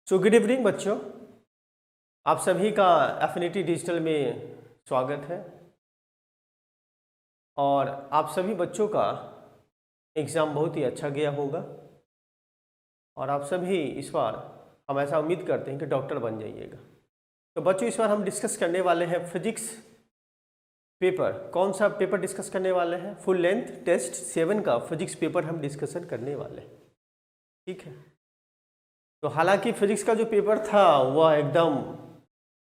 Good evening बच्चों, आप सभी का एफिनिटी डिजिटल में स्वागत है। और आप सभी बच्चों का एग्ज़ाम बहुत ही अच्छा गया होगा और आप सभी इस बार हम ऐसा उम्मीद करते हैं कि डॉक्टर बन जाइएगा। तो बच्चों, इस बार हम डिस्कस करने वाले हैं फिजिक्स पेपर। कौन सा पेपर डिस्कस करने वाले हैं? फुल लेंथ टेस्ट 7 का फिजिक्स पेपर हम डिस्कशन करने वाले हैं। ठीक है, तो हालांकि फिजिक्स का जो पेपर था वह एकदम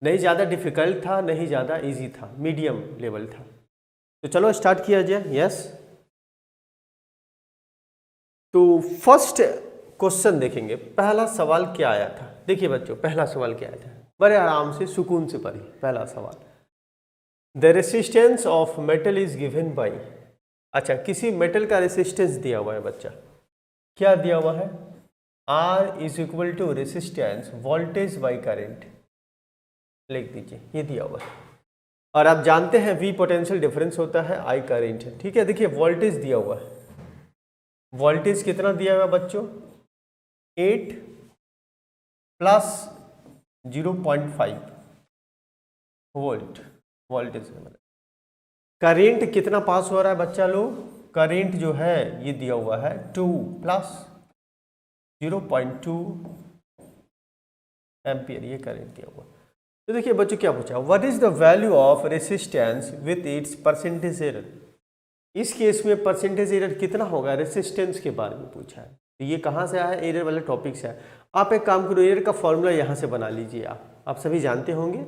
नहीं ज़्यादा डिफ़िकल्ट था, नहीं ज़्यादा इजी था, मीडियम लेवल था। तो चलो स्टार्ट किया जाए। यस, तो फर्स्ट क्वेश्चन देखेंगे। पहला सवाल क्या आया था? देखिए बच्चों, पहला सवाल क्या आया था, बड़े आराम से सुकून से पढ़िए। पहला सवाल, the resistance of metal is given by. अच्छा, किसी मेटल का रेसिस्टेंस दिया हुआ है बच्चा। क्या दिया हुआ है? R is equal to resistance voltage by current. लिख दीजिए, ये दिया हुआ है। और आप जानते हैं V पोटेंशियल डिफरेंस होता है, I करेंट है। ठीक है, देखिए वोल्टेज दिया हुआ है। वोल्टेज कितना दिया हुआ है बच्चों? 8 प्लस 0.5 वोल्ट वोल्टेज है। मतलब करेंट कितना पास हो रहा है बच्चा लोग? करेंट जो है ये दिया हुआ है 2 प्लस 0.2 एम्पियर, ये करेंट दिया हुआ। तो देखिए बच्चों क्या पूछा, what is the value of resistance with its percentage error. इस केस में परसेंटेज एरर कितना होगा? रेसिस्टेंस के बारे में पूछा है। तो ये कहाँ से आया है? एरर वाले टॉपिक से है। आप एक काम करो, एरर का फॉर्मूला यहाँ से बना लीजिए। आप सभी जानते होंगे।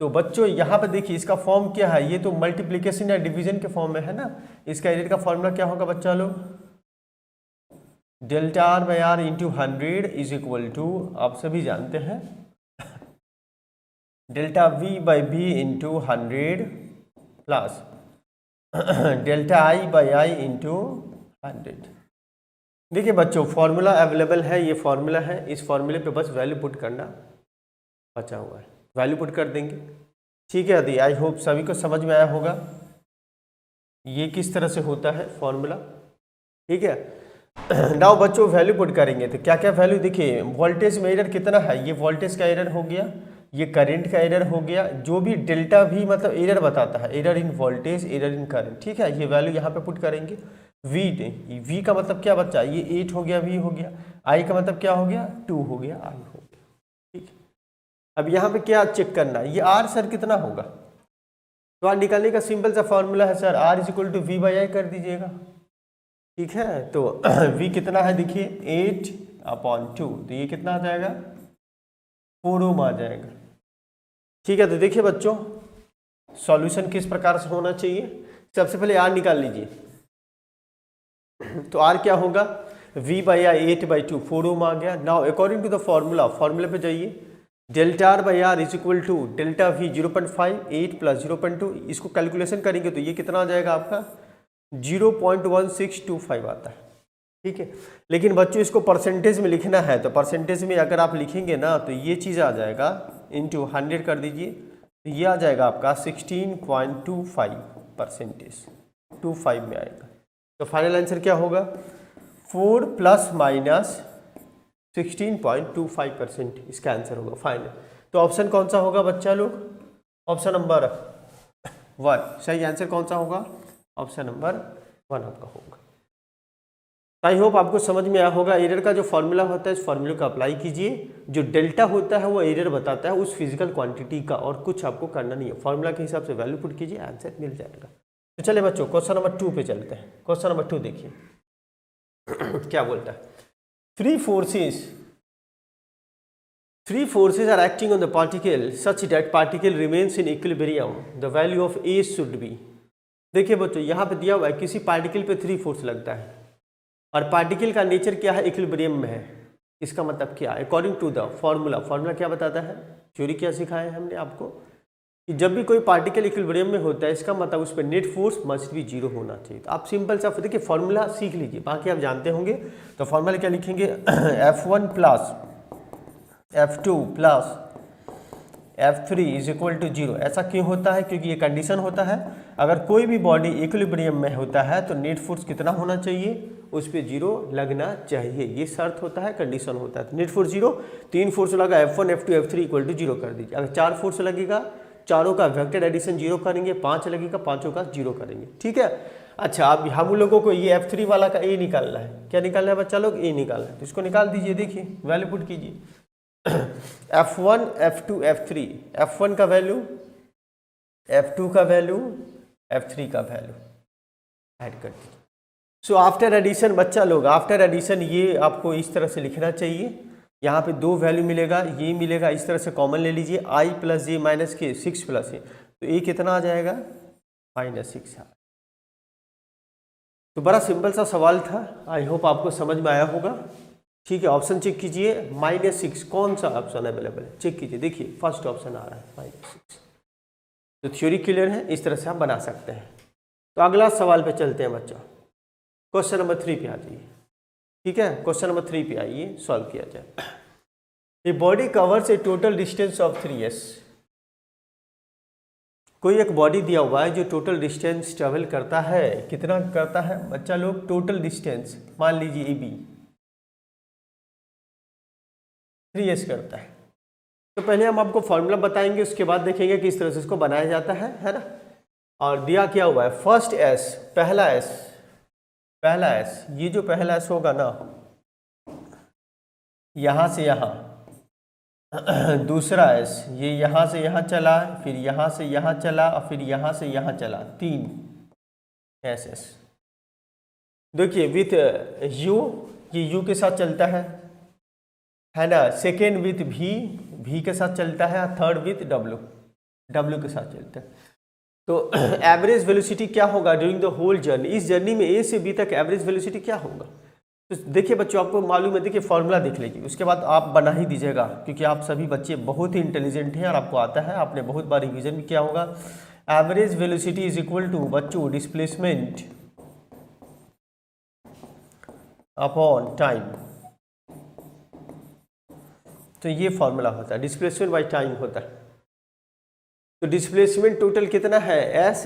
तो बच्चों यहाँ पर देखिए, इसका फॉर्म क्या है? ये तो मल्टीप्लीकेशन या डिवीजन के फॉर्म में है ना। इसका एरर का फॉर्मूला क्या होगा बच्चा लोग? Delta R by R into 100 is equal to, आप सभी जानते हैं, delta V by B into 100 plus delta I by I into 100। देखिए बच्चों, फॉर्मूला अवेलेबल है, ये फॉर्मूला है। इस फॉर्मूले पे बस वैल्यू पुट करना बचा हुआ है, वैल्यू पुट कर देंगे। ठीक है, दी आई होप सभी को समझ में आया होगा ये किस तरह से होता है फॉर्मूला। ठीक है, नाउ बच्चों वैल्यू पुट करेंगे तो क्या क्या वैल्यू? देखिए वोल्टेज में एरर कितना है, ये वोल्टेज का एरर हो गया, ये करंट का एरर हो गया। जो भी डेल्टा भी मतलब एरर बताता है, error in voltage, error in current. ठीक है, ये वैल्यू यहाँ पे पुट करेंगे। वी का मतलब क्या बच्चा? ये 8 हो गया, वी हो गया। आई का मतलब क्या हो गया? 2 हो गया, आई हो गया। ठीक है, अब यहाँ पे क्या चेक करना है? ये आर सर कितना होगा? तो आर निकालने का सिंपल सा फॉर्मूला है sir, R is equal to V by I कर दीजिएगा। ठीक है, तो v कितना है? देखिए 8/2, तो ये कितना आ जाएगा? 4 ओम आ जाएगा। ठीक है, तो देखिए बच्चों सॉल्यूशन किस प्रकार से होना चाहिए। सबसे पहले r निकाल लीजिए। तो r क्या होगा? v बाई आई 8/2, 4 ओम आ गया। Now according to the formula, फॉर्मूले पे जाइए। Delta R by R is equal to delta V 0.5, 8 plus 0.2। इसको कैलकुलेशन करेंगे तो ये कितना आ जाएगा आपका? 0.1625 आता है। ठीक है, लेकिन बच्चों इसको परसेंटेज में लिखना है, तो परसेंटेज में अगर आप लिखेंगे ना तो ये चीज़ आ जाएगा, इंटू 100 कर दीजिए, तो ये आ जाएगा आपका 16.25%, 25 में आएगा। तो फाइनल आंसर क्या होगा? 4 प्लस माइनस 16.25% इसका आंसर होगा फाइनल। तो ऑप्शन कौन सा होगा बच्चा लोग? ऑप्शन नंबर 1 सही आंसर कौन सा होगा? ऑप्शन नंबर 1 आपका होगा। आई होप आपको समझ में आया होगा। एरर का जो फॉर्मूला होता है, इस फॉर्मूले को अप्लाई कीजिए। जो डेल्टा होता है वो एरर बताता है उस फिजिकल क्वांटिटी का, और कुछ आपको करना नहीं है। फॉर्मूला के हिसाब से वैल्यू पुट कीजिए, आंसर मिल जाएगा। तो चलिए बच्चों क्वेश्चन नंबर 2 पे चलते हैं। क्वेश्चन नंबर 2 देखिए क्या बोलता है। Three forces are acting on the particle such that particle remains in equilibrium. The value of A should be। देखिए बच्चों यहाँ पे दिया हुआ है किसी पार्टिकल पे 3 फोर्स लगता है और पार्टिकल का नेचर क्या है? इक्विलिब्रियम में है। इसका मतलब क्या? According to the formula, formula क्या बताता है? थ्योरी क्या सिखाया है हमने आपको कि जब भी कोई पार्टिकल इक्विलिब्रियम में होता है, इसका मतलब उस पर नेट फोर्स मस्ट भी 0 होना चाहिए। तो आप सिंपल सा देखिए फॉर्मूला सीख लीजिए, बाकी आप जानते होंगे। तो फॉर्मूला क्या लिखेंगे? F1 plus F2 plus F3 is equal to 0। ऐसा क्यों होता है? क्योंकि ये कंडीशन होता है, अगर कोई भी बॉडी इक्विलिब्रियम में होता है तो नेट फोर्स कितना होना चाहिए? उस पर 0 लगना चाहिए, ये शर्त होता है, कंडीशन होता है। नीड फॉर 0, 3 फोर्स लगा F1 F2 F3 equal to 0 कर दीजिए। अगर 4 फोर्स लगेगा, चारों का वेक्टर एडिशन 0 करेंगे, 5 लगेगा, पांचों का 0 करेंगे, ठीक है। अच्छा, अब हम लोगों को ये F3 वाला का ए निकालना है। क्या निकालना है बच्चा लोग? ए निकालना है, तो इसको निकाल दीजिए। देखिए वैल्यू पुट कीजिए F1 F2 F3, F1 का वैल्यू, F2 का वैल्यू, F3 का वैल्यू ऐड कर दीजिए। सो आफ्टर एडिशन बच्चा लोग, आफ्टर एडिशन ये आपको इस तरह से लिखना चाहिए। यहाँ पे 2 वैल्यू मिलेगा, ये मिलेगा, इस तरह से कॉमन ले लीजिए, i प्लस जे माइनस के 6 प्लस ए, तो ए कितना आ जाएगा? -6। तो बड़ा सिंपल सा सवाल था, आई होप आपको समझ में आया होगा, ठीक है। ऑप्शन चेक कीजिए, -6 कौन सा ऑप्शन अवेलेबल है, चेक कीजिए। देखिए फर्स्ट ऑप्शन आ रहा है -6। तो थ्योरी क्लियर है, इस तरह से आप बना सकते हैं। तो अगला सवाल पे चलते हैं बच्चा, क्वेश्चन नंबर 3 पे आ जाइए, ठीक है। क्वेश्चन नंबर 3 पे आइए, सॉल्व किया जाए। A body covers A total distance of 3s। कोई एक बॉडी दिया हुआ है जो टोटल डिस्टेंस ट्रेवल करता है, कितना करता है बच्चा लोग? टोटल डिस्टेंस मान लीजिए AB 3s करता है। तो पहले हम आपको फॉर्मूला बताएंगे, उसके बाद देखेंगे कि इस तरह से इसको बनाया जाता है ना। और दिया क्या हुआ है? फर्स्ट S, पहला S, ये जो पहला S होगा ना, यहाँ से यहाँ, दूसरा S ये यहाँ से यहाँ चला, फिर यहाँ से यहाँ चला, और फिर यहाँ से यहाँ चला, 3 SS। देखिए विथ U, ये U के साथ चलता है ना। सेकेंड विथ V के साथ चलता है। थर्ड विथ W के साथ चलता है। तो एवरेज वेलोसिटी क्या होगा ड्यूरिंग द होल जर्नी? इस जर्नी में A से B तक एवरेज वेलोसिटी क्या होगा? तो देखिए बच्चों, आपको मालूम है, देखिए फॉर्मूला देख लीजिए, उसके बाद आप बना ही दीजिएगा, क्योंकि आप सभी बच्चे बहुत ही इंटेलिजेंट हैं और आपको आता है, आपने बहुत बार रिवीजन भी किया होगा। Average velocity is equal to बच्चों डिस्प्लेसमेंट अपॉन टाइम। तो ये फॉर्मूला होता है, डिस्प्लेसमेंट बाय टाइम होता है। तो डिस्प्लेसमेंट टोटल कितना है? S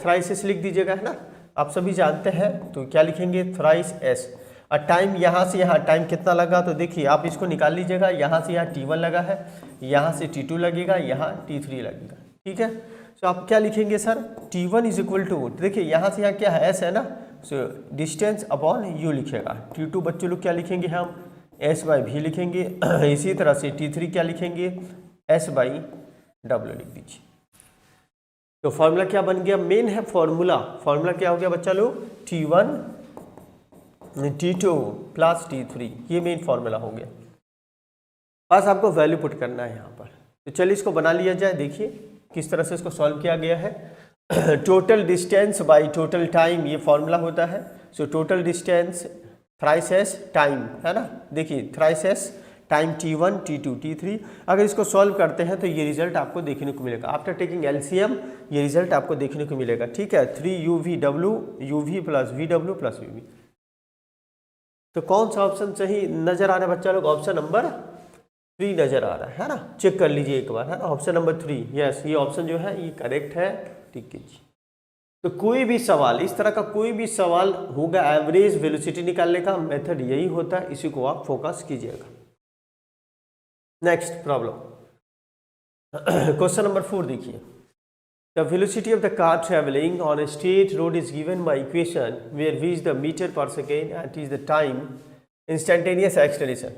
थ्राइस S लिख दीजिएगा, है ना, आप सभी जानते हैं। तो क्या लिखेंगे? Thrice S। और टाइम यहाँ से यहाँ टाइम कितना लगा? तो देखिए आप इसको निकाल लीजिएगा, यहाँ से यहाँ T1 लगा है, यहाँ से T2 लगेगा, यहाँ T3 लगेगा, ठीक है। तो आप क्या लिखेंगे sir? T1 is equal to, देखिए यहाँ से यहाँ क्या है? S है ना, सो डिस्टेंस अपॉन U लिखेगा। T2 बच्चों लोग क्या लिखेंगे? हम S/V लिखेंगे। इसी तरह से T3 क्या लिखेंगे? S/W लिख दीजिए। तो फॉर्मूला क्या बन गया? मेन है फॉर्मूला क्या हो गया बच्चा लोग? T1 T2 प्लस T3, ये मेन फॉर्मूला हो गया। बस आपको वैल्यू पुट करना है यहाँ पर। तो चलिए इसको बना लिया जाए। देखिए किस तरह से इसको सॉल्व किया गया है। Total distance by total time, ये फॉर्मूला होता है। So total distance thrice S time, है ना, देखिए thrice S time T1 T2 T3। अगर इसको सॉल्व करते हैं तो ये रिजल्ट आपको देखने को मिलेगा। आफ्टर टेकिंग LCM ये रिजल्ट आपको देखने को मिलेगा, ठीक है। 3UVW UV plus VW plus VV। तो कौन सा ऑप्शन सही नजर आ रहा है बच्चा लोग? ऑप्शन नंबर 3 नजर आ रहा है ना, चेक कर लीजिए एक बार, है ना। ऑप्शन नंबर 3, यस, ये ऑप्शन जो है ये करेक्ट है, ठीक कीजिए। तो कोई भी सवाल, इस तरह का कोई भी सवाल होगा, एवरेज वेलोसिटी निकालने का मेथड यही होता है, इसी को आप फोकस कीजिएगा। नेक्स्ट प्रॉब्लम, क्वेश्चन नंबर 4 देखिए। The velocity of the car travelling on a straight road is given by equation where v is the metre per second and t is the time instantaneous acceleration.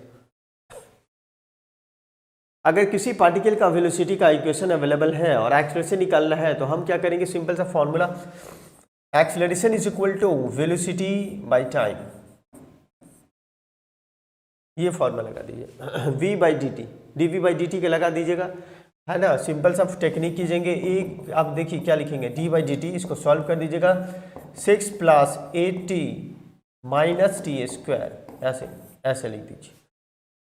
अगर किसी particle का velocity का equation available है और acceleration निकालना है, तो हम क्या करेंगे? सिंपल सा formula, acceleration is equal to velocity by time, ये फॉर्मूला लगा दीजिए। v/dt, dv/dt के लगा दीजिएगा, है ना। सिंपल सा टेक्निक कीजिएंगे। एक आप देखिए क्या लिखेंगे? d/dt, इसको सॉल्व कर दीजिएगा। 6 + 8t - t², ऐसे लिख दीजिए।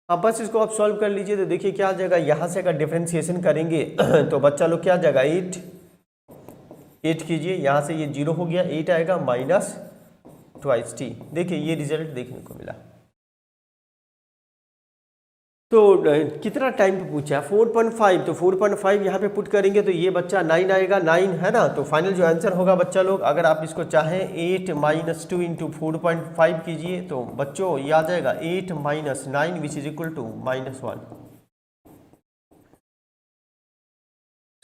अब बस इसको आप सॉल्व कर लीजिए। तो देखिए क्या आ जाएगा, यहाँ से अगर डिफ्रेंसिएशन करेंगे तो बच्चा लोग क्या आ जाएगा? 8 कीजिए, यहाँ से ये 0 हो गया, 8 आएगा -2t। देखिए ये रिजल्ट देखने को मिला। तो कितना टाइम पे पूछा है 4.5, तो 4.5 यहाँ पे पुट करेंगे तो ये बच्चा 9 आएगा, 9 है ना। तो फाइनल जो आंसर होगा बच्चा लोग, अगर आप इसको चाहें 8 - 2 × 4.5 कीजिए तो बच्चों ये आ जाएगा 8 - 9 which is equal to -1।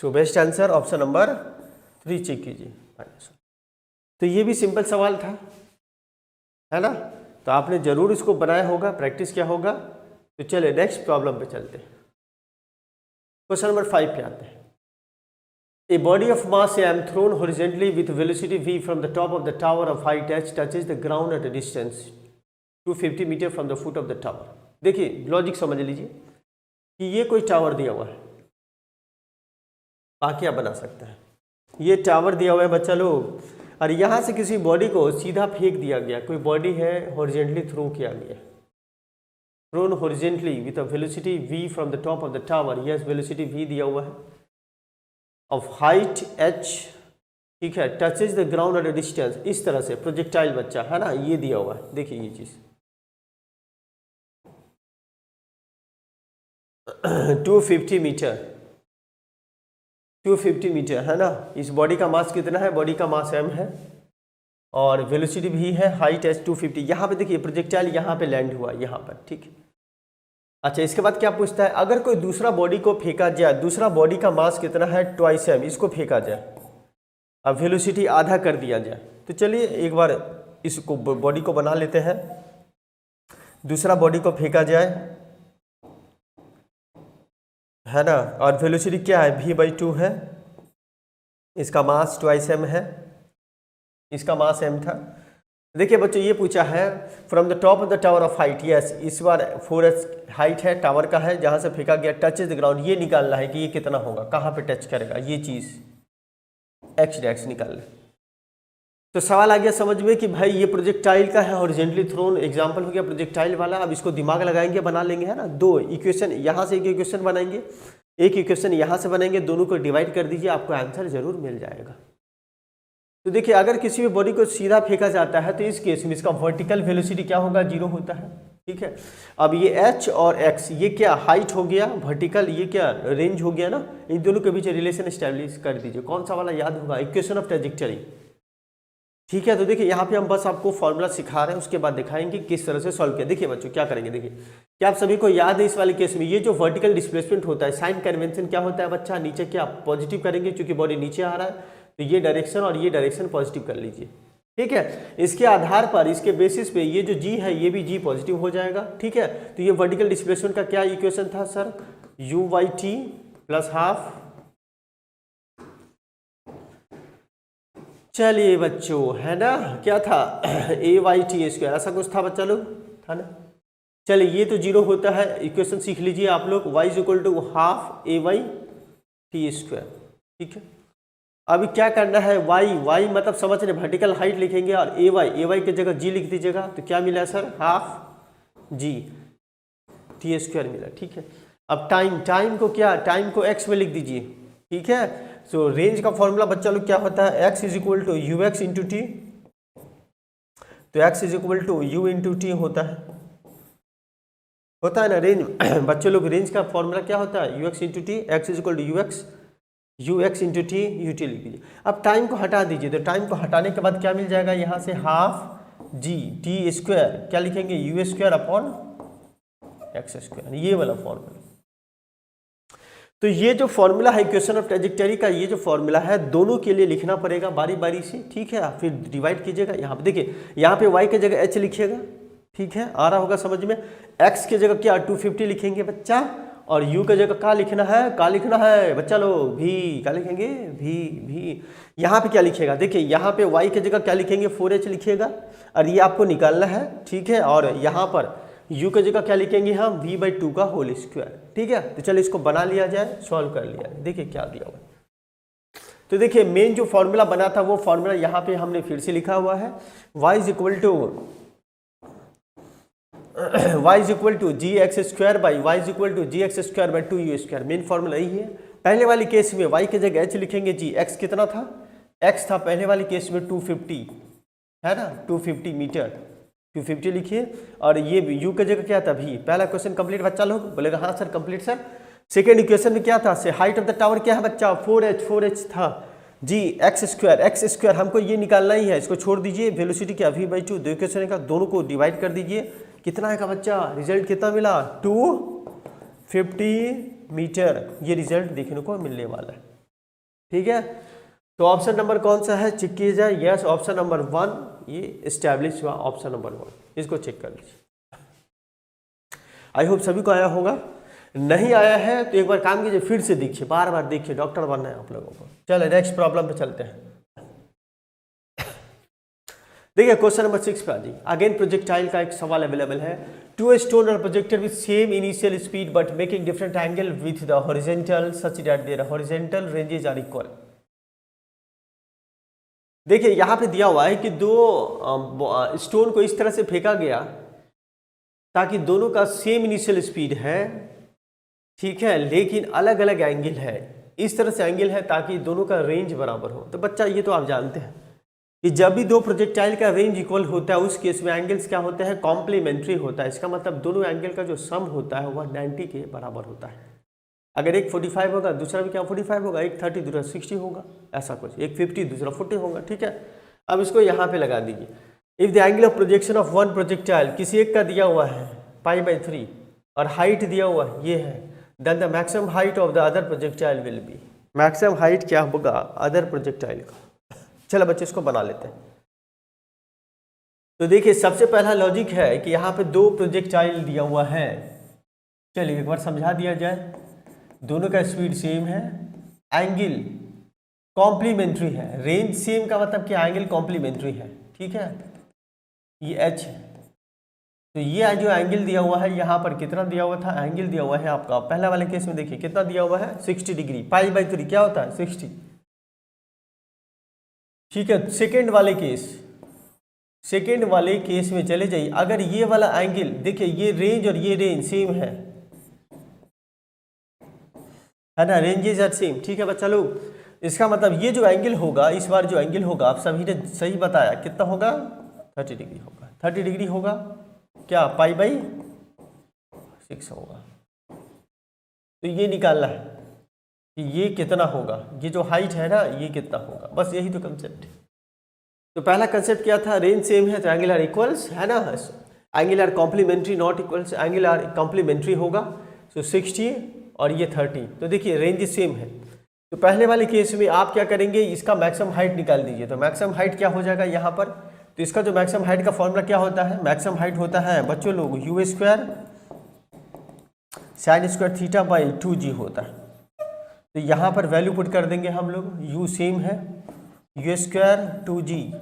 So best answer option number 3 check कीजिए -1। तो ये भी सिंपल सवाल था, है ना। तो आपने जरूर इसको बनाया होगा, प्रैक्टिस किया होगा। तो चलिए नेक्स्ट प्रॉब्लम पे चलते हैं। क्वेश्चन नंबर 5 पे आते हैं। A body of mass m thrown horizontally with velocity v from the top of the tower of height h touches the ground at a distance 250 metre from the foot of the tower। देखिए logic समझ लीजिए कि ये कोई tower दिया हुआ है, बाकी आप बना सकते हैं। ये टावर दिया हुआ है बच्चा लोग, और यहाँ से किसी बॉडी को सीधा फेंक दिया गया। कोई बॉडी है, हॉरिजेंटली थ्रो किया गया, thrown horizontally with a velocity v from the top of the tower. Yes velocity v दिया हुआ है, ऑफ हाइट h, ठीक है, touches the ground at a distance. इस तरह से प्रोजेक्टाइल बच्चा है ना, ये दिया हुआ है। देखिए ये चीज 250 मीटर है ना। इस बॉडी का मास कितना है, बॉडी का मास m है और वेलोसिटी भी है, हाइट h 250। यहाँ पे देखिए प्रोजेक्टाइल यहाँ पे लैंड हुआ, यहाँ पर, ठीक है। अच्छा इसके बाद क्या पूछता है, अगर कोई दूसरा बॉडी को फेंका जाए, दूसरा बॉडी का मास कितना है, ट्वाइस m, इसको फेंका जाए, अब वेलोसिटी आधा कर दिया जाए। तो चलिए एक बार इसको बॉडी को बना लेते हैं। दूसरा बॉडी को फेंका जाए, है ना, और वेलोसिटी क्या है, v/2 है, इसका मास ट्वाइस m है, इसका मास m था। देखिए बच्चों ये पूछा है from the top of the tower of height. Yes इस बार 4h हाइट है, टावर का है, जहां से फेंका गया, टचेज द ग्राउंड। ये निकालना है कि ये कितना होगा, कहां पे टच करेगा, ये चीज x निकाल ले। तो सवाल आ गया समझ में कि भाई ये प्रोजेक्टाइल का है, हॉरिजॉन्टली थ्रोन एग्जांपल हो गया प्रोजेक्टाइल वाला। अब इसको दिमाग लगाएंगे, बना लेंगे, है ना। दो इक्वेशन यहाँ से एक इक्वेशन बनाएंगे, एक इक्वेशन यहाँ से बनाएंगे, दोनों को डिवाइड कर दीजिए, आपको आंसर जरूर मिल जाएगा। तो देखिए अगर किसी भी बॉडी को सीधा फेंका जाता है तो इस केस में इसका वर्टिकल वेलोसिटी क्या होगा, 0 होता है, ठीक है। अब ये h और x ये क्या हाइट हो गया, वर्टिकल ये क्या रेंज हो गया ना। इन दोनों के बीच रिलेशन एस्टैब्लिश कर दीजिए। कौन सा वाला याद होगा, इक्वेशन ऑफ ट्रैजेक्टरी, ठीक है। तो देखिए यहाँ पे हम बस आपको फॉर्मूला सिखा रहे हैं, उसके बाद दिखाएंगे किस तरह से सॉल्व किया। देखिए बच्चों क्या करेंगे, देखिए क्या आप सभी को याद है इस वाले केस में ये जो वर्टिकल डिस्प्लेसमेंट होता है, साइन कन्वेंशन क्या होता है बच्चा, नीचे क्या पॉजिटिव करेंगे क्योंकि बॉडी नीचे आ रहा है, तो ये डायरेक्शन और ये डायरेक्शन पॉजिटिव कर लीजिए, ठीक है। इसके आधार पर, इसके बेसिस पे ये जो g है ये भी g पॉजिटिव हो जाएगा, ठीक है। तो ये वर्टिकल डिस्प्लेसमेंट का क्या इक्वेशन था सर, u/t प्लस हाफ। चलिए बच्चों है ना, क्या था a/t², ऐसा कुछ था बच्चा लोग, था ना। चलिए ये तो 0 होता है, इक्वेशन सीख लीजिए आप लोग, y = हाफ a/t², ठीक है। अभी क्या करना है, y मतलब समझ रहे, वर्टिकल हाइट लिखेंगे, और ay की जगह g लिख दीजिएगा, तो क्या मिला सर, हाफ g t² मिला, ठीक है। अब टाइम को क्या, टाइम को x में लिख दीजिए, ठीक है। सो रेंज का फॉर्मूला बच्चा लोग क्या होता है, x = ux × t, तो x = u × t होता है ना रेंज। बच्चे लोग रेंज का फॉर्मूला क्या होता है, ux × t, x = ux × t, ut लिख दीजिए। अब टाइम को हटा दीजिए, तो टाइम को हटाने के बाद क्या मिल जाएगा, यहाँ से हाफ g t², क्या लिखेंगे, u²/x², ये वाला फॉर्मूला। तो ये जो फॉर्मूला है इक्वेशन ऑफ ट्रैजेक्टरी का, ये जो फॉर्मूला है दोनों के लिए लिखना पड़ेगा बारी बारी से, ठीक है। फिर डिवाइड कीजिएगा, यहाँ पे देखिए, यहाँ पे y की जगह h लिखिएगा, ठीक है, आ रहा होगा समझ में। x की जगह क्या 250 लिखेंगे बच्चा, और u की जगह क्या लिखना है, क्या लिखना है बच्चा लोग, v, क्या लिखेंगे, v। यहाँ पे क्या लिखेगा, देखिए यहाँ पे y की जगह क्या लिखेंगे, 4h लिखिएगा, और ये आपको निकालना है, ठीक है। और यहाँ पर u की जगह क्या लिखेंगे हम, v/2 का होल स्क्वायर, ठीक है। तो चलिए इसको बना लिया जाए, सॉल्व कर लिया जाए। देखिए क्या दिया हुआ, तो देखिए मेन जो फॉर्मूला बना था वो फॉर्मूला यहाँ पे हमने फिर से लिखा हुआ है, y = gx²/y = मेन फॉर्मूला यही है। पहले वाली केस में y की जगह h लिखेंगे, g, x कितना था, x था पहले वाली केस में 250, है ना, 250 मीटर, Q50 लिखिए और ये U की जगह क्या था V। पहला क्वेश्चन कंप्लीट बच्चा लोग बोलेगा हाँ sir complete sir. Second equation में क्या था से हाइट ऑफ द टावर क्या है बच्चा 4h था जी एक्स स्क्वायर हमको ये निकालना ही है, इसको छोड़ दीजिए वेलोसिटी क्या V/2 दो इक्वेशन का दोनों को डिवाइड कर दीजिए कितना आएगा बच्चा रिजल्ट कितना मिला 250 मीटर ये रिजल्ट देखने को मिलने वाला है। ठीक है तो ऑप्शन नंबर कौन सा है चेक किया जाए। यस ऑप्शन नंबर 1 ये एस्टैब्लिश हुआ ऑप्शन नंबर 1 इसको चेक कर लीजिए। आई होप सभी को आया होगा, नहीं आया है तो एक बार काम कीजिए फिर से देखिए बार बार देखिए डॉक्टर बनना है आप लोगों को। चलो नेक्स्ट प्रॉब्लम पे चलते हैं। देखिए क्वेश्चन नंबर 6 पे आ जाइए। अगेन प्रोजेक्टाइल का एक सवाल अवेलेबल है। Two stone are projected with same initial speed but making different angle with the horizontal such that their horizontal ranges are equal. देखिए यहाँ पे दिया हुआ है कि दो स्टोन को इस तरह से फेंका गया ताकि दोनों का सेम इनिशियल स्पीड है, ठीक है, लेकिन अलग अलग एंगल है। इस तरह से एंगल है ताकि दोनों का रेंज बराबर हो। तो बच्चा ये तो आप जानते हैं कि जब भी दो प्रोजेक्टाइल का रेंज इक्वल होता है उस केस में एंगल्स क्या होते हैं कॉम्प्लीमेंट्री होता है। इसका मतलब दोनों एंगल का जो सम होता है वह 90 के बराबर होता है। अगर एक 45 होगा दूसरा भी क्या 45 होगा, एक 30 दूसरा 60 होगा, ऐसा कुछ, एक 50 दूसरा 40 होगा। ठीक है अब इसको यहाँ पे लगा दीजिए। If the angle of projection of one projectile किसी एक का दिया हुआ है π/3 और हाइट दिया हुआ ये है, then the maximum height of the other projectile will be. Maximum height क्या होगा अदर प्रोजेक्टाइल का। चलो बच्चे इसको बना लेते हैं। तो देखिए सबसे पहला लॉजिक है कि यहाँ पे दो प्रोजेक्टाइल दिया हुआ है। चलिए एक बार समझा दिया जाए। दोनों का स्पीड सेम है, एंगल कॉम्प्लीमेंट्री है, रेंज सेम का मतलब कि एंगल कॉम्प्लीमेंट्री है। ठीक है ये h है तो ये जो एंगल दिया हुआ है यहाँ पर कितना दिया हुआ था एंगल दिया हुआ है आपका पहला वाले केस में देखिए कितना दिया हुआ है 60 डिग्री π/3 क्या होता है 60। ठीक है सेकेंड वाले केस में चले जाइए। अगर ये वाला एंगल देखिए ये रेंज और ये रेंज सेम है ना, रेंजेस आर सेम। ठीक है बच्चा लोग इसका मतलब ये जो एंगल होगा इस बार जो एंगल होगा आप सभी ने सही बताया कितना होगा 30 डिग्री होगा। 30 डिग्री होगा क्या π/6 होगा। तो ये निकालना है कि ये कितना होगा, ये जो हाइट है ना ये कितना होगा, बस यही तो कंसेप्ट है। तो पहला कंसेप्ट क्या था रेंज सेम है तो एंगल आर इक्वल्स है ना, angle are complementary not equals, angle are complementary होगा। सो 60 और ये 30 तो देखिए रेंज सेम है। तो पहले वाले केस में आप क्या करेंगे इसका मैक्सिमम हाइट निकाल दीजिए। तो मैक्सिमम हाइट क्या हो जाएगा यहाँ पर, तो इसका जो मैक्सिमम हाइट का फॉर्मूला क्या होता है, मैक्सिमम हाइट होता है बच्चों लोग u² sin² θ/2g होता है। तो यहाँ पर वैल्यू पुट कर देंगे हम लोग, u सेम है u² 2g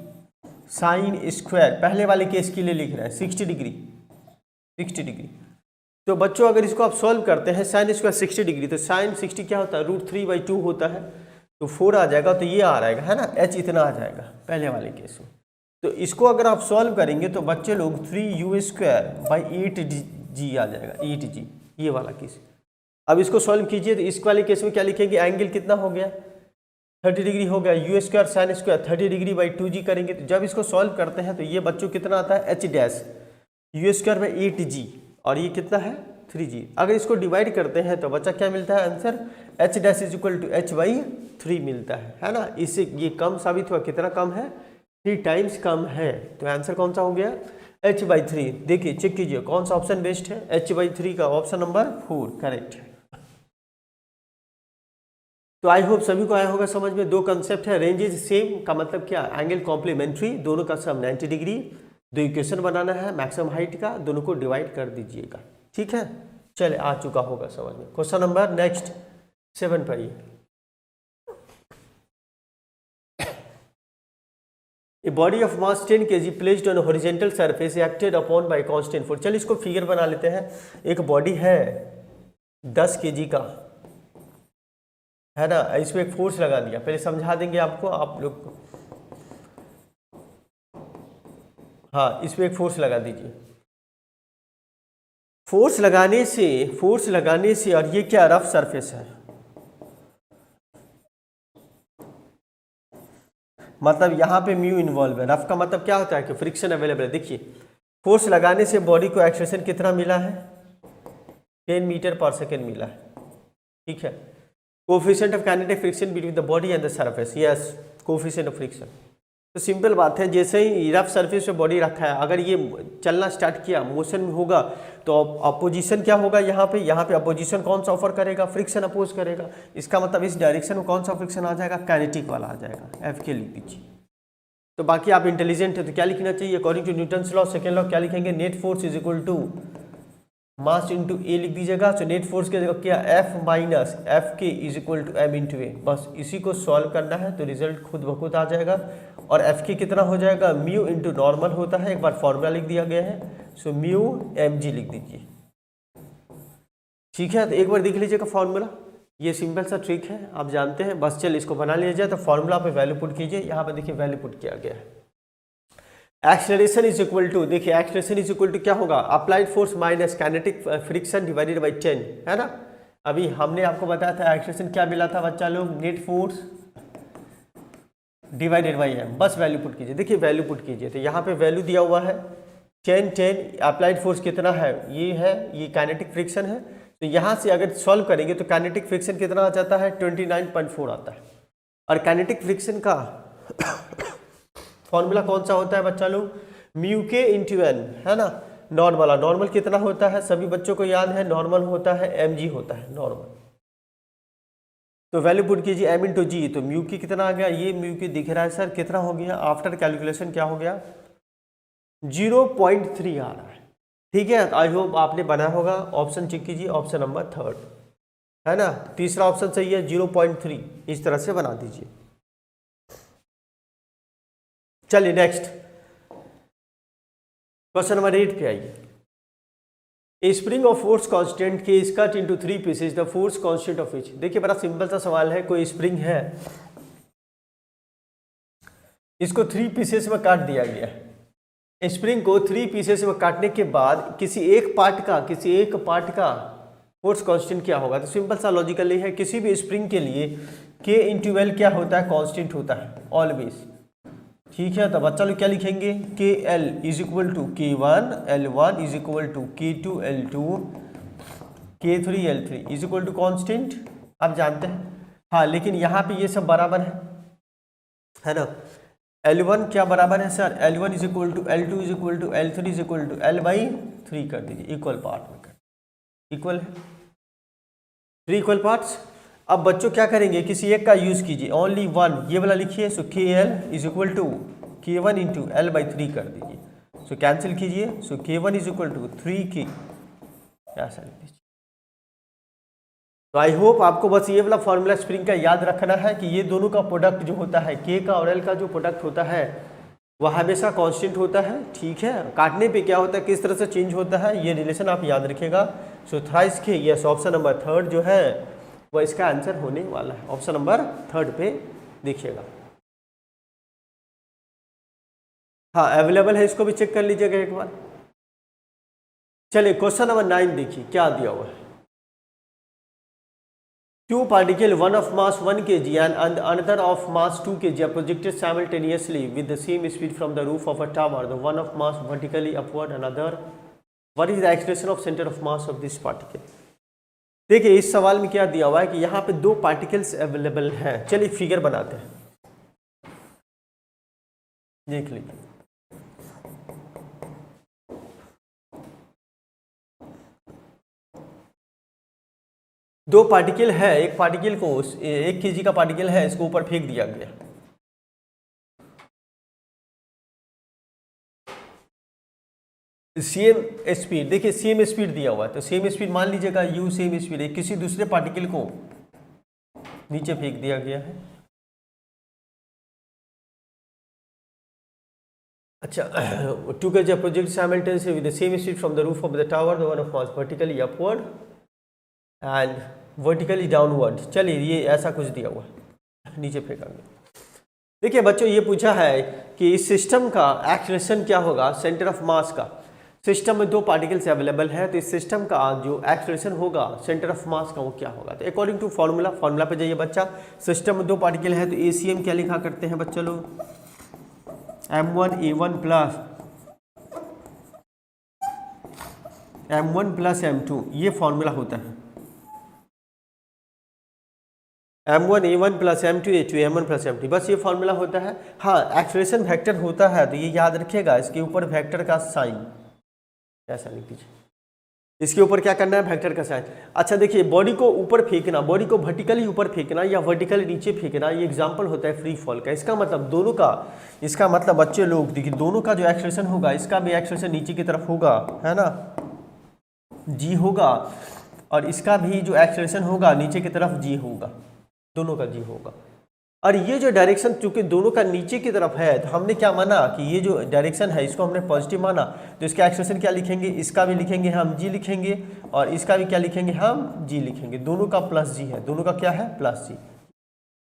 sin², पहले वाले केस के लिए लिख रहे हैं 60 डिग्री। तो बच्चों अगर इसको आप सॉल्व करते हैं sin² 60 डिग्री तो sin 60 क्या होता है √3/2 होता है तो 4 आ जाएगा। तो ये आ रहेगा है ना h इतना आ जाएगा पहले वाले केस में। तो इसको अगर आप सॉल्व करेंगे तो बच्चे लोग 3u²/8g आ जाएगा 8g ये वाला केस। अब इसको सॉल्व कीजिए तो इस वाले केस में क्या लिखेंगे एंगल कितना हो गया 30 डिग्री हो गया, u² sin² 30 डिग्री/2g करेंगे। तो जब इसको सॉल्व करते हैं तो ये बच्चों कितना आता है h' u²/8g और ये कितना है 3g। अगर इसको डिवाइड करते हैं तो बच्चा क्या मिलता है आंसर h' = h/3 मिलता है ना। इससे ये कम साबित हुआ, कितना कम है 3 टाइम्स कम है। तो आंसर कौन सा हो गया h/3। देखिए चेक कीजिए कौन सा ऑप्शन बेस्ट है, h/3 का ऑप्शन नंबर 4 करेक्ट है। तो आई होप सभी को आया होगा समझ में। दो कंसेप्ट है, रेंजेज सेम का मतलब क्या एंगल कॉम्प्लीमेंट्री, दोनों का सम 90 डिग्री। दो इक्वेशन बनाना है मैक्सिमम हाइट का, दोनों को डिवाइड कर दीजिएगा। ठीक है चले आ चुका होगा समझ में। क्वेश्चन नंबर नेक्स्ट 7 पर आइए। A body of mass 10 kg placed on a horizontal surface acted upon by constant force। चलिए इसको फिगर बना लेते हैं। एक बॉडी है 10 kg का है ना, इसमें एक फोर्स लगा दिया, पहले समझा देंगे आपको आप लोग को। हाँ इसमें एक फोर्स लगा दीजिए। फोर्स लगाने से और ये क्या रफ सरफेस है, मतलब यहाँ पे म्यू इन्वॉल्व है। रफ का मतलब क्या होता है कि फ्रिक्शन अवेलेबल है। देखिए फोर्स लगाने से बॉडी को एक्सेलरेशन कितना मिला है, 10 मीटर पर सेकेंड मिला है, ठीक है। Coefficient of kinetic friction between the body and the surface, yes coefficient of friction. तो सिंपल बात है, जैसे ही रफ सरफेस पे बॉडी रखा है, अगर ये चलना स्टार्ट किया, मोशन में होगा, तो अपोजिशन क्या होगा, यहाँ पे अपोजिशन कौन सा ऑफर करेगा, फ्रिक्शन अपोज करेगा। इसका मतलब इस डायरेक्शन में कौन सा फ्रिक्शन आ जाएगा, काइनेटिक वाला आ जाएगा, एफ के लिख दीजिए। तो बाकी आप इंटेलिजेंट है तो क्या लिखना चाहिए, according to Newton's law second law क्या लिखेंगे, net force is equal to mass into a लिख दीजिएगा। तो नेट फोर्स की जगह क्या, F minus F k is equal to m into a, बस इसी को सॉल्व करना है तो रिजल्ट खुद ब खुद आ जाएगा। और एफ के कितना हो जाएगा, म्यू इंटू नॉर्मल होता है, एक बार फॉर्मूला लिख दिया गया है, सो म्यू एम जी लिख दीजिए, ठीक है। तो एक बार देख लीजिएगा फॉर्मूला, ये सिंपल सा ट्रिक है, आप जानते हैं, बस चल इसको बना लिया जाए। तो फॉर्मूला पे वैल्यू पुट कीजिए, यहाँ पे देखिए वैल्यू पुट किया गया है। एक्सेलरेशन इज इक्वल टू, देखिए एक्सेलरेशन इज इक्वल टू क्या होगा, applied force minus kinetic friction divided by 10, है ना। अभी हमने आपको बताया था एक्सेलरेशन क्या मिला था बच्चा लोग, net force divided by M, बस वैल्यू पुट कीजिए। देखिए वैल्यू पुट कीजिए, तो यहाँ पे वैल्यू दिया हुआ है 10 अप्लाइड फोर्स कितना है, ये है, ये काइनेटिक फ्रिक्शन है। तो यहाँ से अगर सॉल्व करेंगे तो काइनेटिक फ्रिक्शन कितना आ जाता है, 29.4 आता है। और काइनेटिक फ्रिक्शन का फॉर्मूला कौन सा होता है बच्चा लोग, म्यू के इंटू एन, है ना। नॉर्मल, नॉर्मल कितना होता है, सभी बच्चों को याद है, नॉर्मल होता है mg होता है नॉर्मल। तो वैल्यू पुट कीजिए m इंटू जी, तो म्यू की कितना आ गया, ये म्यू की दिख रहा है सर, कितना हो गया आफ्टर कैलकुलेशन, क्या हो गया 0.3 आ रहा है, ठीक है। आई होप आपने बनाया होगा। ऑप्शन चेक कीजिए, ऑप्शन नंबर 3, है ना, तीसरा ऑप्शन सही है, 0.3, इस तरह से बना दीजिए। चलिए नेक्स्ट क्वेश्चन नंबर 8 पे आइए। A spring of force constant k is cut into 3 pieces, the force constant of which. देखिए बड़ा सिंपल सा सवाल है, कोई स्प्रिंग है, इसको 3 पीसेस में काट दिया गया है। स्प्रिंग को 3 पीसेस में काटने के बाद किसी एक पार्ट का फोर्स कांस्टेंट क्या होगा। तो सिंपल सा लॉजिकली है, किसी भी स्प्रिंग के लिए के इंटू एल क्या होता है, कांस्टेंट होता है ऑलवेज, ठीक है। तो बच्चा लोग क्या लिखेंगे, K L is equal to K one L one is equal to K two L two K three L three is equal to constant, आप जानते हैं। हाँ लेकिन यहाँ पे ये सब बराबर है ना। L1 क्या बराबर है sir, L1 is equal to L2 is equal to L3 is equal to L/3 कर दीजिए, इक्वल पार्ट में कर, इक्वल है 3 इक्वल पार्ट्स। अब बच्चों क्या करेंगे, किसी एक का यूज कीजिए, ओनली वन, ये वाला लिखिए। सो के L is equal to K one into L/3 कर दीजिए, सो कैंसिल कीजिए। सो के one is equal to 3K, ऐसा लिख दीजिए। तो आई होप आपको बस ये वाला फॉर्मूला स्प्रिंग का याद रखना है कि ये दोनों का प्रोडक्ट जो होता है, के का और एल का जो प्रोडक्ट होता है वह हमेशा कांस्टेंट होता है, ठीक है। काटने पे क्या होता है, किस तरह से चेंज होता है, ये रिलेशन आप याद रखिएगा। सो थ्राइस के, यस ऑप्शन नंबर 3 जो है वह इसका आंसर होने वाला है, ऑप्शन नंबर 3 पे देखिएगा। हाँ अवेलेबल है, इसको भी चेक कर लीजिएगा एक बार। चलिए क्वेश्चन नंबर 9 देखिए क्या दिया हुआ है। Two particles, one of mass 1 kg and another of mass 2 kg are projected simultaneously with the same speed from the roof of a tower. The one of mass vertically upward, another. What is the acceleration of center of mass of this particle? देखिए इस सवाल में क्या दिया हुआ है कि यहाँ पे 2 पार्टिकल्स अवेलेबल हैं। चलिए फिगर बनाते हैं, देख लीजिए। दो पार्टिकल है, एक पार्टिकल को 1 kg का पार्टिकल है, इसको ऊपर फेंक दिया गया। सेम स्पीड, देखिए सेम स्पीड दिया हुआ है, तो सेम स्पीड मान लीजिएगा u सेम स्पीड है, किसी दूसरे पार्टिकल को नीचे फेंक दिया गया है। अच्छा 2 kg project simultaneously with the same speed from the roof of the tower, the one of mass vertically upward and vertically downward. चलिए ये ऐसा कुछ दिया हुआ है, नीचे फेंकेंगे। देखिए बच्चों ये पूछा है कि इस सिस्टम का एक्सेलरेशन क्या होगा, सेंटर ऑफ मास का। सिस्टम में 2 पार्टिकल्स अवेलेबल है, तो इस सिस्टम का जो एक्सेलरेशन होगा सेंटर ऑफ मास का वो क्या होगा। तो अकॉर्डिंग टू फॉर्मूला पे जाइए बच्चा। सिस्टम में 2 पार्टिकल है तो ACM क्या लिखा करते हैं बच्चा लोग, M1 A1 plus m1 plus m2, ये फॉर्मूला होता है m1 a1 plus m2 a2 m1 plus m2, बस ये फॉर्मूला होता है। हाँ, एक्सेलरेशन वेक्टर होता है तो ये याद रखिएगा, इसके ऊपर वेक्टर का साइन ऐसा लिख दीजिए, इसके ऊपर क्या करना है, वेक्टर का साइन। अच्छा देखिए, बॉडी को ऊपर फेंकना, बॉडी को वर्टिकली ऊपर फेंकना या वर्टिकली नीचे फेंकना, ये एग्जांपल होता है फ्री फॉल का। इसका मतलब दोनों का, इसका मतलब बच्चे लोग देखिए, दोनों का जो एक्सेलरेशन होगा, इसका भी एक्सेलरेशन नीचे की तरफ होगा, है ना, जी होगा, और इसका भी जो एक्सेलरेशन होगा नीचे की तरफ जी होगा, दोनों का जी होगा। और ये जो डायरेक्शन चूंकि दोनों का नीचे की तरफ है, तो हमने क्या माना कि ये जो डायरेक्शन है इसको हमने पॉजिटिव माना, तो इसका एक्सप्रेशन क्या लिखेंगे, इसका भी लिखेंगे हम जी लिखेंगे, और इसका भी क्या लिखेंगे हम जी लिखेंगे, दोनों का प्लस जी है, दोनों का क्या है प्लस जी।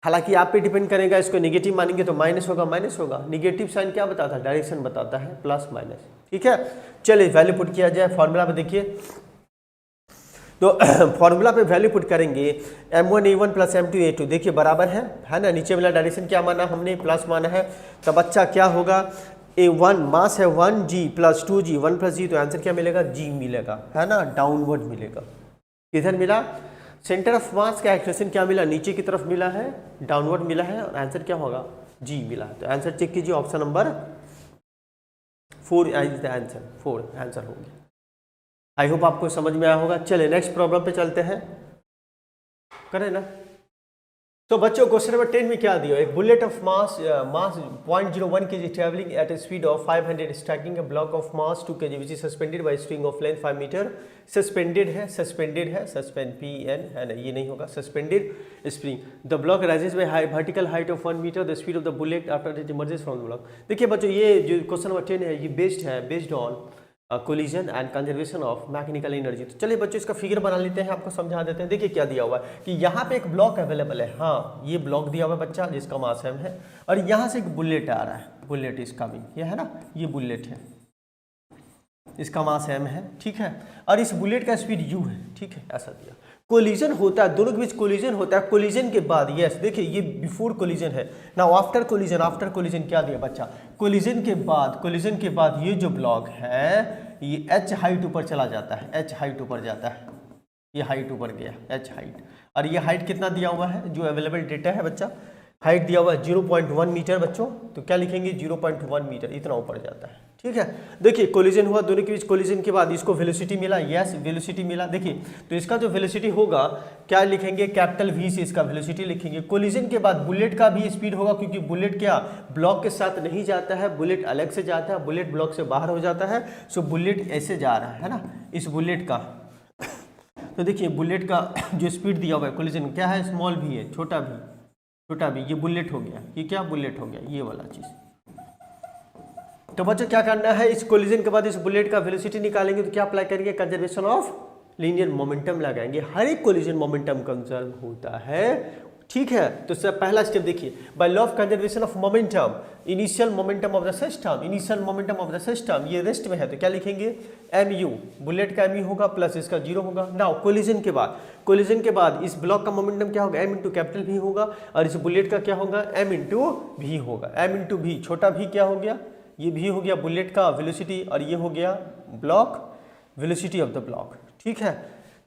हालांकि आप पे डिपेंड करेगा, इसको नेगेटिव मानेंगे तो माइनस होगा, माइनस होगा, नेगेटिव साइन क्या बताता है, डायरेक्शन बताता है, प्लस माइनस। ठीक है, चलिए वैल्यू पुट किया जाए, फॉर्मूला पे देखिए, तो फॉर्मूला पे वैल्यू पुट करेंगे, m1 a1 plus m2 a2, देखिए बराबर है ना, नीचे वाला डायरेक्शन क्या माना हमने, प्लस माना है, तो बच्चा क्या होगा, a1 मास है 1g plus 2g, 1 plus g, तो आंसर क्या मिलेगा, g मिलेगा, है ना, डाउनवर्ड मिलेगा। किधर मिला, सेंटर ऑफ मास का एक्सेलरेशन क्या मिला, नीचे की तरफ मिला है, डाउनवर्ड मिला है, और आंसर क्या होगा, g मिला। तो आंसर चेक कीजिए, option number 4 is the answer, 4 answer हो गया। आई होप आपको समझ में आया होगा। चलिए नेक्स्ट प्रॉब्लम पे चलते हैं, करें ना। तो बच्चों क्वेश्चन नंबर 10 में क्या दिया, एक bullet of mass 0.01 kg travelling at a speed of 500 striking a block of mass 2 kg which is suspended by string of length 5 metre. Suspended है, सस्पेंड PN है ना, ये नहीं होगा, suspended spring. The block rises by vertical height of 1 metre, the speed of the bullet after it emerges from the block. देखिए बच्चों, ये जो क्वेश्चन नंबर 10 है, ये based on collision and conservation of mechanical energy. तो चलिए बच्चों, इसका फिगर बना लेते हैं, आपको समझा देते हैं। देखिए क्या दिया हुआ है कि यहाँ पे एक ब्लॉक अवेलेबल है, हाँ ये ब्लॉक दिया हुआ है बच्चा, जिसका मास m है, और यहाँ से एक बुलेट आ रहा है, बुलेट इसका भी ये है ना, ये बुलेट है, इसका मास m है, ठीक है, और इस बुलेट का स्पीड u है, ठीक है, ऐसा दिया। कोलिजन होता है, दोनों के बीच कोलिजन होता है, कोलिजन के बाद, यस देखिए ये बिफोर कोलिजन है ना, आफ्टर कोलिजन क्या दिया बच्चा, कोलिजन के बाद ये जो ब्लॉक है ये h हाइट ऊपर चला जाता है, h हाइट ऊपर जाता है, ये हाइट ऊपर गया h हाइट, और ये हाइट कितना दिया हुआ है, जो अवेलेबल डेटा है बच्चा, हाइट दिया हुआ है 0.1 मीटर बच्चों, तो क्या लिखेंगे 0.1 मीटर, इतना ऊपर जाता है, ठीक है। देखिए कोलिजन हुआ, दोनों के बीच कोलिजन के बाद इसको वेलोसिटी मिला, यस वेलोसिटी मिला। देखिए तो इसका जो वेलोसिटी होगा क्या लिखेंगे, कैपिटल V से इसका वेलोसिटी लिखेंगे। कोलिजन के बाद बुलेट का भी स्पीड होगा, क्योंकि बुलेट क्या ब्लॉक के साथ नहीं जाता है, बुलेट अलग से जाता है, बुलेट ब्लॉक से बाहर हो जाता है, सो बुलेट ऐसे जा रहा है ना, इस बुलेट का। तो देखिए बुलेट का जो स्पीड दिया हुआ है कोलिजन क्या है, स्मॉल भी है, छोटा भी, ये बुलेट हो गया, ये क्या बुलेट हो गया, ये वाला चीज। तो बच्चों क्या करना है, इस कोलिजन के बाद इस बुलेट का वेलोसिटी निकालेंगे, तो क्या अप्लाई करेंगे, कंजर्वेशन ऑफ लीनियर मोमेंटम लगाएंगे। हर एक कोलिजन मोमेंटम कंजर्व होता है, ठीक है। तो सर पहला स्टेप देखिए, by law of conservation of momentum, initial momentum of the system, ये रेस्ट में है, तो क्या लिखेंगे mu, बुलेट का mu होगा प्लस इसका 0 होगा। नाउ कोलिजन के बाद इस ब्लॉक का मोमेंटम क्या होगा, m इंटू कैपिटल V होगा, और इस बुलेट का क्या होगा, m इंटू V होगा, m इंटू V, छोटा v क्या हो गया, ये भी हो गया बुलेट का वेलोसिटी, और ये हो गया block velocity of the block, ठीक है।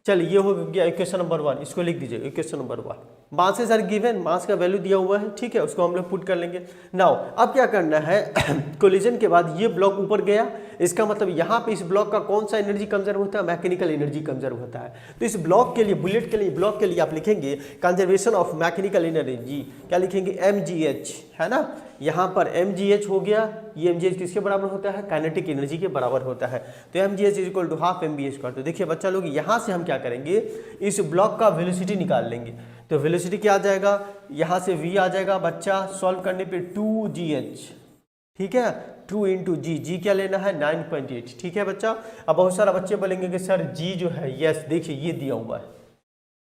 चलिए ये हो गया इक्वेशन नंबर 1, इसको लिख दीजिए equation number 1। Masses are given, mass का वैल्यू दिया हुआ है, ठीक है, उसको हम लोग पुट कर लेंगे। नाउ अब क्या करना है, कोलिजन के बाद ये ब्लॉक ऊपर गया, इसका मतलब यहाँ पे इस ब्लॉक का कौन सा एनर्जी कंजर्व होता है, मैकेनिकल एनर्जी कंजर्व होता है। तो इस ब्लॉक के लिए, बुलेट के लिए, ब्लॉक के लिए आप लिखेंगे कंजर्वेशन ऑफ मैकेनिकल एनर्जी, क्या लिखेंगे mgh, है ना, यहाँ पर mgh हो गया, ये mgh किसके बराबर होता है, काइनेटिक एनर्जी के बराबर होता है, तो mgh is equal to half mv²। तो देखिए बच्चा लोग, यहाँ से हम क्या करेंगे, इस ब्लॉक का वेलोसिटी निकाल लेंगे। तो वेलोसिटी क्या आ जाएगा, यहाँ से v आ जाएगा बच्चा, सॉल्व करने पे 2gh, ठीक है, 2 इंटू जी क्या लेना है 9.8, ठीक है बच्चा। अब बहुत सारा बच्चे बोलेंगे कि सर g जो है, यस देखिए ये दिया हुआ है,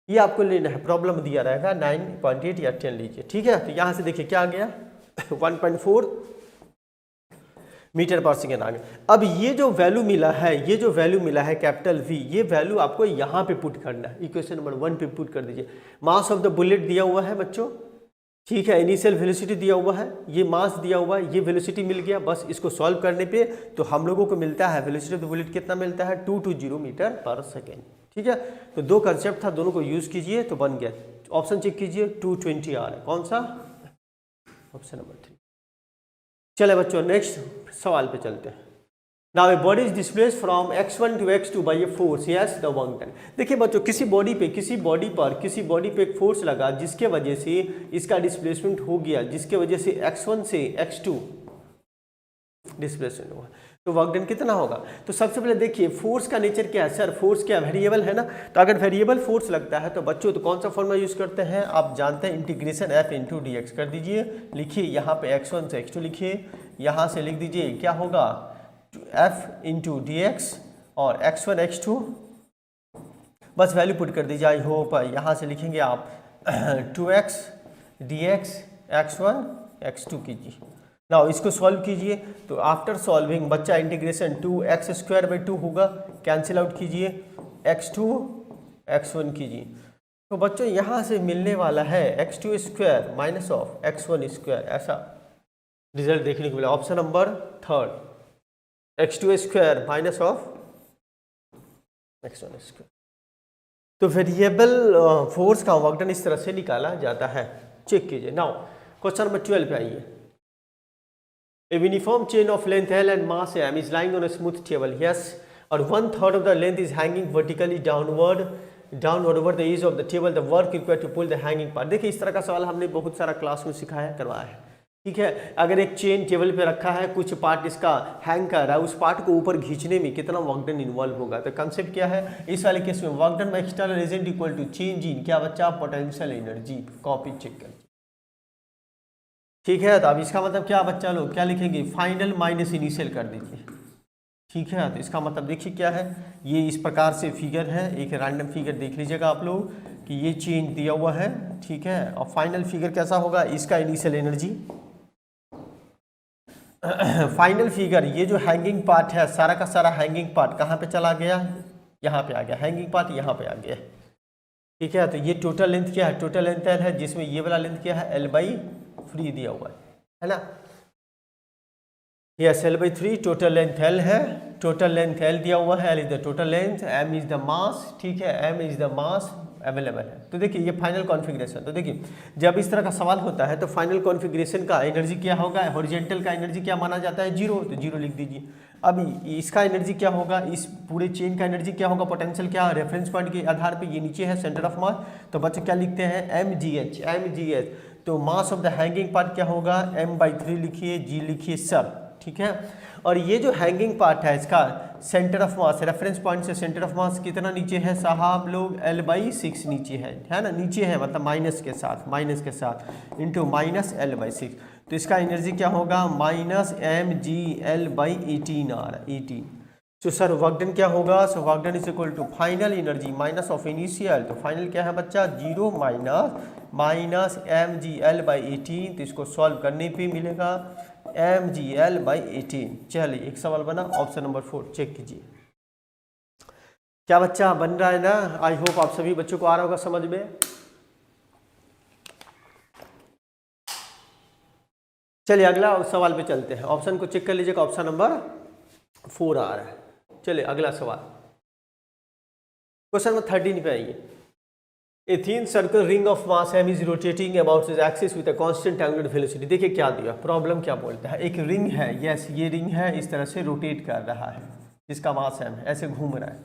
ये आपको लेना है, प्रॉब्लम दिया रहेगा 9.8 या 10 लीजिए, ठीक है। तो यहाँ से देखिए क्या आ गया 1.4 मीटर पर सेकेंड आ गया। अब ये जो वैल्यू मिला है कैपिटल V, ये वैल्यू आपको यहाँ पे पुट करना है, इक्वेशन नंबर 1 पे पुट कर दीजिए। मास ऑफ द बुलेट दिया हुआ है बच्चों, ठीक है, इनिशियल वेलोसिटी दिया हुआ है, ये मास दिया हुआ है, ये वेलोसिटी मिल गया। बस इसको सॉल्व करने पे तो हम लोगों को मिलता है वेलोसिटी ऑफ द बुलेट कितना मिलता है 220 मीटर पर सेकेंड। ठीक है, तो दो कंसेप्ट था, दोनों को यूज कीजिए तो बन गया। ऑप्शन चेक कीजिए 220 आ रहा है, कौन सा? Option number 3। चले बच्चों नेक्स्ट सवाल पे चलते हैं। Now a body is displaced from x1 to x2 by a force, yes the work done। देखिए बच्चों, किसी बॉडी पे एक फोर्स लगा जिसके वजह से इसका डिस्प्लेसमेंट हो गया, जिसके वजह से x1 से x2 डिस्प्लेसमेंट हुआ, तो वर्क डन कितना होगा? तो सबसे पहले देखिए फोर्स का नेचर क्या है। सर फोर्स क्या वेरिएबल है ना, तो अगर वेरिएबल फोर्स लगता है तो बच्चों तो कौन सा फॉर्मूला यूज करते हैं, आप जानते हैं integration f into D x कर दीजिए। लिखिए यहाँ पे x1 से x2 लिखिए, यहाँ से लिख दीजिए क्या होगा f इंटू डी एक्स और x1 x2, बस वैल्यू पुट कर दीजिए। आई होप यहाँ से लिखेंगे आप 2x dx x1 x2 कीजिए। नाउ इसको सॉल्व कीजिए, तो आफ्टर सॉल्विंग बच्चा इंटीग्रेशन 2x²/2 होगा, कैंसिल आउट कीजिए, x2 x1 कीजिए। तो बच्चों यहाँ से मिलने वाला है x2² माइनस ऑफ x1², ऐसा रिजल्ट देखने को मिला। Option number 3 x2² minus of x1²। तो वेरिएबल फोर्स का वर्क डन इस तरह से निकाला जाता है, चेक कीजिए। नाउ क्वेश्चन नंबर 12 पे आइए। A uniform chain of length L and mass M is lying on a smooth table, yes, or 1/3 of the length is hanging vertically downward over the edge of the table. The work required to pull the hanging part। देखिए इस तरह का सवाल हमने बहुत सारा class में सिखाया करवाया है। ठीक है, अगर एक चेन टेबल पे रखा है, कुछ पार्ट इसका हैंग कर रहा है, उस पार्ट को ऊपर खींचने में कितना वर्क डन इन्वॉल्व होगा। तो कंसेप्ट क्या है इस वाले केस में, work done by external agent equal to change in क्या बच्चा, पोटेंशियल एनर्जी। कॉपी चेक कर, ठीक है। तो अब इसका मतलब क्या बच्चा लोग क्या लिखेंगे, फाइनल माइनस इनिशियल कर दीजिए। ठीक है, तो इसका मतलब देखिए क्या है, ये इस प्रकार से फिगर है, एक रैंडम फिगर देख लीजिएगा आप लोग कि ये चेंज दिया हुआ है। ठीक है, और फाइनल फिगर कैसा होगा, इसका इनिशियल एनर्जी फाइनल फिगर, ये जो हैंगिंग पार्ट है सारा का सारा हैंगिंग पार्ट कहाँ पे चला गया, यहाँ पे आ गया, हैंगिंग पार्ट यहाँ पे आ गया। ठीक है, तो ये टोटल लेंथ क्या है, टोटल लेंथ L है, जिसमें ये वाला लेंथ क्या है L/3 दिया हुआ है ना। Yes L/3 total length L है, टोटल लेंथ L दिया हुआ है, L is the total length, M is the mass. ठीक है, M is the mass available है। तो देखिए ये फाइनल कॉन्फ़िगरेशन, तो देखिए जब इस तरह का सवाल होता है तो फाइनल कॉन्फ़िगरेशन का एनर्जी क्या होगा, हॉरिजॉन्टल का एनर्जी क्या माना जाता है 0, तो 0 लिख दीजिए। अभी इसका एनर्जी क्या होगा, इस पूरे चेन का एनर्जी क्या होगा, पोटेंशियल क्या, रेफरेंस पॉइंट के आधार पे ये नीचे है सेंटर ऑफ मास, तो बच्चे क्या लिखते हैं mgh। तो mass of the hanging part क्या होगा, m/3 लिखिए, g लिखिए सब। ठीक है, और ये जो हैंगिंग पार्ट है इसका centre of mass, reference point से सेंटर ऑफ मास कितना नीचे है साहब लोग, L/6 नीचे है ना, नीचे है मतलब माइनस के साथ इंटू माइनस L/6। तो इसका एनर्जी क्या होगा, माइनस mgL/18 आ रहा है 18। तो सर वर्क डन क्या होगा, so work done is equal to final energy minus of initial, तो फाइनल क्या है बच्चा 0 माइनस mgL/18। तो इसको सॉल्व करने पे मिलेगा mgL/18। चलिए एक सवाल बना, ऑप्शन नंबर 4 चेक कीजिए। क्या बच्चा बन रहा है ना, आई होप आप सभी बच्चों को आ रहा होगा समझ में। चलिए अगला सवाल पे चलते हैं, ऑप्शन को चेक कर लीजिएगा, ऑप्शन नंबर 4 आ रहा है। चलिए अगला सवाल, क्वेश्चन नंबर 13 पे आइए। A thin circle ring of mass m is rotating about its axis with a constant angular velocity। देखिए क्या दिया, प्रॉब्लम क्या बोलता है, एक रिंग है, यस ये रिंग है, इस तरह से रोटेट कर रहा है, जिसका मास m है, ऐसे घूम रहा है,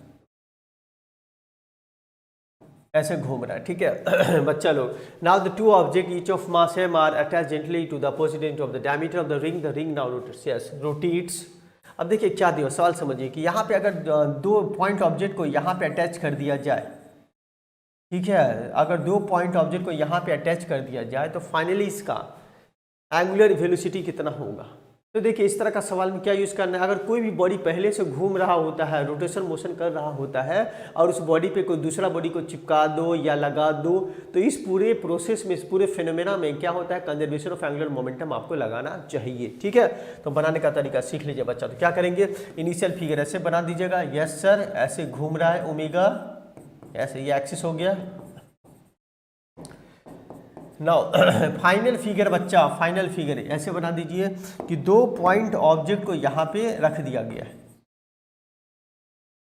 ऐसे घूम रहा है। ठीक है बच्चा लोग, now the two object each of mass m are attach gently to the opposite end of the diameter of the ring now rotates, yes rotates. अब देखिए क्या दिया, सवाल समझिए कि यहाँ पे अगर दो पॉइंट ऑब्जेक्ट को यहाँ पे अटैच कर दिया जाए, ठीक है, अगर दो पॉइंट ऑब्जेक्ट को यहाँ पे अटैच कर दिया जाए तो फाइनली इसका एंगुलर वेलोसिटी कितना होगा। तो देखिए इस तरह का सवाल में क्या यूज़ करना है, अगर कोई भी बॉडी पहले से घूम रहा होता है, रोटेशन मोशन कर रहा होता है, और उस बॉडी पे कोई दूसरा बॉडी को चिपका दो या लगा दो, तो इस पूरे प्रोसेस में, इस पूरे फिनोमेना में क्या होता है, कंजर्वेशन ऑफ एंगुलर मोमेंटम आपको लगाना चाहिए। ठीक है, तो बनाने का तरीका सीख लीजिए बच्चा। तो क्या करेंगे, इनिशियल फिगर ऐसे बना दीजिएगा, यस सर ऐसे घूम रहा है ओमेगा, ऐसे ये एक्सिस हो गया, नाउ फाइनल फिगर बच्चा, फाइनल फिगर ऐसे बना दीजिए कि 2 पॉइंट ऑब्जेक्ट को यहाँ पे रख दिया गया है।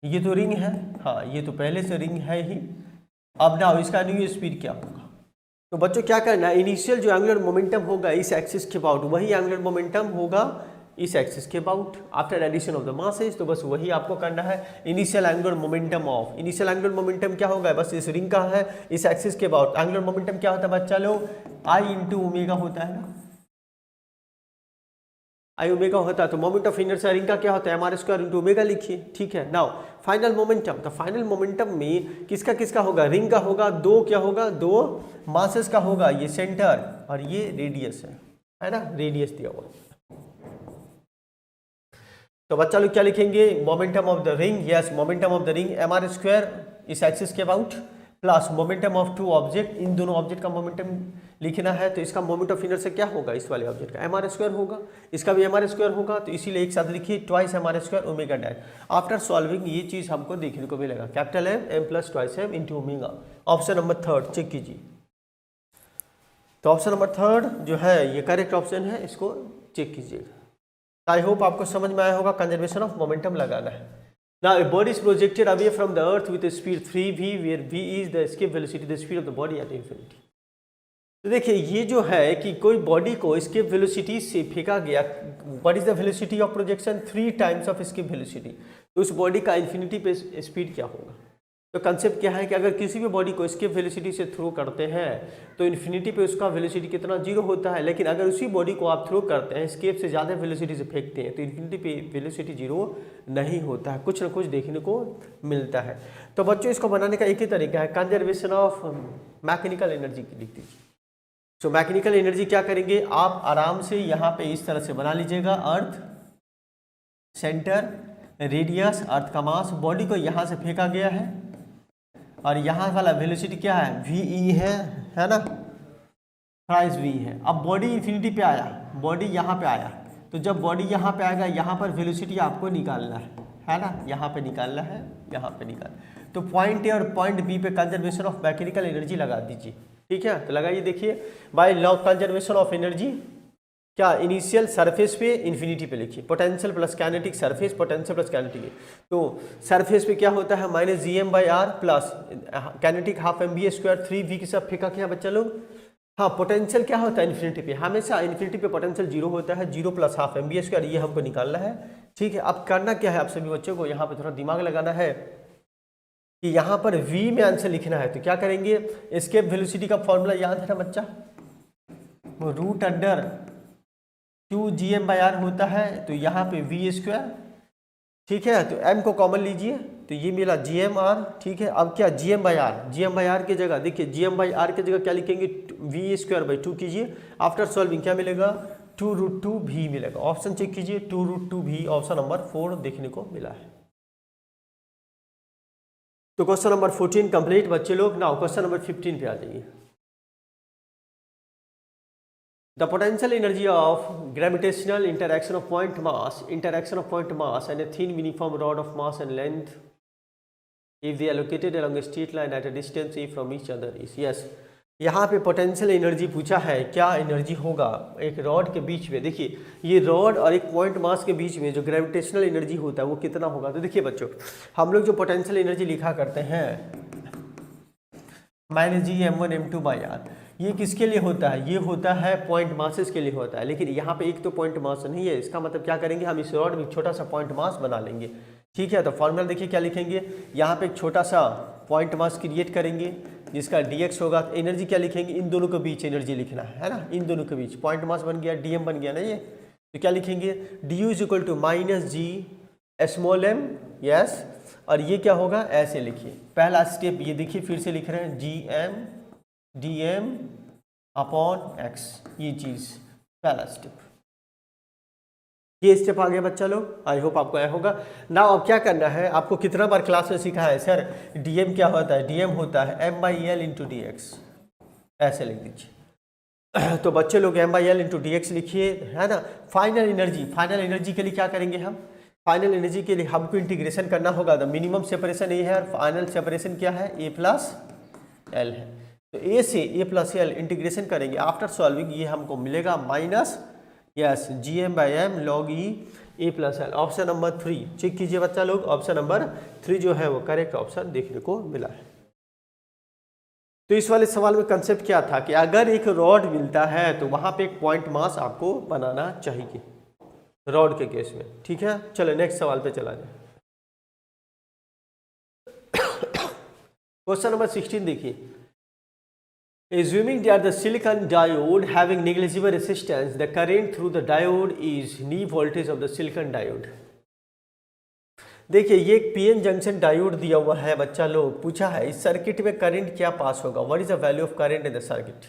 ये तो रिंग है, हाँ ये तो पहले से रिंग है ही। अब नाउ इसका न्यू स्पीड क्या होगा? तो बच्चों क्या करना है, इनिशियल जो एंगुलर मोमेंटम होगा इस एक्सिस के अबाउट, वही एंगुलर मोमेंटम होगा इस एक्सिस के about after addition of the masses. तो बस वही आपको करना है, initial angular momentum of, initial angular momentum क्या होगा, बस इस रिंग का है इस एक्सिस के अबाउट। एंगुलर मोमेंटम क्या होता है बच्चा लोग, आई इंटू ओमेगा होता है ना, आई ओमेगा होता है। तो मोमेंट ऑफ इनर्शिया रिंग का क्या होता है, M R square into omega लिखिए, ठीक है। नाउ फाइनल मोमेंटम, तो फाइनल मोमेंटम में किसका किसका होगा, रिंग का होगा, दो क्या होगा, दो मासेस का होगा, ये सेंटर और ये रेडियस है ना, रेडियस दिया हुआ। तो बच्चा लोग क्या लिखेंगे, momentum of the ring, yes momentum of the ring M R square इस एक्सिस के about plus momentum of 2 object, इन दोनों ऑब्जेक्ट का मोमेंटम लिखना है। तो इसका मोमेंट ऑफ इनर्शिया क्या होगा, इस वाले ऑब्जेक्ट का एम आर स्क्वायर होगा, इसका भी एम आर स्क्वायर होगा। तो इसीलिए एक साथ लिखिए twice M R square omega dash. After solving ये चीज हमको देखने को मिलेगा, capital M M plus twice M into omega. Option number 3 check कीजिए। तो ऑप्शन नंबर 3 जो है ये करेक्ट ऑप्शन है, इसको चेक कीजिएगा। आई होप आपको समझ में आया होगा, कंजर्वेशन ऑफ मोमेंटम लगाना है। Now a body is projected away from the earth with a speed 3v where v is the escape velocity, the speed of the body at infinity। तो देखिए ये जो है कि कोई बॉडी को escape velocity से फेंका गया, what is the velocity of projection, 3 times of escape velocity। तो उस बॉडी का इन्फिनिटी पे स्पीड क्या होगा। तो कंसेप्ट क्या है कि अगर किसी भी बॉडी को एस्केप वेलोसिटी से थ्रो करते हैं तो इन्फिनिटी पे उसका वेलोसिटी कितना, 0 होता है। लेकिन अगर उसी बॉडी को आप थ्रो करते हैं एस्केप से ज़्यादा वेलोसिटी से फेंकते हैं तो इन्फिनिटी पे वेलोसिटी 0 नहीं होता है, कुछ ना कुछ देखने को मिलता है। तो बच्चों इसको बनाने का एक ही तरीका है, कंजर्वेशन ऑफ मैकेनिकल एनर्जी की लिख दीजिए। तो मैकेनिकल एनर्जी क्या करेंगे, आप आराम से यहाँ पे इस तरह से बना लीजिएगा, अर्थ सेंटर रेडियस अर्थ का मास, बॉडी को यहाँ से फेंका गया है और यहाँ वाला वेलोसिटी क्या है, वी ई है ना, प्राइस वी है। अब बॉडी इन्फिनिटी पे आया, बॉडी यहाँ पे आया, तो जब बॉडी यहाँ पे आएगा यहाँ पर वेलोसिटी आपको निकालना है ना, यहाँ पे निकालना है, यहाँ पे निकालना। तो पॉइंट ए और पॉइंट बी पे कंजर्वेशन ऑफ मैकेनिकल एनर्जी लगा दीजिए, ठीक है। तो लगाइए, देखिए by law conservation of energy क्या, इनिशियल सरफेस पे इन्फिनिटी पे लिखिए, potential plus kinetic surface, potential plus kinetic. तो सरफेस पे क्या होता है, minus G M by R plus kinetic half M B square 3v के साथ फेंका क्या बच्चा लोग। हाँ, पोटेंशियल क्या होता है इन्फिनिटी पे, हमेशा इन्फिनिटी पे पोटेंशियल 0 होता है, 0 plus half M B square, ये हमको निकालना है, ठीक है। अब करना क्या है, आप सभी बच्चों को यहाँ पे थोड़ा दिमाग लगाना है कि यहाँ पर v में आंसर लिखना है। तो क्या करेंगे, एस्केप वेलोसिटी का फॉर्मूला याद है ना बच्चा, वो रूट अंडर 2gm/r होता है। तो यहाँ पे v स्क्वायर, ठीक है। तो m को कॉमन लीजिए, तो ये मिला gm/r, ठीक है। अब क्या gm/r की जगह देखिए, gm/r की जगह क्या लिखेंगे, v स्क्वायर बाई 2 कीजिए। आफ्टर सॉल्विंग क्या मिलेगा, 2√2v मिलेगा। ऑप्शन चेक कीजिए, 2√2v ऑप्शन नंबर 4 देखने को मिला है। तो क्वेश्चन नंबर 14 कंप्लीट बच्चे लोग। नाउ क्वेश्चन नंबर 15 पे आ जाइए। The potential energy of gravitational interaction of point mass and a thin uniform rod of mass and length if they are located along a straight line at a distance a from each other is, yes। यहाँ पे potential energy पूछा है, क्या energy होगा एक rod के बीच में। देखिए ये रॉड और एक पॉइंट मास के बीच में जो ग्रेविटेशनल एनर्जी होता है वो कितना होगा। तो देखिए बच्चों, हम लोग जो पोटेंशियल एनर्जी लिखा करते हैं -G(m1m2/r), ये किसके लिए होता है, ये होता है पॉइंट मासेस के लिए होता है। लेकिन यहाँ पे एक तो पॉइंट मास नहीं है, इसका मतलब क्या करेंगे, हम इस रॉड में छोटा सा पॉइंट मास बना लेंगे, ठीक है। तो फॉर्मूला देखिए क्या लिखेंगे, यहाँ पे एक छोटा सा पॉइंट मास क्रिएट करेंगे जिसका dx होगा। तो एनर्जी क्या लिखेंगे, इन दोनों के बीच एनर्जी लिखना है ना, इन दोनों के बीच पॉइंट मास बन गया, dm बन गया ना ये। तो क्या लिखेंगे, du = -g(m), यस। और ये क्या होगा, ऐसे लिखिए, पहला स्टेप ये देखिए फिर से लिख रहे हैं, gm dm/x, ये चीज पहला स्टेप, ये स्टेप आ गया बच्चा लोग। आई होप आपको आया होगा ना। अब क्या करना है, आपको कितना बार क्लास में सीखा है सर, dm क्या होता है, dm होता है m/l × dx, ऐसे लिख दीजिए। तो बच्चे लोग m/l × dx लिखिए, है ना। फाइनल एनर्जी के लिए क्या करेंगे हम, फाइनल एनर्जी के लिए हमको इंटीग्रेशन करना होगा। द मिनिमम सेपरेशन ए है और फाइनल सेपरेशन क्या है, a + l है। तो ए से ए प्लस एल इंटीग्रेशन करेंगे आफ्टर सॉल्विंग, ये हमको मिलेगा minus yes G M by M log E A plus L. Option number 3 check कीजिए बच्चा लोग, ऑप्शन नंबर 3 जो है वो करेक्ट ऑप्शन देखने को मिला है। तो इस वाले सवाल में कंसेप्ट क्या था कि अगर एक रॉड मिलता है तो वहां पे एक पॉइंट मास आपको बनाना चाहिए रॉड के केस में, ठीक है। चलो नेक्स्ट सवाल पे चला जाए। क्वेश्चन नंबर 16 देखिए, assuming that the silicon diode having negligible resistance, the current through the diode is knee voltage of the silicon diode। देखिए ये एक पीएन जंक्शन डायोड दिया हुआ है बच्चा लोग, पूछा है इस सर्किट में करंट क्या पास होगा, what is the value of current in the circuit,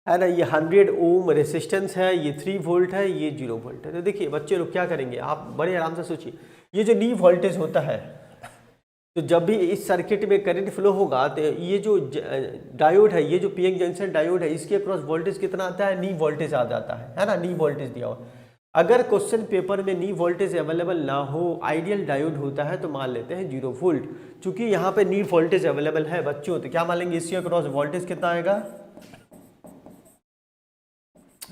है ना। ये 100 ओम रेसिस्टेंस है, ये 3 वोल्ट है, ये 0 वोल्ट है। तो देखिए बच्चे लोग क्या करेंगे, आप बड़े आराम से सोचिए, ये जो नी वोल्टेज होता है, तो जब भी इस सर्किट में करंट फ्लो होगा तो ये जो डायोड है, ये जो पीएन जंक्शन डायोड है, इसके अक्रॉस वोल्टेज कितना आता है, नी वोल्टेज आ जाता है ना, नी वोल्टेज दिया हुआ। अगर क्वेश्चन पेपर में नी वोल्टेज अवेलेबल ना हो, आइडियल डायोड होता है तो मान लेते हैं 0 वोल्ट। चूंकि यहाँ पे नी वोल्टेज अवेलेबल है बच्चों, तो क्या मान लेंगे, इसके अक्रॉस वोल्टेज कितना आएगा,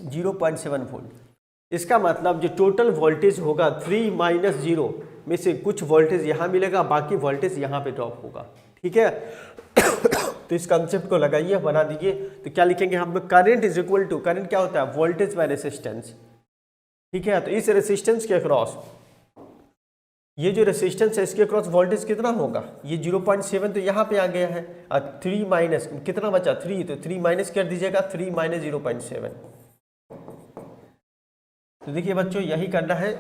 0.7 वोल्ट। इसका मतलब जो टोटल वोल्टेज होगा 3 माइनस 0 में से कुछ वोल्टेज यहाँ मिलेगा, बाकी वोल्टेज यहाँ पे ड्रॉप होगा, ठीक है। तो इस कंसेप्ट को लगाइए, बना दीजिए। तो क्या लिखेंगे हम लोग, current is equal to, current क्या होता है, वोल्टेज बाय रेसिस्टेंस, ठीक है। तो इस रेसिस्टेंस के अक्रॉस, ये जो रेसिस्टेंस है इसके अक्रॉस वोल्टेज कितना होगा, ये 0.7 तो यहाँ पे आ गया है, और 3 माइनस कितना बचा 3, तो 3 माइनस कर दीजिएगा, 3 माइनस 0.7। तो देखिए बच्चों यही करना है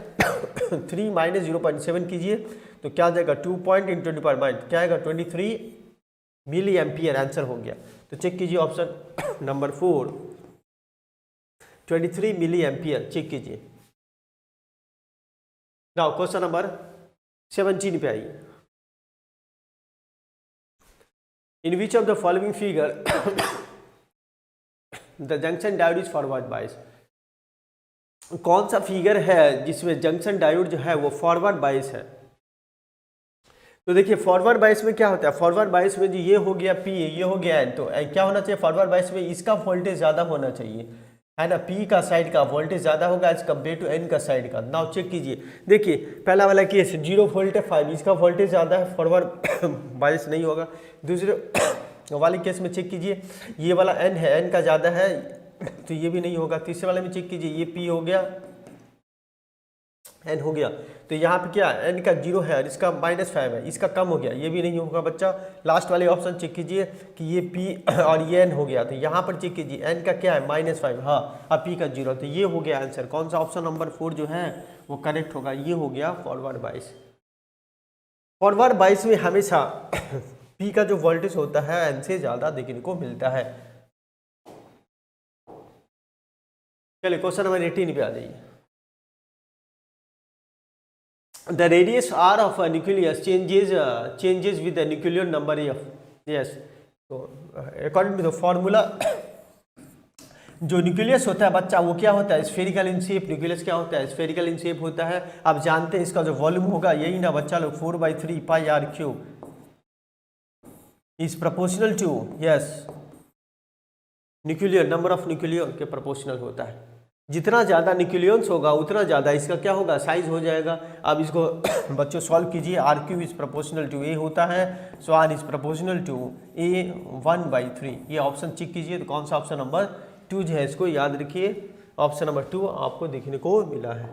3 माइनस 0.7 कीजिए तो क्या आ जाएगा 2 point into the power minus क्या आएगा 23 मिली एम्पियर, आंसर हो गया। तो चेक कीजिए option number 4 23 milli ampere, check कीजिए। नाउ क्वेश्चन नंबर 17 पे आइए। In which of the following figure the junction diode is forward bias, कौन सा फिगर है जिसमें जंक्शन डायोड जो है वो फॉरवर्ड बायस है। तो देखिए फॉरवर्ड बायस में क्या होता है, फॉरवर्ड बायस में जो ये हो गया P, ये हो गया N, तो क्या होना चाहिए फॉरवर्ड बायस में, इसका वोल्टेज ज़्यादा होना चाहिए, है ना। P का साइड का वोल्टेज ज़्यादा होगा एज कम्पेयर टू N का साइड का। नाउ चेक कीजिए, देखिए पहला वाला केस 0 वोल्ट है 5, इसका वोल्टेज ज़्यादा है, फॉरवर्ड बायस नहीं होगा। दूसरे वाले केस में चेक कीजिए, ये वाला N है, N का ज़्यादा है तो ये भी नहीं होगा। तीसरे वाले में चेक कीजिए, ये P हो गया, N हो गया, तो यहाँ पे क्या N का 0 है और इसका -5 है, इसका कम हो गया, ये भी नहीं होगा बच्चा। लास्ट वाले ऑप्शन चेक कीजिए कि ये P और ये N हो गया, तो यहाँ पर चेक कीजिए N का क्या है -5, हाँ, और P का 0, तो ये हो गया आंसर। कौन सा ऑप्शन नंबर 4 जो है वो करेक्ट होगा, ये हो गया फॉरवर्ड बायस। फॉरवर्ड बायस में हमेशा P का जो वोल्टेज होता है N से ज़्यादा देखने को मिलता है। चलिए क्वेश्चन नंबर 18 पे आ जाइए। The radius r of a nucleus changes with the nuclear number of, yes, so according to the formula जो न्यूक्लियस होता है बच्चा वो क्या होता है, स्फेरिकल इन शेप। न्यूक्लियस क्या होता है, स्फेरिकल इन शेप होता है। आप जानते हैं इसका जो वॉल्यूम होगा यही ना बच्चा लोग, 4/3 pi r cube is proportional to, yes, nuclear number of nucleon के प्रोपोर्शनल होता है। जितना ज़्यादा न्यूक्लियंस होगा उतना ज़्यादा इसका क्या होगा, साइज हो जाएगा। अब इसको बच्चों सॉल्व कीजिए, r³ is proportional to a होता है, so r is proportional to a 1/3। ये ऑप्शन चेक कीजिए, तो कौन सा ऑप्शन नंबर 2 जो है इसको याद रखिए, ऑप्शन नंबर 2 आपको देखने को मिला है।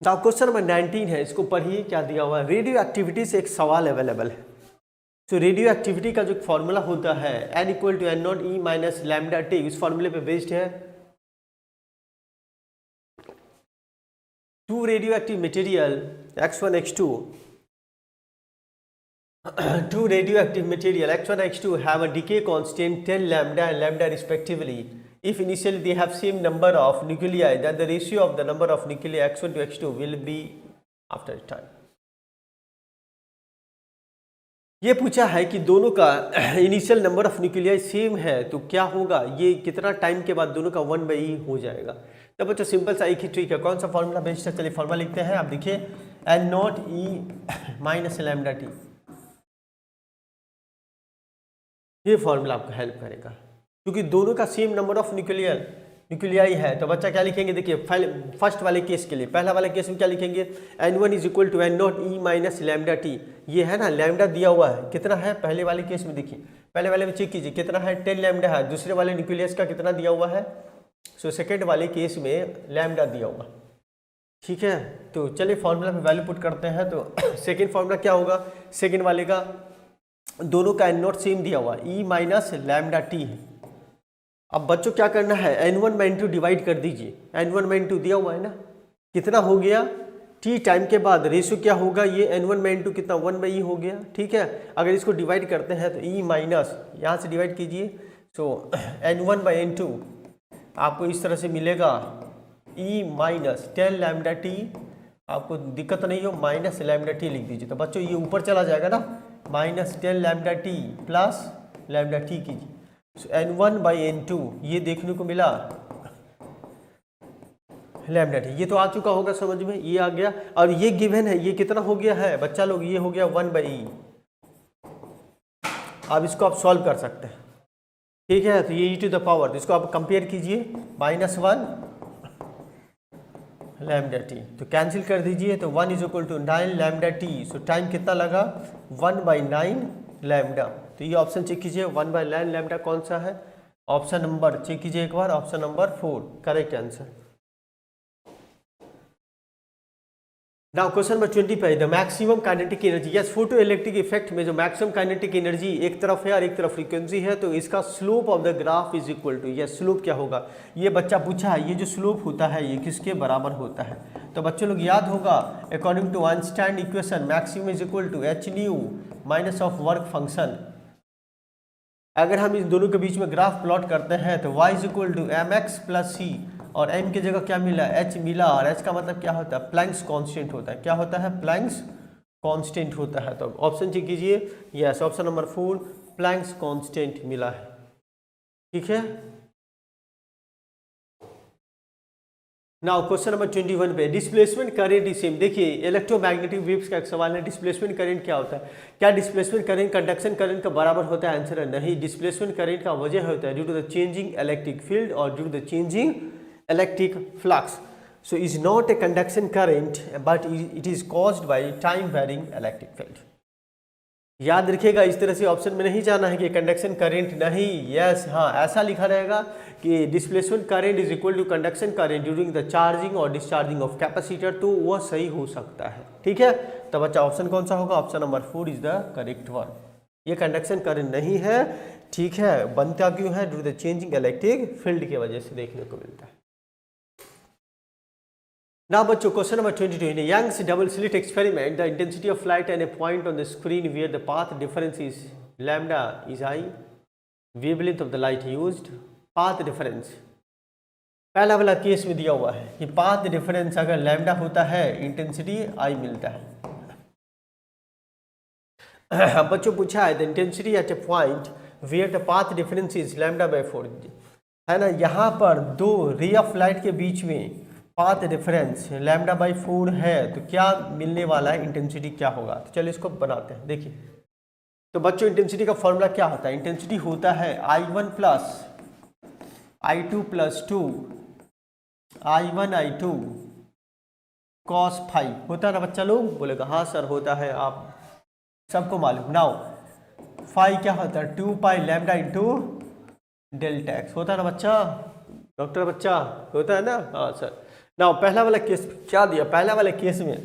नाउ क्वेश्चन नंबर 19 है, इसको पढ़िए क्या दिया हुआ है। रेडियो एक्टिविटी से एक सवाल अवेलेबल है। तो रेडियो एक्टिविटी का जो फॉर्मूला होता है n = n0 e - λ/t, इस फॉर्मूले पे बेस्ड है। Two radioactive material x1 x2 two radioactive material x1 x2 have a decay constant 10 lambda and lambda respectively. If initially they have same number of nuclei, then the ratio of the number of nuclei x1 to x2 will be after time. ये पूछा है कि दोनों का initial number of nuclei same है तो क्या होगा, ये कितना टाइम के बाद दोनों का 1/e हो जाएगा। तो बच्चों सिंपल सा एक ही ट्रिक है। कौन सा फॉर्मूला बेस्ट है, चलिए फॉर्मूला लिखते हैं। आप देखिए N0 - λt, ये फॉर्मूला आपको हेल्प करेगा क्योंकि दोनों का सेम नंबर ऑफ न्यूक्लियाई है। तो बच्चा क्या लिखेंगे, देखिए फर्स्ट वाले केस के लिए, पहला वाले केस में क्या लिखेंगे, N1 = N0 - λt। ये है ना, लैम्डा दिया हुआ है, कितना है पहले वाले केस में, देखिए पहले वाले में चेक कीजिए कितना है, 10 लैम्डा है। दूसरे वाले न्यूक्लियस का कितना दिया हुआ है, सो सेकेंड वाले केस में लैम्डा दिया हुआ, ठीक है। तो चलिए फॉर्मूला में वैल्यू पुट करते हैं। तो सेकेंड फॉर्मूला क्या होगा, सेकेंड वाले का दोनों का N0 सेम दिया हुआ, E - λt है। अब बच्चों क्या करना है, N1 में N2 डिवाइड कर दीजिए, N1 में N2 दिया हुआ है ना, कितना हो गया, T टाइम के बाद रेशियो क्या होगा, ये N1 में N2 कितना 1/e हो गया, ठीक है। अगर इसको डिवाइड करते हैं तो E माइनस यहाँ से डिवाइड कीजिए, सो N1/N2 आपको इस तरह से मिलेगा E माइनस 10 λt, आपको दिक्कत नहीं हो माइनस λt लिख दीजिए। तो बच्चों ये ऊपर चला जाएगा ना, माइनस 10 λt प्लस λt कीजिए, N1/N2 ये देखने को मिला λt, ये तो आ चुका होगा समझ में, ये आ गया। और ये गिवन है, ये कितना हो गया है बच्चा लोग, ये हो गया 1/e। अब इसको आप सॉल्व कर सकते हैं, ठीक है। तो ये e⁻, तो इसको आप कंपेयर कीजिए, -1 λt, तो कैंसिल कर दीजिए, तो 1 = 9 λt। सो टाइम कितना लगा, 1/9 लैम्डा। तो ये ऑप्शन चेक कीजिए, 1/9 लैम्डा कौन सा है, ऑप्शन नंबर चेक कीजिए एक बार, option number 4 correct answer. Now question number 20 पे, the maximum kinetic energy, yes photo electric effect में जो मैक्सिमम काइनेटिक एनर्जी एक तरफ है और एक तरफ फ्रीक्वेंसी है, तो इसका slope of the graph is equal to, yes slope क्या होगा, ये बच्चा पूछा है, ये जो स्लोप होता है ये किसके बराबर होता है। तो बच्चों लोग याद होगा, according to Einstein equation maximum is equal to h/nu minus of work function. अगर हम इस दोनों के बीच में ग्राफ प्लॉट करते हैं तो y = mx + c, और m की जगह क्या मिला, h मिला, और h का मतलब क्या होता है, प्लैंक्स कांस्टेंट होता है, क्या होता है, प्लैंक्स कांस्टेंट होता है। तो ऑप्शन चेक कीजिए, yes option number 4 Planck's constant मिला है, ठीक है। नाउ क्वेश्चन नंबर 21 पे, डिस्प्लेसमेंट करंट इज सेम। देखिए इलेक्ट्रोमैग्नेटिक वेव्स का एक सवाल है, डिस्प्लेसमेंट करंट क्या होता है, क्या डिस्प्लेसमेंट करंट कंडक्शन करंट का बराबर होता है, आंसर है नहीं। डिस्प्लेसमेंट करंट का वजह होता है due to the changing electric field और due to the changing electric flux, so is not a conduction current but it is caused by time varying electric field। याद रखिएगा, इस तरह से ऑप्शन में नहीं जाना है कि कंडक्शन करंट नहीं, यस हाँ ऐसा लिखा रहेगा कि displacement current is equal to conduction current during the charging और डिस्चार्जिंग ऑफ कैपेसिटर, तो वह सही हो सकता है, ठीक है। तो बच्चा ऑप्शन कौन सा होगा, option number 4 is the correct one. ये कंडक्शन करंट नहीं है, ठीक है, बनता क्यों है, due to the changing electric field की वजह से देखने को मिलता है। Now बच्चों question number 22, in a Young's double slit experiment, the intensity of light and a point on the screen where the path difference is lambda is I, wavelength of the light used, path difference। पहला वाला case में दिया हुआ है कि path difference अगर lambda होता है इंटेंसिटी I मिलता है। अब बच्चों पूछा है the intensity at a point where the path difference is λ/4, है ना, यहाँ पर दो रे ऑफ लाइट के बीच में पाथ डिफरेंस λ/4 है, तो क्या मिलने वाला है, इंटेंसिटी क्या होगा। तो चलिए इसको बनाते हैं, देखिए। तो बच्चों इंटेंसिटी का फॉर्मूला क्या होता है, इंटेंसिटी होता है I1 + I2 + 2 I1 I2 cos phi, होता है ना बच्चा लोग, बोलेगा हाँ सर होता है, आप सबको मालूम। नाउ फाई क्या होता है, 2 π λ डेल्टा x, होता है ना बच्चा, डॉक्टर बच्चा होता है ना, हाँ सर। ना पहला वाला केस क्या दिया, पहला वाले केस में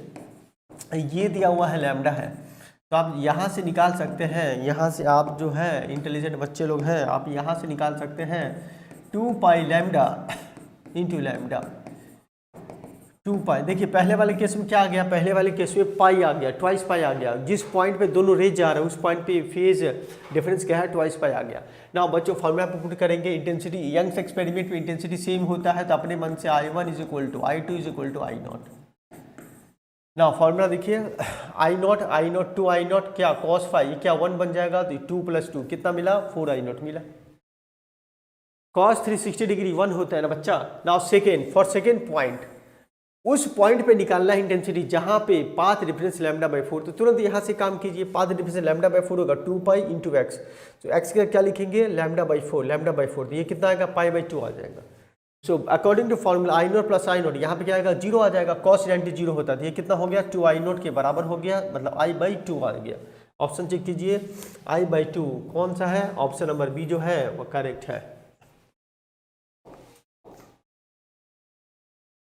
ये दिया हुआ है लैम्डा है, तो आप यहाँ से निकाल सकते हैं, यहाँ से आप जो है इंटेलिजेंट बच्चे लोग हैं, आप यहाँ से निकाल सकते हैं 2 π λ × लैम्डा 2 π। देखिए पहले वाले केस में क्या आ गया, पहले वाले केस में पाई आ गया, ट्वाइस पाई आ गया, जिस पॉइंट पे दोनों रेज जा रहे हैं उस पॉइंट पे फेज डिफरेंस क्या है, ट्वाइस पाई आ गया। ना बच्चों फॉर्मूला पे पुट करेंगे, इंटेंसिटी यंग्स एक्सपेरिमेंट में इंटेंसिटी सेम होता है, तो अपने मन से I1 = I2 = I0। ना फॉर्मूला देखिए, I0 टू I0 क्या cos फाई, ये क्या 1 बन जाएगा, तो 2 + 2 कितना मिला, 4I0 मिला। cos 360 डिग्री 1 होता है ना बच्चा। Now second, for second point, उस पॉइंट पे निकालना है इंटेंसिटी जहां पे पाथ डिफरेंस λ/4। तो तुरंत यहां से काम कीजिए, पाथ डिफरेंस λ/4 होगा 2π × x। तो x का क्या लिखेंगे, λ/4, तो ये कितना आएगा, π/2 आ जाएगा। So according to formula I0 + I0 यहाँ पे क्या आएगा, 0 आ जाएगा, cos 90 0 होता है, तो ये कितना हो गया, 2I0 के बराबर हो गया, मतलब I/2 आ गया। ऑप्शन चेक कीजिए, I/2 कौन सा है, ऑप्शन नंबर बी जो है वो करेक्ट है।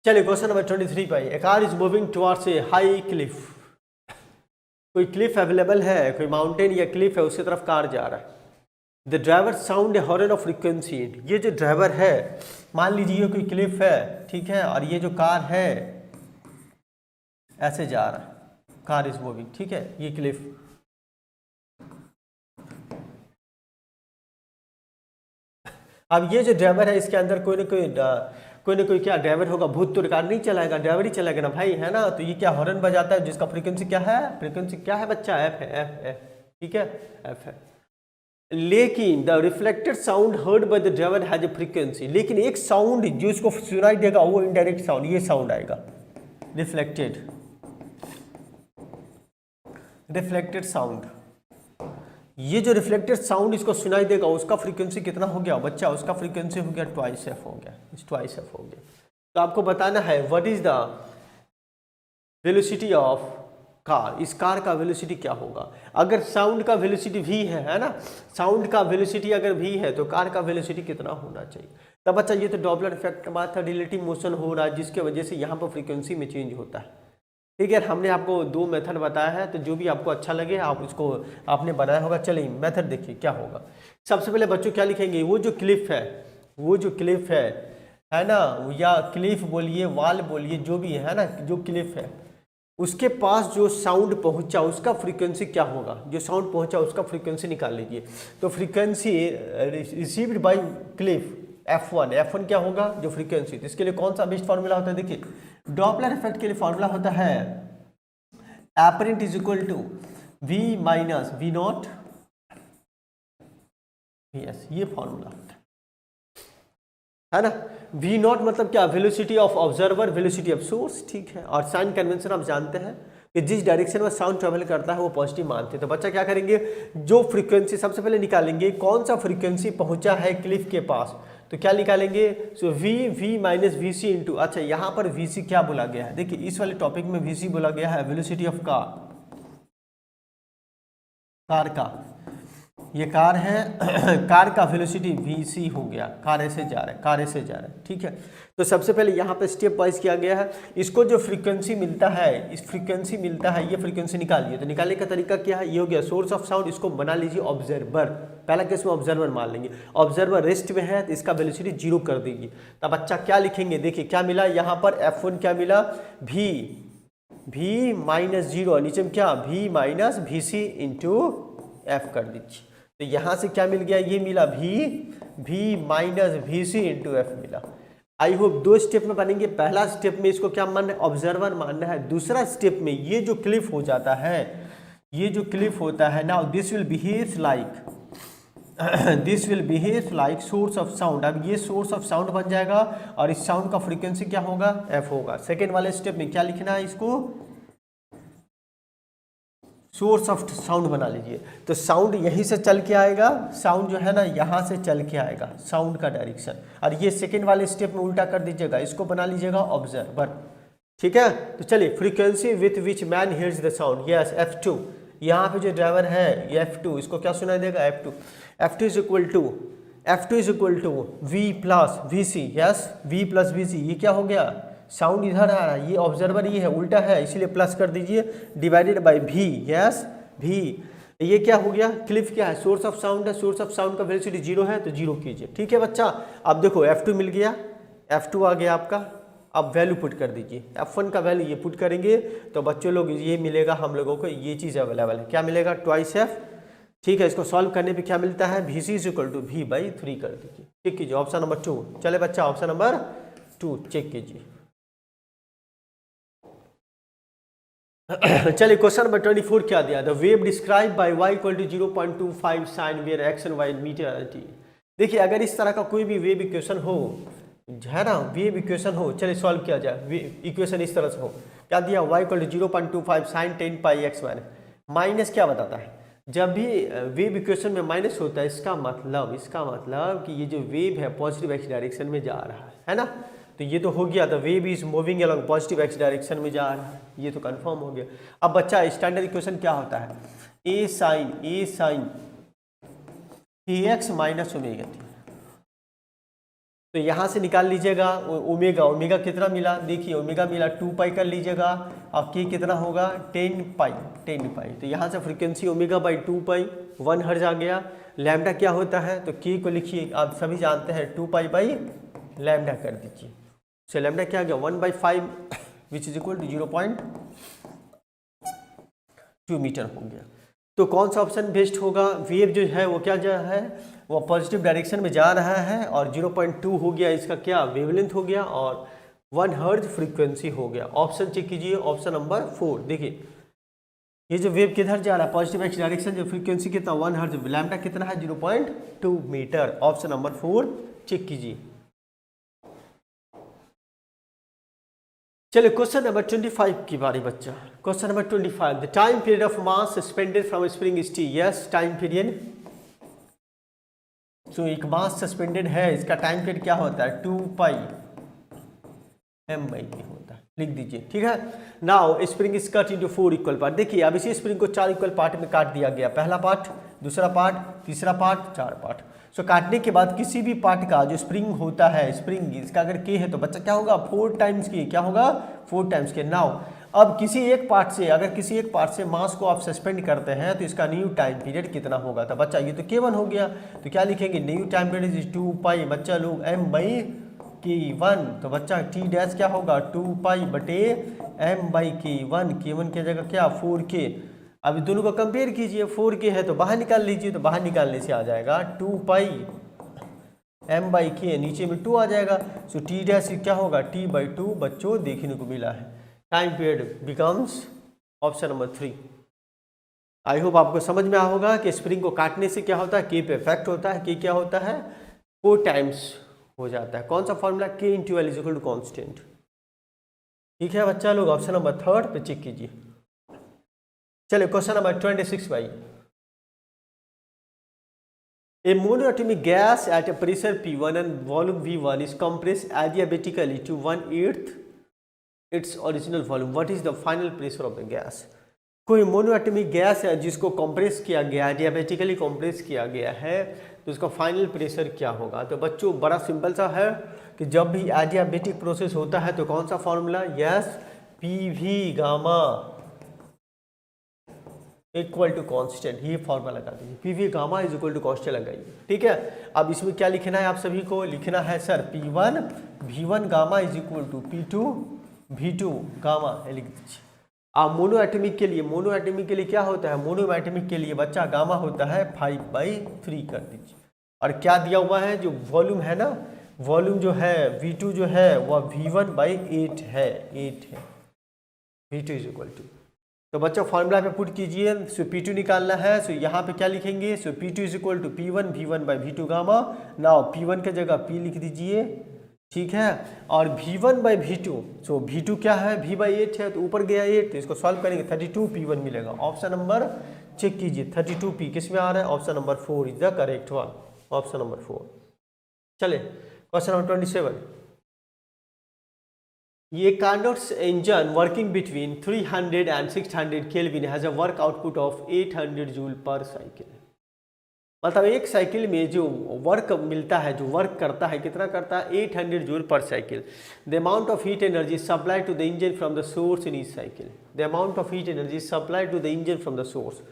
चलिए क्वेश्चन नंबर 23 पे, a car is moving towards a high cliff. कोई क्लिफ अवेलेबल है, कोई माउंटेन या क्लिफ है, उसकी तरफ कार जा रहा है। The driver sound A horn of frequency. ये जो ड्राइवर है, मान लीजिए ये कोई क्लिफ है, ठीक है, और ये जो कार है ऐसे जा रहा है, कार इज मूविंग, ठीक है, ये क्लिफ। अब ये जो ड्राइवर है इसके अंदर कोई ना कोई क्या ड्राइवर होगा, भूत तो कार नहीं चलाएगा, ड्राइवर ही चलाएगा ना भाई, है ना। तो ये क्या हॉर्न बजाता है, जिसका फ्रीक्वेंसी क्या है, फ्रीक्वेंसी क्या है बच्चा, एफ है, एफ, ठीक है, एफ है। लेकिन the reflected sound heard by the driver has a frequency, लेकिन एक साउंड जो इसको सुनाई देगा वो इनडायरेक्ट साउंड, ये साउंड आएगा, रिफ्लेक्टेड साउंड। ये जो रिफ्लेक्टेड साउंड इसको सुनाई देगा उसका फ्रीक्वेंसी कितना हो गया बच्चा, उसका फ्रीक्वेंसी हो गया 2f हो गया, ट्वाइस एफ हो गया। तो आपको बताना है what is the velocity of car, इस कार का वेलोसिटी क्या होगा। अगर साउंड का वेलोसिटी v है ना, साउंड का वेलोसिटी अगर v है तो कार का वेलोसिटी कितना होना चाहिए। तब बच्चा ये तो डॉपलर इफेक्ट का बात था, रिलेटिव मोशन हो रहा है जिसके वजह से यहाँ पर फ्रीक्वेंसी में चेंज होता है, ठीक है। हमने आपको 2 मेथड बताया है, तो जो भी आपको अच्छा लगे आप उसको आपने बनाया होगा। चलिए मेथड देखिए क्या होगा। सबसे पहले बच्चों क्या लिखेंगे, वो जो क्लिफ है ना, या क्लिफ बोलिए, वाल बोलिए, जो भी है ना, जो क्लिफ है उसके पास जो साउंड पहुंचा उसका फ्रीक्वेंसी क्या होगा, जो साउंड पहुंचा उसका फ्रीक्वेंसी निकाल लीजिए। तो frequency received by Cliff F1 क्या होगा, जो फ्रीक्वेंसी। तो इसके लिए कौन सा बेस्ट फॉर्मूला होता है, देखिए डॉपलर इफेक्ट के लिए फॉर्मूला होता है apparent is equal to V minus V0 VS, ये फॉर्मूला होता है ना। V0 मतलब क्या, velocity of observer, velocity of source, ठीक है। और साइन कन्वेंशन आप जानते हैं कि जिस डायरेक्शन में साउंड ट्रेवल करता है वो पॉजिटिव मानते हैं। तो बच्चा क्या करेंगे, जो फ्रीक्वेंसी सबसे पहले निकालेंगे, कौन सा फ्रीक्वेंसी पहुंचा है क्लिफ के पास, तो क्या निकालेंगे, सो V माइनस VC इंटू, अच्छा यहाँ पर VC क्या बोला गया है, देखिए इस वाले टॉपिक में VC बोला गया है वेलोसिटी ऑफ कार का, ये कार है कार का वेलोसिटी VC हो गया, कार ऐसे जा रहा है, ठीक है। तो सबसे पहले यहाँ पे स्टेप वाइज किया गया है, इसको जो फ्रीक्वेंसी मिलता है, ये फ्रीक्वेंसी निकालिए। तो निकालने का तरीका क्या है, ये हो गया सोर्स ऑफ साउंड, इसको बना लीजिए ऑब्जर्वर, पहला केस में ऑब्जर्वर मान लेंगे, ऑब्जर्वर रेस्ट में है तो इसका वेलोसिटी 0 कर देंगे। तब बच्चा क्या लिखेंगे, देखिए क्या मिला यहाँ पर, F1 क्या मिला, V माइनस 0, नीचे में क्या V minus VC into F कर दीजिए। तो यहाँ से क्या मिल गया, ये मिला V minus VC into F मिला। आई होप 2 स्टेप में बनेंगे। पहला स्टेप में इसको क्या मानना है, ऑब्जर्वर मानना है। दूसरा स्टेप में ये जो क्लिफ हो जाता है, ये जो क्लिफ होता है, now this will behave like source of sound. अब ये सोर्स ऑफ साउंड बन जाएगा और इस साउंड का फ्रीक्वेंसी क्या होगा, F होगा। सेकेंड वाले स्टेप में क्या लिखना है, इसको सोर्स ऑफ साउंड बना लीजिए। तो साउंड यहीं से चल के आएगा, साउंड जो है ना यहाँ से चल के आएगा, साउंड का डायरेक्शन। और ये सेकेंड वाले स्टेप में उल्टा कर दीजिएगा, इसको बना लीजिएगा ऑब्जर्वर, ठीक है। तो चलिए, frequency with which man hears the sound, yes F2, यहाँ पे जो ड्राइवर है ये F2, इसको क्या सुनाई देगा, F2 is equal to V plus VC, yes V plus VC, ये क्या हो गया, साउंड इधर आ रहा है, ये ऑब्जर्वर ये है, उल्टा है, इसीलिए प्लस कर दीजिए, divided by V, yes V। ये क्या हो गया, क्लिफ क्या है, सोर्स ऑफ साउंड है, सोर्स ऑफ साउंड का वेलोसिटी 0 है तो 0 कीजिए, ठीक है बच्चा। अब देखो F2 मिल गया, F2 आ गया आपका। अब वैल्यू पुट कर दीजिए, F1 का वैल्यू ये पुट करेंगे तो बच्चों लोग ये मिलेगा हम लोगों को, ये चीज़ अवेलेबल है, क्या मिलेगा, 2f, ठीक है। इसको सॉल्व करने पे क्या मिलता है, VC is equal to V/3 कर दीजिए, चेक कीजिए, ऑप्शन नंबर 2। चले बच्चा, ऑप्शन नंबर 2 चेक कीजिए। चलिए क्वेश्चन नंबर 24 क्या दिया, the wave describe by y equal to 0.25 sine where X and Y metre T. देखिए अगर इस तरह का कोई भी वेव इक्वेशन हो, है ना, वेव इक्वेशन हो, चलिए सॉल्व किया जाए। इक्वेशन इस तरह से हो, क्या दिया, y equal to 0.25 sine 10 pi X Y. Minus क्या बताता है, जब भी वेव इक्वेशन में माइनस होता है इसका मतलब कि ये जो वेव है पॉजिटिव एक्स डायरेक्शन में जा रहा है ना। तो ये तो हो गया, the wave is moving along positive x direction में जा रहा है, ये तो कंफर्म हो गया। अब बच्चा स्टैंडर्ड इक्वेशन क्या होता है, ए साइन ए एक्स माइनस ओमेगा टी। तो यहाँ से निकाल लीजिएगा ओमेगा कितना मिला, देखिए ओमेगा मिला 2 पाई कर लीजिएगा, और के कितना होगा 10 पाई। तो यहाँ से फ्रीक्वेंसी ओमेगा बाई 2 पाई 1 हर्ज आ गया। लैम्डा क्या होता है, तो के को लिखिए, आप सभी जानते हैं 2 पाई बाई लैम्डा कर दीजिए। तो लैम्डा क्या आ गया 1/5 which is equal to 0.2 metre हो गया। तो कौन सा ऑप्शन बेस्ट होगा, वेव जो है वो क्या जा है, वो पॉजिटिव डायरेक्शन में जा रहा है, और 0.2 हो गया इसका क्या वेवलेंथ हो गया, और 1 हर्ज फ्रीक्वेंसी हो गया। ऑप्शन चेक कीजिए, ऑप्शन नंबर 4। देखिए ये जो वेव किधर जा रहा है, पॉजिटिव एक्स डायरेक्शन, जो फ्रीक्वेंसी कितना 1 हर्ज, लैम्डा कितना है 0.2 मीटर। ऑप्शन नंबर 4 चेक कीजिए। चलिए क्वेश्चन नंबर 25 की बारी बच्चा। Question number 25, the time period of mass suspended from spring steel. Yes, time period, तो एक मास सस्पेंडेड है, इसका टाइम पीरियड क्या होता है 2 पाई m/k होता है, लिख दीजिए, ठीक है। Now spring is cut into 4 equal part. देखिए अब इसी स्प्रिंग को 4 इक्वल पार्ट में काट दिया गया, पहला पार्ट, दूसरा पार्ट, तीसरा पार्ट, 4 पार्ट। सो काटने के बाद किसी भी पार्ट का जो स्प्रिंग होता है, स्प्रिंग इसका अगर के है तो बच्चा क्या होगा 4 टाइम्स के, क्या होगा 4 टाइम्स के। नाउ अब किसी एक पार्ट से, अगर किसी एक पार्ट से मास को आप सस्पेंड करते हैं तो इसका न्यू टाइम पीरियड कितना होगा। तो बच्चा ये तो K1 हो गया, तो क्या लिखेंगे, न्यू टाइम पीरियड इज 2 पाई बच्चा लोग m/K1। तो बच्चा T डैश क्या होगा 2 पाई बटे m/K1, K1 की जगह क्या 4K। अभी दोनों को कंपेयर कीजिए, 4K है तो बाहर निकाल लीजिए, तो बाहर निकालने से आ जाएगा 2 पाई m/K, नीचे में 2 आ जाएगा। सो T डैश क्या होगा T/2 बच्चों देखने को मिला है। Time period becomes option number 3। I hope आपको समझ में आया होगा कि स्प्रिंग को काटने से क्या होता है, K पे इफेक्ट होता है, K क्या होता है 4 टाइम्स हो जाता है। कौन सा फॉर्मूला, K × L = कांस्टेंट। ठीक है बच्चा लोग, ऑप्शन नंबर 3 पे चेक कीजिए। चलिए क्वेश्चन नंबर 26 भाई, A monoatomic gas at a pressure P1 and volume V1 is compressed adiabatically to 1/8 its original volume. What is the final pressure of the gas? कोई monoatomic gas है जिसको compress किया गया है, adiabatically compress किया गया है, तो उसका फाइनल प्रेशर क्या होगा। तो बच्चों बड़ा सिंपल सा है कि जब भी adiabatic प्रोसेस होता है तो कौन सा formula, yes PV gamma equal to constant, ये फॉर्मूला लगा दीजिए, PV gamma is equal to constant लगाइए, ठीक है। अब इसमें क्या लिखना है, आप सभी को लिखना है sir P1 V1 gamma is equal to P2 V2 gamma, लिख दीजिए। अब मोनोएटॉमिक के लिए क्या होता है, मोनोएटॉमिक के लिए बच्चा गामा होता है 5/3 कर दीजिए। और क्या दिया हुआ है, जो वॉल्यूम है ना, वॉल्यूम जो है V2 जो है वह V1/8 है, 8 है, V2 इज इक्वल टू। तो बच्चा फॉर्मूला पे पुट कीजिए, सो P2 निकालना है, सो यहाँ पे क्या लिखेंगे, so P2 is equal to P1 V1/V2 gamma. Now P1 की जगह P लिख दीजिए, ठीक है, और V1/V2, सो V2 क्या है V/8 है, तो ऊपर गया 8, तो इसको सॉल्व करेंगे 32 P1 मिलेगा। ऑप्शन नंबर चेक कीजिए, 32 P किस में आ रहा है, option number 4 is the correct one, option number 4। चले क्वेश्चन नंबर 27, ये Carnot's engine working between 300 and 600 kelvin has a work output of 800 joule per cycle. मतलब एक साइकिल में जो वर्क मिलता है, जो वर्क करता है, कितना करता है 800 joule per cycle. The amount of heat energy supply to the engine from the source in each cycle. The amount of heat energy supply to the engine from the source.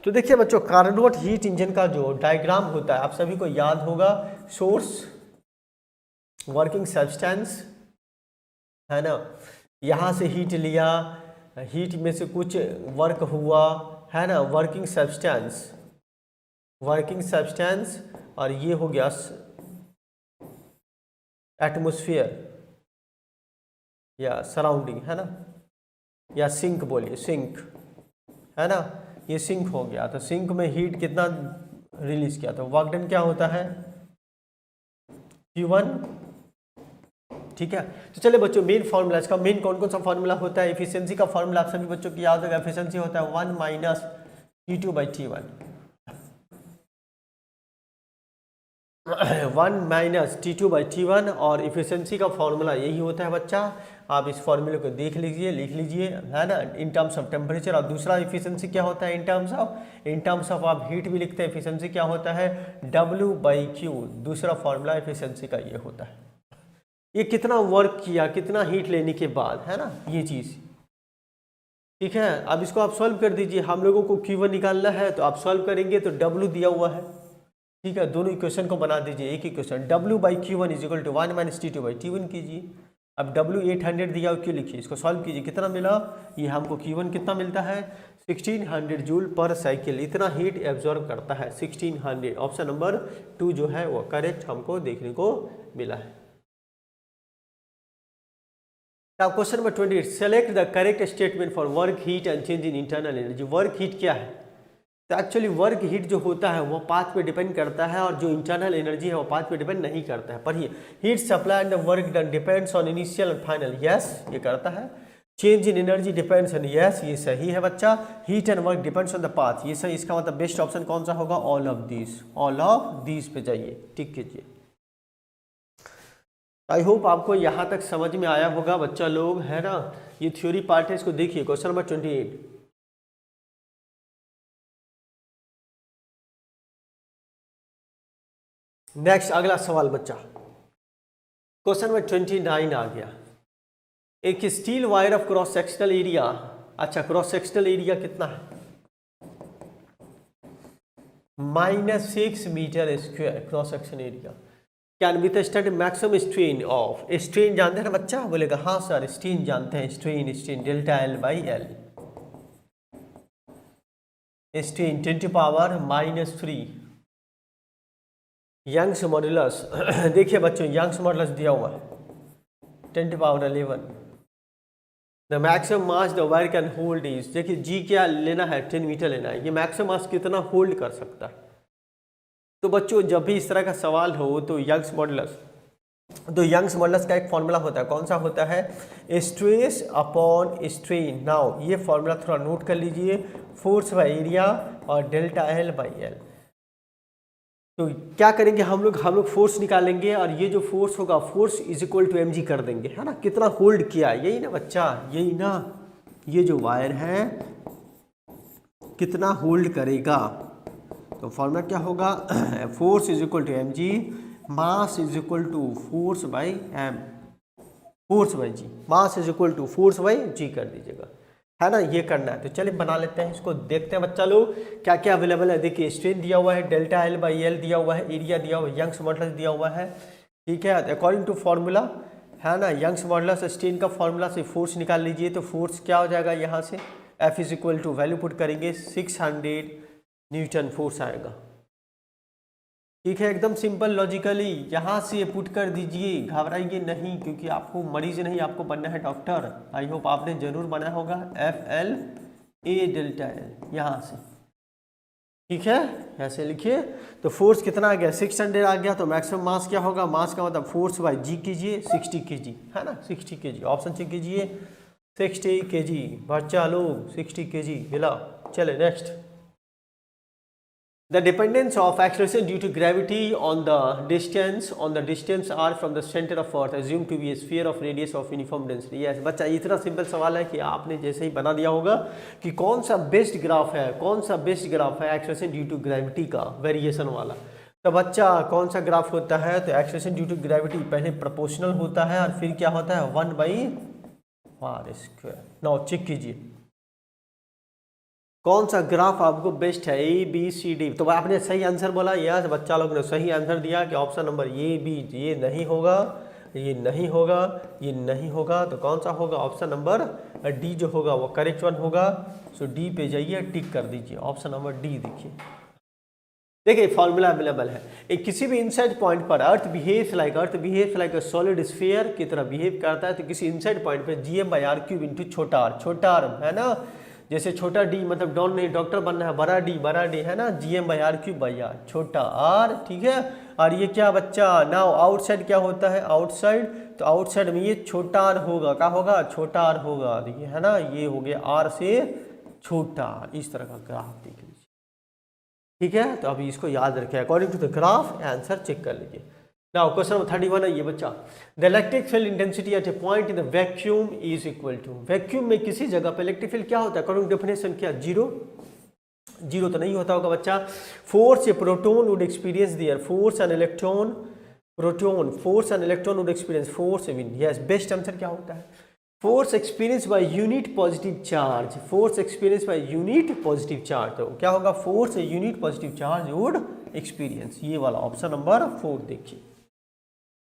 तो देखिए बच्चों, Carnot heat engine का जो diagram होता है आप सभी को याद होगा, सोर्स, वर्किंग सब्सटेंस, है ना, यहाँ से हीट लिया, हीट में से कुछ वर्क हुआ, है ना, वर्किंग सब्सटेंस, और ये हो गया एटमॉस्फेयर या सराउंडिंग, है ना, या सिंक बोलिए, सिंक है ना, ये सिंक हो गया। तो सिंक में हीट कितना रिलीज किया, तो वर्क डन क्या होता है Q1। ठीक है, तो चलिए बच्चों मेन फॉर्मूला, इसका मेन कौन कौन सा फॉर्मूला होता है, एफिशिएंसी का फॉर्मूला आप सभी बच्चों की याद होगा। एफिशिएंसी होता है 1 माइनस T2/T1 1 माइनस T2/T1, और इफिशिएंसी का फॉर्मूला यही होता है बच्चा। आप इस फॉर्मूले को देख लीजिए, लिख लीजिए, है ना, इन टर्म्स ऑफ टेम्परेचर। और दूसरा इफिशिएंसी क्या होता है इन टर्म्स ऑफ आप हीट भी लिखते हैं। इफिशिएंसी क्या होता है W/Q, दूसरा फॉर्मूला इफिशिएंसी का ये होता है। ये कितना वर्क किया, कितना हीट लेने के बाद, है ना, ये चीज़। ठीक है, अब इसको आप सॉल्व कर दीजिए। हम लोगों को Q1 निकालना है, तो आप सॉल्व करेंगे तो W दिया हुआ है। ठीक है, दोनों इक्वेशन को बना दीजिए, एक इक्वेशन W/Q1 = 1 माइनस T2/T1 कीजिए। अब W 800 दिया हो, क्यों लिखिए, इसको सॉल्व कीजिए, कितना मिला, ये हमको Q1 कितना मिलता है 1600 जूल पर साइकिल, इतना हीट एब्जॉर्ब करता है 1600। ऑप्शन नंबर 2 जो है वो करेक्ट हमको देखने को मिला है। Now question number 28, select the correct statement for work heat and change in internal energy. Work heat क्या है, तो एक्चुअली वर्क हीट जो होता है वो पाथ पे डिपेंड करता है, और जो इंटरनल एनर्जी है वो पाथ पे डिपेंड नहीं करता है। पढ़िए, heat supply and work done depends on initial and final, yes ये करता है। Change in energy depends on, yes ये सही है बच्चा। Heat and work depends on the path, ये सही। इसका मतलब बेस्ट ऑप्शन कौन सा होगा, ऑल ऑफ दिस पे जाइए, टिक कीजिए। आई होप आपको यहाँ तक समझ में आया होगा बच्चा लोग, है ना। ये थ्योरी पार्ट है, इसको देखिए। क्वेश्चन नंबर 28, नेक्स्ट अगला सवाल बच्चा, क्वेश्चन नंबर 29 आ गया। एक steel wire of cross sectional area, अच्छा क्रॉस सेक्शनल एरिया कितना है -6 metre square cross section area, can withstand maximum strain of, strain जानते हैं ना बच्चा, बोलेगा हाँ सर स्ट्रेन जानते हैं, strain delta L/L, strain 10⁻³ Young's modulus देखिए बच्चों यंग्स मॉड्यूलस दिया हुआ है 10⁻11। The maximum mass the wire can hold is, देखिए जी क्या लेना है 10 मीटर लेना है, ये मैक्सिमम मास कितना होल्ड कर सकता है। तो बच्चों जब भी इस तरह का सवाल हो तो यंग्स मॉडुलस का एक फॉर्मूला होता है, कौन सा होता है, स्ट्रेस अपॉन स्ट्रेन। नाउ ये फॉर्मूला थोड़ा नोट कर लीजिए, फोर्स बाय एरिया और डेल्टा L/L। तो क्या करेंगे हम लोग फोर्स निकालेंगे, और ये जो फोर्स होगा फोर्स = mg कर देंगे, है ना, कितना होल्ड किया, यही ना बच्चा, यही ना, ये जो वायर है कितना होल्ड करेगा। तो फॉर्मूला क्या होगा, force = mg, mass = force by m, force by g, mass = force by g कर दीजिएगा, है ना, ये करना है। तो चलिए बना लेते हैं इसको, देखते हैं बच्चा लोग क्या क्या अवेलेबल है। देखिए स्ट्रेन दिया हुआ है, डेल्टा L/L दिया हुआ है, एरिया दिया हुआ है, यंग्स मॉडुलस दिया हुआ है। ठीक है, अकॉर्डिंग टू फॉर्मूला, है ना, यंग्स मॉडुलस स्ट्रेन का फॉर्मूला से फोर्स निकाल लीजिए। तो फोर्स क्या हो जाएगा, यहाँ से F = वैल्यू पुट करेंगे 600 न्यूटन फोर्स आएगा। ठीक है, एकदम सिंपल लॉजिकली यहाँ से पुट कर दीजिए, घबराइए नहीं, क्योंकि आपको मरीज नहीं, आपको बनना है डॉक्टर। आई होप आपने जरूर बनाया होगा, FL डेल्टा L यहाँ से। ठीक है, ऐसे लिखिए। तो फोर्स कितना आ गया 600 आ गया, तो मैक्सिमम मास क्या होगा, मास का मतलब फोर्स बाय जी कीजिए, 60 kg, है ना, 60 kg, ऑप्शन चेक कीजिए 60 kg, बच्चा लोग 60 kg मिला। चले next, the dependence of acceleration due to gravity on the distance r from the center of earth assumed to be a sphere of radius of uniform density। yes बच्चा इतना simple सवाल है कि आपने जैसे ही बना दिया होगा कि कौन सा बेस्ट ग्राफ है एक्सेलरेशन ड्यू टू ग्रेविटी का वेरिएशन वाला। तो बच्चा कौन सा ग्राफ होता है, तो एक्सेलरेशन ड्यू टू ग्रेविटी पहले प्रोपोर्शनल होता है और फिर क्या होता है 1/r²। नाउ चेक कीजिए कौन सा ग्राफ आपको बेस्ट है, ABCD। तो आपने सही आंसर बोला, यस बच्चा लोग ने सही आंसर दिया कि ऑप्शन नंबर AB, ये नहीं होगा, ये नहीं होगा, ये नहीं होगा, तो कौन सा होगा, ऑप्शन नंबर D जो होगा वो करेक्ट वन होगा। सो D पे जाइए, टिक कर दीजिए, ऑप्शन नंबर D देखिए। देखिए फॉर्मूला अवेलेबल है, एक किसी भी इनसाइड पॉइंट पर earth behaves like a solid sphere की तरह बिहेव करता है, तो किसी इनसाइड पॉइंट पे GM/r³ इंटू छोटा r है ना, जैसे छोटा d मतलब डॉन नहीं डॉक्टर बनना है, बड़ा d है ना, GM/r³/r छोटा r, ठीक है। और ये क्या बच्चा, नाउ आउटसाइड क्या होता है, आउटसाइड, तो आउटसाइड में ये छोटा r होगा, क्या होगा, छोटा r होगा, देखिए है ना, ये हो गया r से छोटा, इस तरह का ग्राफ देख लीजिए, ठीक है। तो अभी इसको याद रखें, according to the graph answer check कर लीजिए। नाउ क्वेश्चन नंबर 31 है ये बच्चा, the electric field intensity at a point in the vacuum is equal to, vacuum में किसी जगह पर इलेक्ट्रिक फील्ड क्या होता है, अकॉर्डिंग टू डेफिनेशन क्या, जीरो तो नहीं होता होगा बच्चा। Force a proton would experience there, force an electron, proton force an electron would experience force win, yes best answer क्या होता है, force experience by unit positive charge, force experience by unit positive charge, तो क्या होगा, force unit positive charge would experience, ये वाला option number 4 देखिए।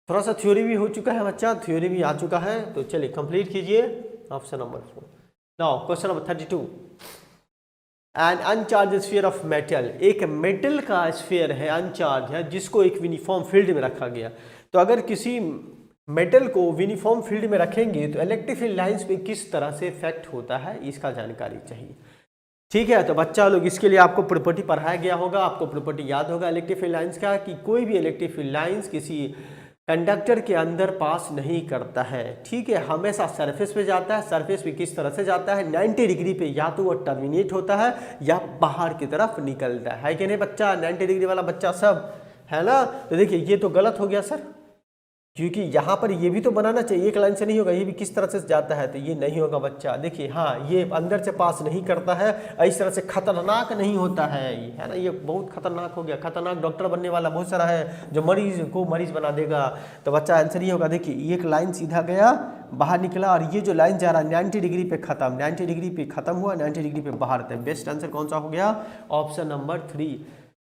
थोड़ा सा थ्योरी भी हो चुका है बच्चा, थ्योरी भी आ चुका है, तो चलिए कंप्लीट कीजिए option number 4। Now question number 32, an uncharged sphere of metal, एक मेटल का स्फीयर है, अनचार्ज है, जिसको एक यूनिफॉर्म फील्ड में रखा गया, तो अगर किसी मेटल को यूनिफॉर्म फील्ड में रखेंगे तो इलेक्ट्रिक फील्ड लाइंस पे किस तरह से इफेक्ट होता है, इसका जानकारी चाहिए, ठीक है। तो बच्चा लोग इसके लिए आपको प्रॉपर्टी पढ़ाया गया होगा, आपको प्रॉपर्टी याद होगा इलेक्ट्रिक फील्ड लाइंस का, कि कोई भी इलेक्ट्रिक फील्ड लाइंस किसी कंडक्टर के अंदर पास नहीं करता है, ठीक है, हमेशा सरफेस पे जाता है, सरफेस पे किस तरह से जाता है, 90 डिग्री पे, या तो वो टर्मिनेट होता है या बाहर की तरफ निकलता है कि नहीं बच्चा, 90 डिग्री वाला बच्चा सब है ना। तो देखिए ये तो गलत हो गया सर, क्योंकि यहाँ पर ये भी तो बनाना चाहिए, एक लाइन से नहीं होगा, ये भी किस तरह से जाता है, तो ये नहीं होगा बच्चा। देखिए हाँ, ये अंदर से पास नहीं करता है, इस तरह से खतरनाक नहीं होता है ना, ये बहुत खतरनाक हो गया, खतरनाक डॉक्टर बनने वाला बहुत सारा है जो मरीज को मरीज बना देगा, तो बच्चा आंसर ये होगा। देखिए एक लाइन सीधा गया, बाहर निकला, और ये जो लाइन जा रहा है 90 डिग्री पे खत्म, 90 डिग्री पे खत्म हुआ, 90 डिग्री पे बाहर था। बेस्ट आंसर कौन सा हो गया, option number 3।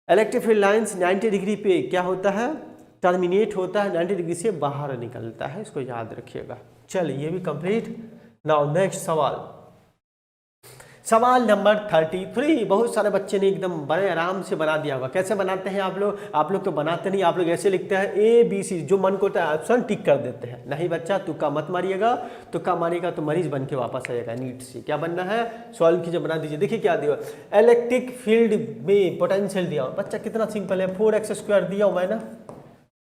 Electric field lines 90 degree पे क्या होता है, टर्मिनेट होता है, 90 डिग्री से बाहर निकलता है, इसको याद रखिएगा। चलिए ये भी कंप्लीट। नाउ नेक्स्ट सवाल नंबर 33। बहुत सारे बच्चे ने एकदम बड़े आराम से बना दिया होगा। कैसे बनाते हैं आप लोग तो बनाते नहीं, आप लोग ऐसे लिखते हैं ABC, जो मन को होता है ऑप्शन टिक कर देते हैं। नहीं बच्चा, तुक्का मत मारिएगा, तुक्का मारिएगा तो मरीज बन के वापस आएगा। नीट से क्या बनना है, सॉल्व कीजिए, बना दीजिए। देखिए क्या दिया, इलेक्ट्रिक फील्ड में पोटेंशियल दिया। बच्चा कितना सिंपल है, 4x² दिया हुआ है ना,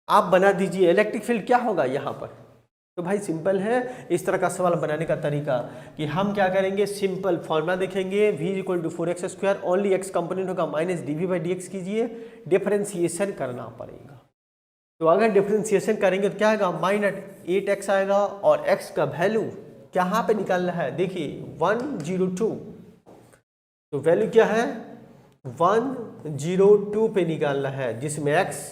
आप बना दीजिए इलेक्ट्रिक फील्ड क्या होगा यहाँ पर। तो भाई सिंपल है इस तरह का सवाल बनाने का तरीका, कि हम क्या करेंगे, सिंपल फॉर्मूला देखेंगे, v = 4x², only x component होगा -dv/dx कीजिए, डिफरेंशिएशन करना पड़ेगा। तो अगर डिफरेंशिएशन करेंगे तो क्या आएगा, -8x आएगा, और x का वैल्यू कहाँ पे निकालना है, देखिए 102, तो वैल्यू क्या है 102 पे निकालना है, जिसमें x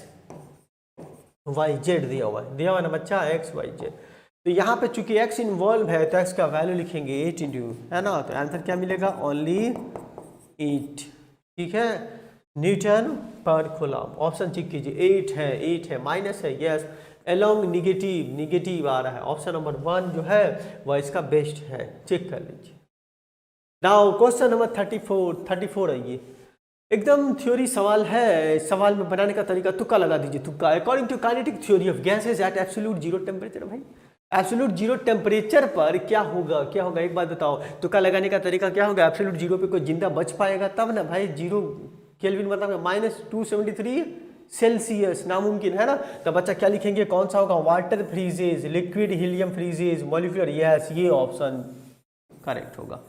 YZ दिया हुआ है ना बच्चा, x YZ। तो यहाँ पे चूंकि x इन्वॉल्व है तो x का वैल्यू लिखेंगे 8 × है ना, तो आंसर क्या मिलेगा, ओनली 8, ठीक है, न्यूटन पर कूलम। ऑप्शन चेक कीजिए, 8 है, माइनस है, यस, अलोंग निगेटिव आ रहा है। ऑप्शन नंबर 1 जो है वह इसका बेस्ट है, चेक कर लीजिए। नाउ क्वेश्चन नंबर 34 है, ये एकदम थ्योरी सवाल है। सवाल में बनाने का तरीका तुक्का लगा दीजिए, तुक्का। According to kinetic theory of gases at absolute zero temperature, भाई एब्सोल्यूट जीरो टेम्परेचर पर क्या होगा, एक बात बताओ, तुक्का लगाने का तरीका क्या होगा, एब्सोल्यूट जीरो पे कोई जिंदा बच पाएगा तब ना भाई, 0 केल्विन मतलब -273 सेल्सियस नामुमकिन है ना। तो बच्चा क्या लिखेंगे, कौन सा होगा, water फ्रीजेज, liquid helium फ्रीजेज, molecular, yes ये ऑप्शन करेक्ट होगा।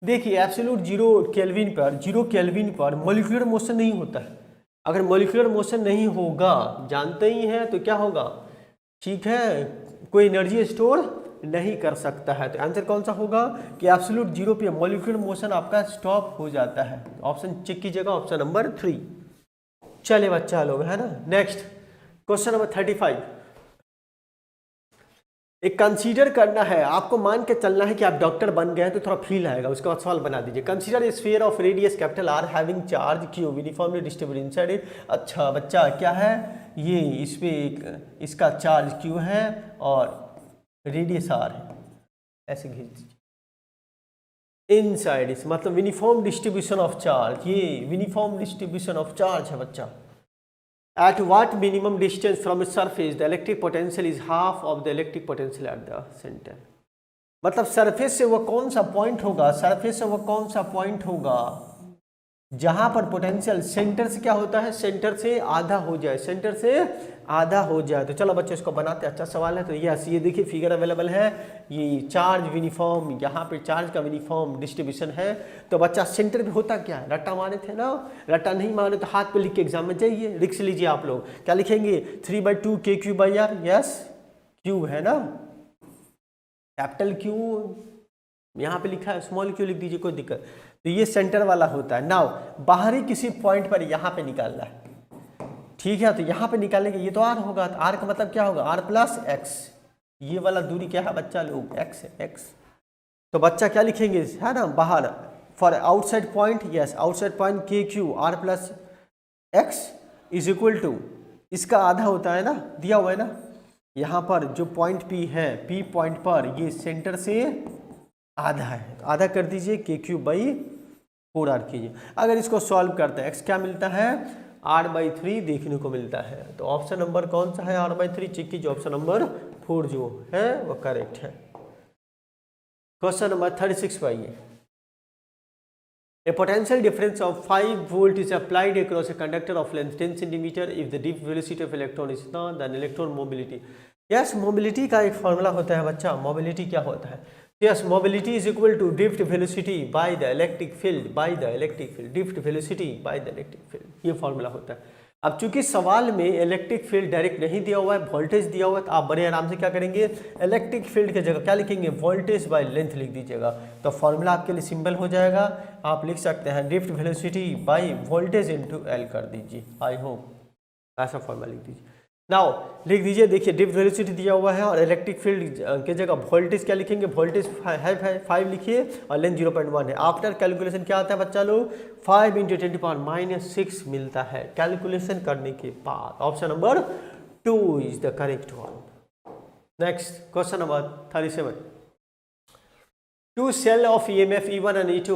देखिए एब्सोल्यूट 0 केल्विन पर मॉलिक्यूलर मोशन नहीं होता है। अगर मॉलिक्यूलर मोशन नहीं होगा, जानते ही हैं, तो क्या होगा, ठीक है, कोई एनर्जी स्टोर नहीं कर सकता है। तो आंसर कौन सा होगा कि एब्सोल्यूट 0 पे मॉलिक्यूलर मोशन आपका स्टॉप हो जाता है। ऑप्शन चेक कीजिएगा, ऑप्शन नंबर 3। चलिए बच्चा लोग है ना, नेक्स्ट क्वेश्चन नंबर 35। एक कंसीडर करना है, आपको मान के चलना है कि आप डॉक्टर बन गए हैं, तो थोड़ा फील आएगा, उसके बाद सवाल बना दीजिए। Consider a sphere of radius capital R having charge Q uniformly distributed inside it. अच्छा बच्चा क्या है ये, इस पे इसका चार्ज Q है और रेडियस R है, ऐसे खींच दीजिए। इनसाइड इस मतलब यूनिफॉर्म डिस्ट्रीब्यूशन ऑफ चार्ज, ये यूनिफॉर्म डिस्ट्रीब्यूशन ऑफ चार्ज है बच्चा। At what minimum distance from a surface the electric potential is half of the electric potential at the center। मतलब सरफेस से वो कौन सा पॉइंट होगा, सरफेस से वो कौन सा पॉइंट होगा जहां पर पोटेंशियल सेंटर से क्या होता है, सेंटर से आधा हो जाए, सेंटर से आधा हो जाए। तो चलो बच्चों इसको बनाते हैं, अच्छा सवाल है। तो यस, ये देखिए फिगर अवेलेबल है, ये चार्ज यूनिफॉर्म, यहाँ पे चार्ज का यूनिफॉर्म डिस्ट्रीब्यूशन है। तो बच्चा सेंटर पे होता क्या है, रट्टा मारे थे ना, रट्टा नहीं मारे तो हाथ पे लिख के एग्जाम में जाइए, लिख लीजिए आप लोग। क्या लिखेंगे, 3/2 KQ/R, यस क्यूब है ना, कैपिटल क्यू यहाँ पे लिखा है, स्मॉल क्यू लिख दीजिए, कोई दिक्कत। तो ये सेंटर वाला होता है। नाउ बाहरी किसी पॉइंट पर यहाँ पे निकालना है, ठीक है। तो यहाँ पे निकालेंगे, ये तो आर होगा, तो आर का मतलब क्या होगा, R+X। ये वाला दूरी क्या है बच्चा लोग, X है, X। तो बच्चा क्या लिखेंगे, है ना, बाहर for outside point, yes outside point KQ R+X is equal to, इसका आधा होता है ना, दिया हुआ है ना, यहाँ पर जो पॉइंट P है, P पॉइंट पर ये सेंटर से आधा है, तो आधा कर दीजिए KQ/4R कीजिए। अगर इसको सॉल्व करते हैं, x क्या मिलता है, R/3 देखने को मिलता है। तो ऑप्शन नंबर कौन सा है, R/3 चेक कीजिए, ऑप्शन नंबर 4 जो है वो करेक्ट है। क्वेश्चन नंबर 36 पर आइए। A potential difference of 5 volt is applied across a conductor of length 10 cm if the deep velocity of electron is known, then electron mobility। Yes, mobility का एक formula होता है बच्चा। मोबिलिटी क्या होता है, yes mobility is equal to drift velocity by the electric field, by the electric field, drift velocity by the electric field, ये formula होता है। अब चूंकि सवाल में इलेक्ट्रिक फील्ड डायरेक्ट नहीं दिया हुआ है, वोल्टेज दिया हुआ है, तो आप बड़े आराम से क्या करेंगे, इलेक्ट्रिक फील्ड की जगह क्या लिखेंगे, वोल्टेज बाय लेंथ लिख दीजिएगा। तो फॉर्मूला आपके लिए सिंपल हो जाएगा, आप लिख सकते हैं drift velocity by voltage into L कर दीजिए। आई होप ऐसा फॉर्मूला लिख दीजिए। नाउ लिख दीजिए, देखिए ड्रिफ्ट वेलोसिटी दिया हुआ है और इलेक्ट्रिक फील्ड के जगह वोल्टेज क्या लिखेंगे, वोल्टेज है 5 लिखिए और लेंथ 0.1 है। आफ्टर कैलकुलेशन क्या आता है बच्चा लोग, 5 × 10⁻⁻6 मिलता है कैलकुलेशन करने के बाद। Option number 2 is the correct one. Next question number 37। Two cells of EMF E1 and E2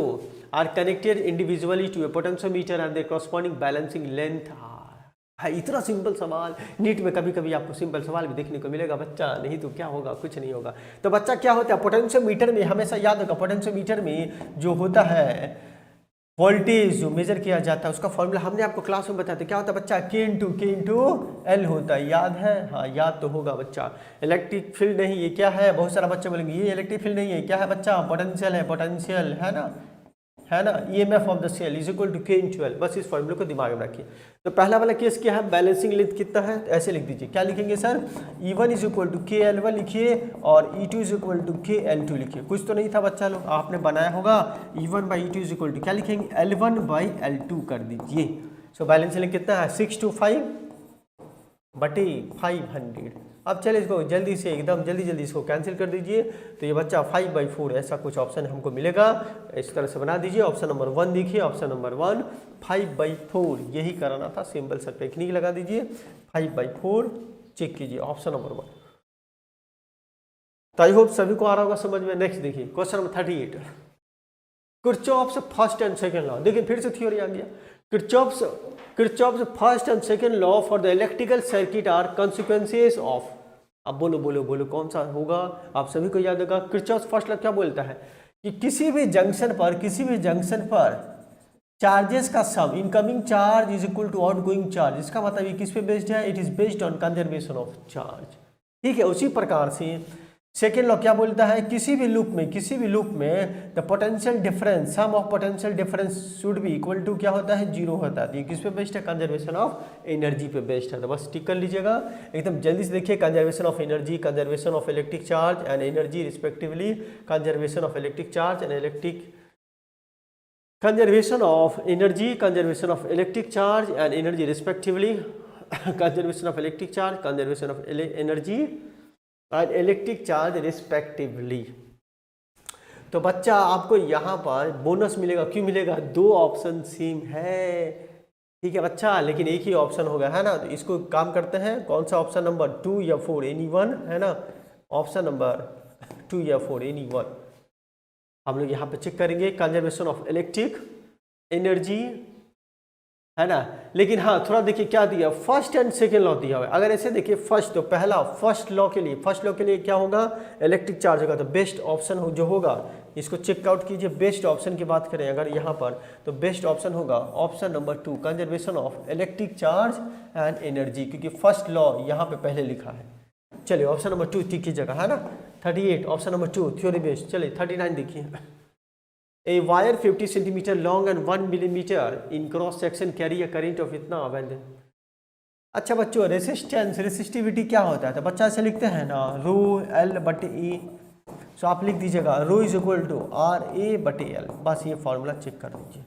are connected individually to a potentiometer and their corresponding balancing length are। है इतना सिंपल सवाल, नीट में कभी कभी आपको सिंपल सवाल भी देखने को मिलेगा बच्चा, नहीं तो क्या होगा, कुछ नहीं होगा। तो बच्चा क्या होता है, पोटेंशियोमीटर में हमेशा याद होगा, पोटेंशियोमीटर में जो होता है वोल्टेज जो मेजर किया जाता है उसका फॉर्मूला हमने आपको क्लास में बताया था, क्या होता है बच्चा, K × L होता है, याद है, हाँ याद तो होगा बच्चा। इलेक्ट्रिक फील्ड नहीं, ये क्या है, बहुत सारा बच्चे बोलेंगे ये इलेक्ट्रिक फील्ड नहीं है, क्या है बच्चा, पोटेंशियल है, पोटेंशियल है ना, है ना, EMF of the cell is equal to K × L। बस इस फॉर्मूले को दिमाग में रखिए। तो पहला वाला केस क्या है, बैलेंसिंग लेंथ कितना है, तो ऐसे लिख दीजिए, क्या लिखेंगे sir, E1 is equal to KL1 लिखिए और E2 is equal to KL2 लिखिए। कुछ तो नहीं था बच्चा लोग, आपने बनाया होगा, E1/E2 इज इक्वल टू क्या लिखेंगे, L1/L2 कर दीजिए। सो बैलेंसिंग लेंथ कितना है, 6/5 अब चले इसको जल्दी से एकदम जल्दी इसको कैंसिल कर दीजिए। तो ये बच्चा 5/4 ऐसा कुछ ऑप्शन हमको मिलेगा, इस तरह से बना दीजिए। ऑप्शन नंबर 1 देखिए, ऑप्शन नंबर 1 5/4 यही कराना था, सिंपल सा टेक्निक लगा दीजिए, 5/4 चेक कीजिए, ऑप्शन नंबर 1। तो आई होप सभी को आ रहा होगा समझ में। नेक्स्ट देखिए question number 38, Kirchhoff's first and second law. देखिए फिर से थ्योरी आ गया, Kirchhoff's first and second law for the electrical circuit are consequences of. अब बोलो कौन सा होगा, आप सभी को याद होगा। किरचॉफ्स फर्स्ट लॉ क्या बोलता है कि किसी भी जंक्शन पर चार्जेस का sum, incoming charge is equal to outgoing charge. इसका मतलब ये किस पे बेस्ड है, it is based on conservation of charge. ठीक है, उसी प्रकार से सेकेंड लॉ क्या बोलता है, किसी भी लूप में the potential difference, sum of potential difference should be equal to क्या होता है, 0 होता है। ये किस पे बेस्ड है, कंजर्वेशन ऑफ एनर्जी पे बेस्ड है। तो बस टिक कर लीजिएगा एकदम जल्दी से। देखिए conservation of energy, conservation of electric charge and energy respectively, conservation of electric charge and conservation of energy, conservation of electric charge and energy respectively, conservation of electric charge, conservation of energy and electric charge respectively। तो बच्चा आपको यहाँ पर bonus मिलेगा, क्यों मिलेगा, 2 option same है। ठीक है बच्चा, लेकिन एक ही ऑप्शन होगा, है ना। तो इसको काम करते हैं, कौन सा ऑप्शन नंबर 2 या 4 एनी वन, है ना, ऑप्शन नंबर 2 या 4 एनी वन। हम लोग यहाँ पे चेक करेंगे कंजर्वेशन ऑफ इलेक्ट्रिक एनर्जी, है ना। लेकिन हाँ थोड़ा देखिए क्या दिया, फर्स्ट एंड सेकेंड लॉ दिया हुआ है। अगर ऐसे देखिए फर्स्ट, तो पहला फर्स्ट लॉ के लिए क्या होगा, इलेक्ट्रिक चार्ज होगा। तो बेस्ट ऑप्शन जो होगा, इसको चेकआउट कीजिए। बेस्ट ऑप्शन की बात करें अगर यहाँ पर, तो बेस्ट ऑप्शन होगा option number 2, conservation of electric charge and energy, क्योंकि फर्स्ट लॉ यहाँ पे पहले लिखा है। चलिए ऑप्शन नंबर 2 टिक की जगह, है ना। 38 ऑप्शन नंबर 2 थ्योरी बेस्ड। चलिए 39 देखिए, A wire 50 centimeter long and 1 millimeter in cross section carry a current of इतना when। अच्छा बच्चों रेसिस्टेंस, रेसिस्टिविटी क्या होता है, तो बच्चा ऐसे लिखते हैं ना, रो एल बटे ई। सो आप लिख दीजिएगा रो is equal to R A बटे एल, बस ये फॉर्मूला चेक कर दीजिए।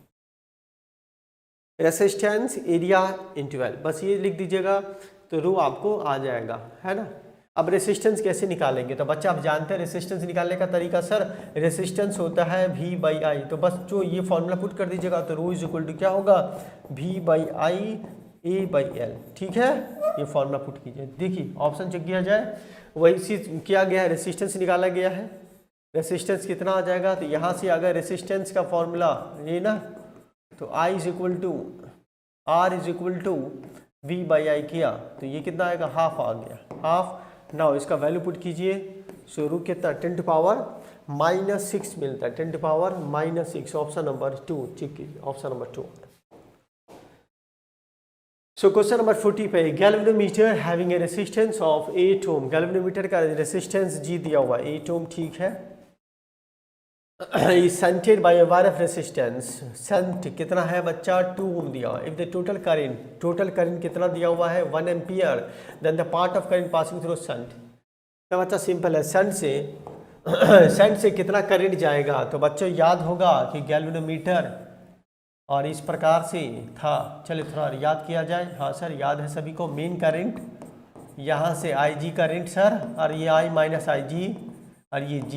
रेसिस्टेंस एरिया इंटू एल, बस ये लिख दीजिएगा, तो रो आपको आ जाएगा, है ना। अब रेसिस्टेंस कैसे निकालेंगे, तो बच्चा आप जानते हैं रेसिस्टेंस निकालने का तरीका, सर रेसिस्टेंस होता है V बाई आई। तो बस जो ये फॉर्मूला पुट कर दीजिएगा, तो रो इज इक्वल टू क्या होगा, V by I A by L. ठीक है, ये फॉर्मूला पुट कीजिए। देखिए ऑप्शन चेक किया जाए, वही चीज किया गया है, रेसिस्टेंस निकाला गया है। रेसिस्टेंस कितना आ जाएगा, तो यहाँ से अगर रेसिस्टेंस का फॉर्मूला ये ना, तो I is equal to R is equal to V by I किया, तो ये कितना आएगा, हाफ आ गया, हाफ। नाउ इसका वैल्यू पुट कीजिए, सो रू कितना 10 टू पावर -6 मिलता है, 10 to power -6, option number 2 check कीजिए, option number 2। So question number 40 पे, galvanometer having a resistance of 8 ohm, galvanometer का रेसिस्टेंस जी दिया हुआ है 8 ओम, ठीक है। is shunted by a wire of resistance, shunt कितना है बच्चा, 2 ओम दिया हुआ है। if the total current कितना दिया हुआ है, 1 ampere, then the part of current passing through shunt। तो बच्चा सिंपल है, शंट से कितना करंट जाएगा, तो बच्चों याद होगा कि गैल्वेनोमीटर और इस प्रकार से था। चलिए थोड़ा याद किया जाए। हाँ सर याद है सभी को, मेन करंट यहाँ से IG करंट सर, और ये I माइनस IG और ये G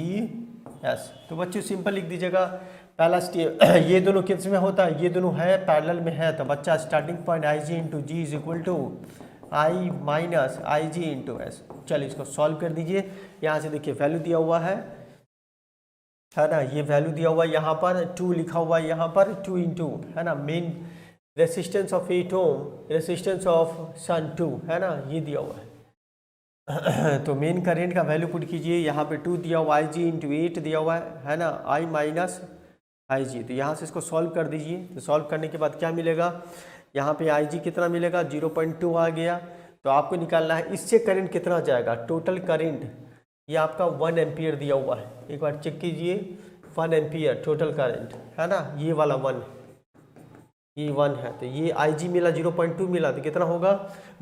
यस। तो बच्चों सिंपल लिख दीजिएगा, पहला स्टेप ये दोनों किस में होता है, ये दोनों है पैरेलल में है, तो बच्चा starting point IG into G is equal to I minus IG into S. चलिए इसको सॉल्व कर दीजिए। यहाँ से देखिए वैल्यू दिया हुआ है ना, ये वैल्यू दिया हुआ है यहाँ पर, 2 लिखा हुआ है यहाँ पर, 2 इंटू, है ना, main resistance of 8 ohm, resistance of सन 2, है ना, ये दिया हुआ है। तो मेन करेंट का वैल्यू पुट कीजिए, यहाँ पे 2 दिया हुआ IG इंटू 8 दिया हुआ है ना, I माइनस IG। तो यहाँ से इसको सॉल्व कर दीजिए। तो सॉल्व करने के बाद क्या मिलेगा, यहाँ पे IG कितना मिलेगा, 0.2 आ गया। तो आपको निकालना है इससे करंट कितना जाएगा, टोटल करंट ये आपका 1 एम्पियर दिया हुआ है, एक बार चेक कीजिए, 1 एम्पियर टोटल करंट, है ना, ये वाला 1, ये 1 है। तो ये IG मिला 0.2 मिला, तो कितना होगा,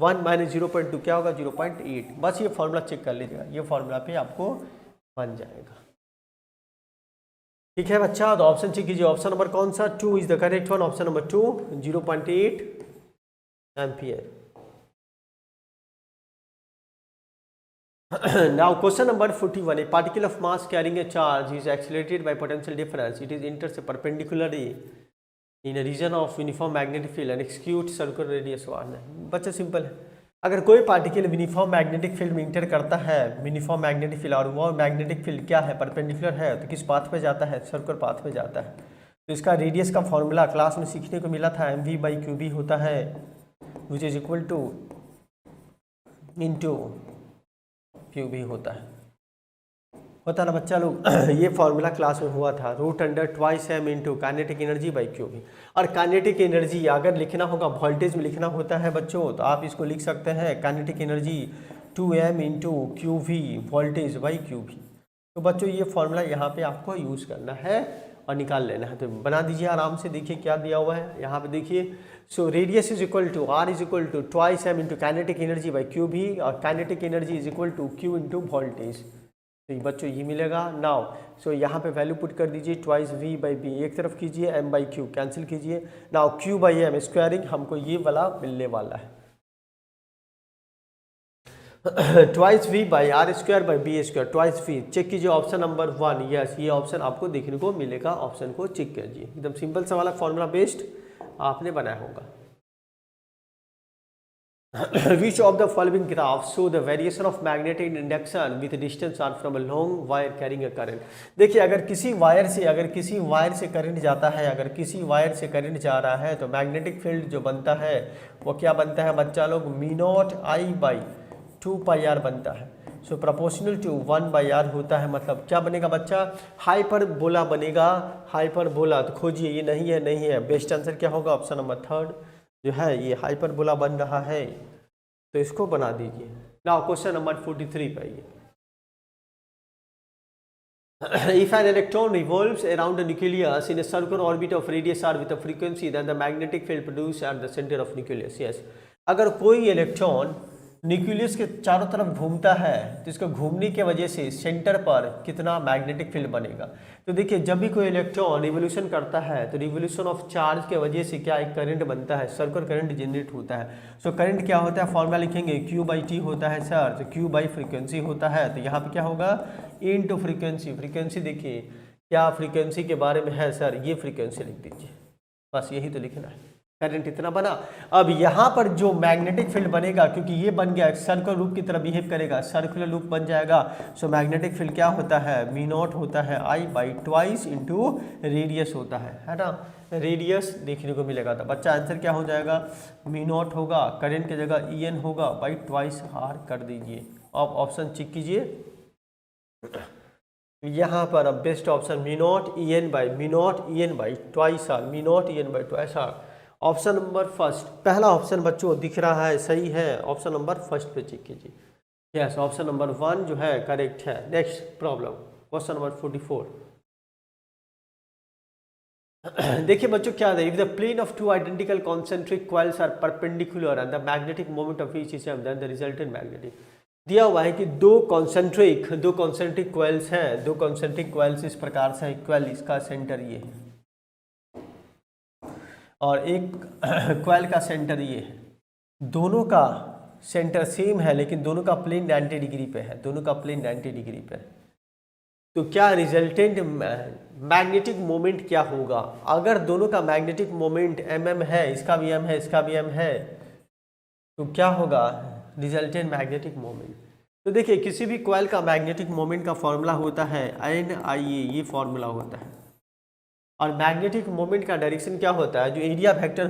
1 माइनस 0.2 क्या होगा, 0.8। बस ये फॉर्मूला चेक कर लीजिएगा, ये फॉर्मूला पे आपको बन जाएगा। ठीक है बच्चा, तो ऑप्शन चेक कीजिए, ऑप्शन नंबर कौन सा, 2 is the correct one, option number 2 0.8 ampere. Now question number 41, a particle of mass carrying a charge is accelerated by potential difference, it is enters perpendicularly in a region of uniform magnetic field and executes circular radius 1। बच्चा simple है, अगर कोई particle uniform magnetic field में inter करता है, uniform magnetic field, और वो magnetic field क्या है, परपेंडिकुलर है, तो किस पाथ पे जाता है, सर्कुलर पाथ पे जाता है। तो इसका रेडियस का फॉर्मूला क्लास में सीखने को मिला था, mv/qb होता है, विच is equal two into QB होता है ना बच्चा लोग। ये फॉर्मूला क्लास में हुआ था, root under twice m into kinetic energy by QB। और काइनेटिक एनर्जी अगर लिखना होगा, वोल्टेज में लिखना होता है बच्चों, तो आप इसको लिख सकते हैं kinetic energy 2m into QV voltage by QB। तो बच्चों ये फॉर्मूला यहाँ पे आपको यूज़ करना है और निकाल लेना है। तो बना दीजिए आराम से, देखिए क्या दिया हुआ है यहाँ पे, देखिए so radius is equal to R is equal to twice m into kinetic energy by QB, और kinetic energy is equal to Q into voltage. तो बच्चों ये मिलेगा। नाउ सो यहाँ पे वैल्यू पुट कर दीजिए, ट्वाइस V बाई B एक तरफ कीजिए, m बाई Q कैंसिल कीजिए। Now Q by M squaring हमको ये वाला मिलने वाला है, twice V by R square by B square, twice V। Check कीजिए ऑप्शन नंबर 1, यस ये ऑप्शन आपको देखने को मिलेगा, ऑप्शन को चेक कीजिए। एकदम सिंपल सा वाला फॉर्मूला बेस्ड आपने बनाया होगा। Which of the following graphs show the variation of magnetic induction with distance r from a long wire carrying a current? देखिए अगर किसी वायर से करंट जाता है, अगर किसी वायर से करंट जा रहा है तो मैग्नेटिक फील्ड जो बनता है वो क्या बनता है बच्चा लोग, me not I by 2πr बनता है। सो प्रोपोर्शनल टू 1/r होता है। मतलब क्या बनेगा बच्चा, हाइपरबोला बनेगा। हाइपरबोला तो खोजिए, ये नहीं है। बेस्ट आंसर क्या होगा, ऑप्शन नंबर 3 जो है ये हाइपरबोला बन रहा है, तो इसको बना दीजिए। नाउ क्वेश्चन नंबर 43 पे आइए। If an electron revolves around a nucleus in a circular orbit of radius r with a frequency, then the magnetic field produced at the center of nucleus. Yes, अगर कोई electron nucleus के चारों तरफ घूमता है तो इसको घूमने की वजह से सेंटर पर कितना मैग्नेटिक फील्ड बनेगा। तो देखिए जब भी कोई इलेक्ट्रॉन रिवोल्यूशन करता है तो रिवोल्यूशन ऑफ चार्ज के वजह से क्या एक करंट बनता है, सर्कुलर करंट जनरेट होता है। सो करंट क्या होता है, फॉर्मूला लिखेंगे Q/T होता है सर, तो Q बाई फ्रीक्वेंसी होता है। तो यहाँ पे क्या होगा, इनटू फ्रीक्वेंसी। फ्रीक्वेंसी देखिए क्या फ्रीक्वेंसी के बारे में है सर, ये फ्रीक्वेंसी लिख दीजिए, बस यही तो लिखना है। करंट इतना बना। अब यहाँ पर जो मैग्नेटिक फील्ड बनेगा, क्योंकि ये बन गया सर्कुलर लूप की तरह बिहेव करेगा, सर्कुलर लूप बन जाएगा। सो मैग्नेटिक फील्ड क्या होता है, मी नॉट होता है आई बाई ट्वाइस इंटू रेडियस होता है ना। रेडियस देखने को मिलेगा। तो बच्चा आंसर क्या हो जाएगा, मी नॉट होगा, करंट की जगह EN होगा बाई ट्वाइस आर कर दीजिए। अब ऑप्शन चेक कीजिए, यहाँ पर अब best option mu naught EN by twice R, mu naught EN by twice R. Option number first, पहला ऑप्शन बच्चों दिख रहा है सही है, ऑप्शन नंबर फर्स्ट पे चेक कीजिए। यस, ऑप्शन नंबर 1 जो है करेक्ट है। Next problem, question number 44। देखिए बच्चों क्या है, if the plane of two identical concentric coils are perpendicular and the magnetic moment of each is then the resultant magnetic. दिया हुआ है कि दो कॉन्सेंट्रिक कॉइल्स हैं, दो कॉन्सेंट्रिक कॉइल्स इस प्रकार से, कॉइल इसका सेंटर ये है और एक कॉइल का सेंटर ये है। दोनों का सेंटर सेम है लेकिन दोनों का प्लेन 90 डिग्री पे है, दोनों का प्लेन 90 डिग्री पे है। तो क्या रिजल्टेंट मैग्नेटिक मोमेंट क्या होगा, अगर दोनों का मैग्नेटिक मोमेंट mm है, इसका भी m है, इसका भी m है, तो क्या होगा रिजल्टेंट मैग्नेटिक मोमेंट। तो देखिए किसी भी कॉइल का मैग्नेटिक मोमेंट का फॉर्मूला होता है NIA, ये फॉर्मूला होता है। और मैग्नेटिक मोमेंट का डायरेक्शन क्या होता है, जो एरिया वेक्टर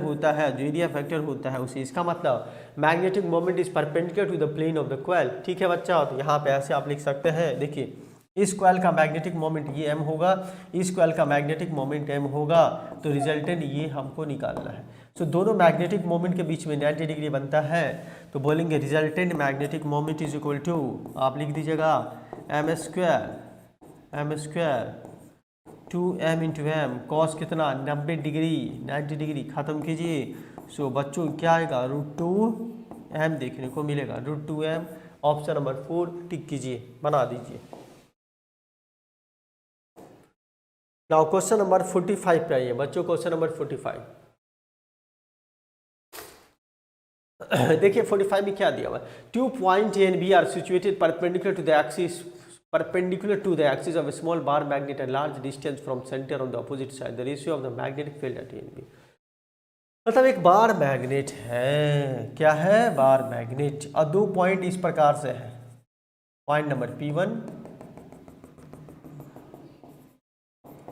होता है उसे, इसका मतलब magnetic moment is perpendicular to the plane of the coil. ठीक है बच्चा, तो यहाँ पे ऐसे आप लिख सकते हैं। देखिए इस कॉइल का मैग्नेटिक मोमेंट ये m होगा, इस कॉइल का मैग्नेटिक मोमेंट m होगा, तो रिजल्टेंट ये हमको निकालना है। सो दोनों मैग्नेटिक मोमेंट के बीच में 90 डिग्री बनता है, तो बोलेंगे resultant magnetic moment is equal to, आप लिख दीजिएगा m square 2m into M, cos कितना 90 डिग्री, ख़त्म कीजिए। सो बच्चों क्या आएगा, √2m देखने को मिलेगा, √2m। ऑप्शन नंबर 4 टिक कीजिए, बना दीजिए। नाउ क्वेश्चन नंबर 45 पे आइए बच्चों, क्वेश्चन नंबर 45। देखिए 45 में क्या दिया हुआ है, 2 point A and B are situated perpendicular to the axis of a small bar magnet at large distance from center on the opposite side. The ratio of the magnetic field at A and B. मतलब एक bar magnet है, क्या है, bar magnet, और दो point इस प्रकार से है। Point number P1,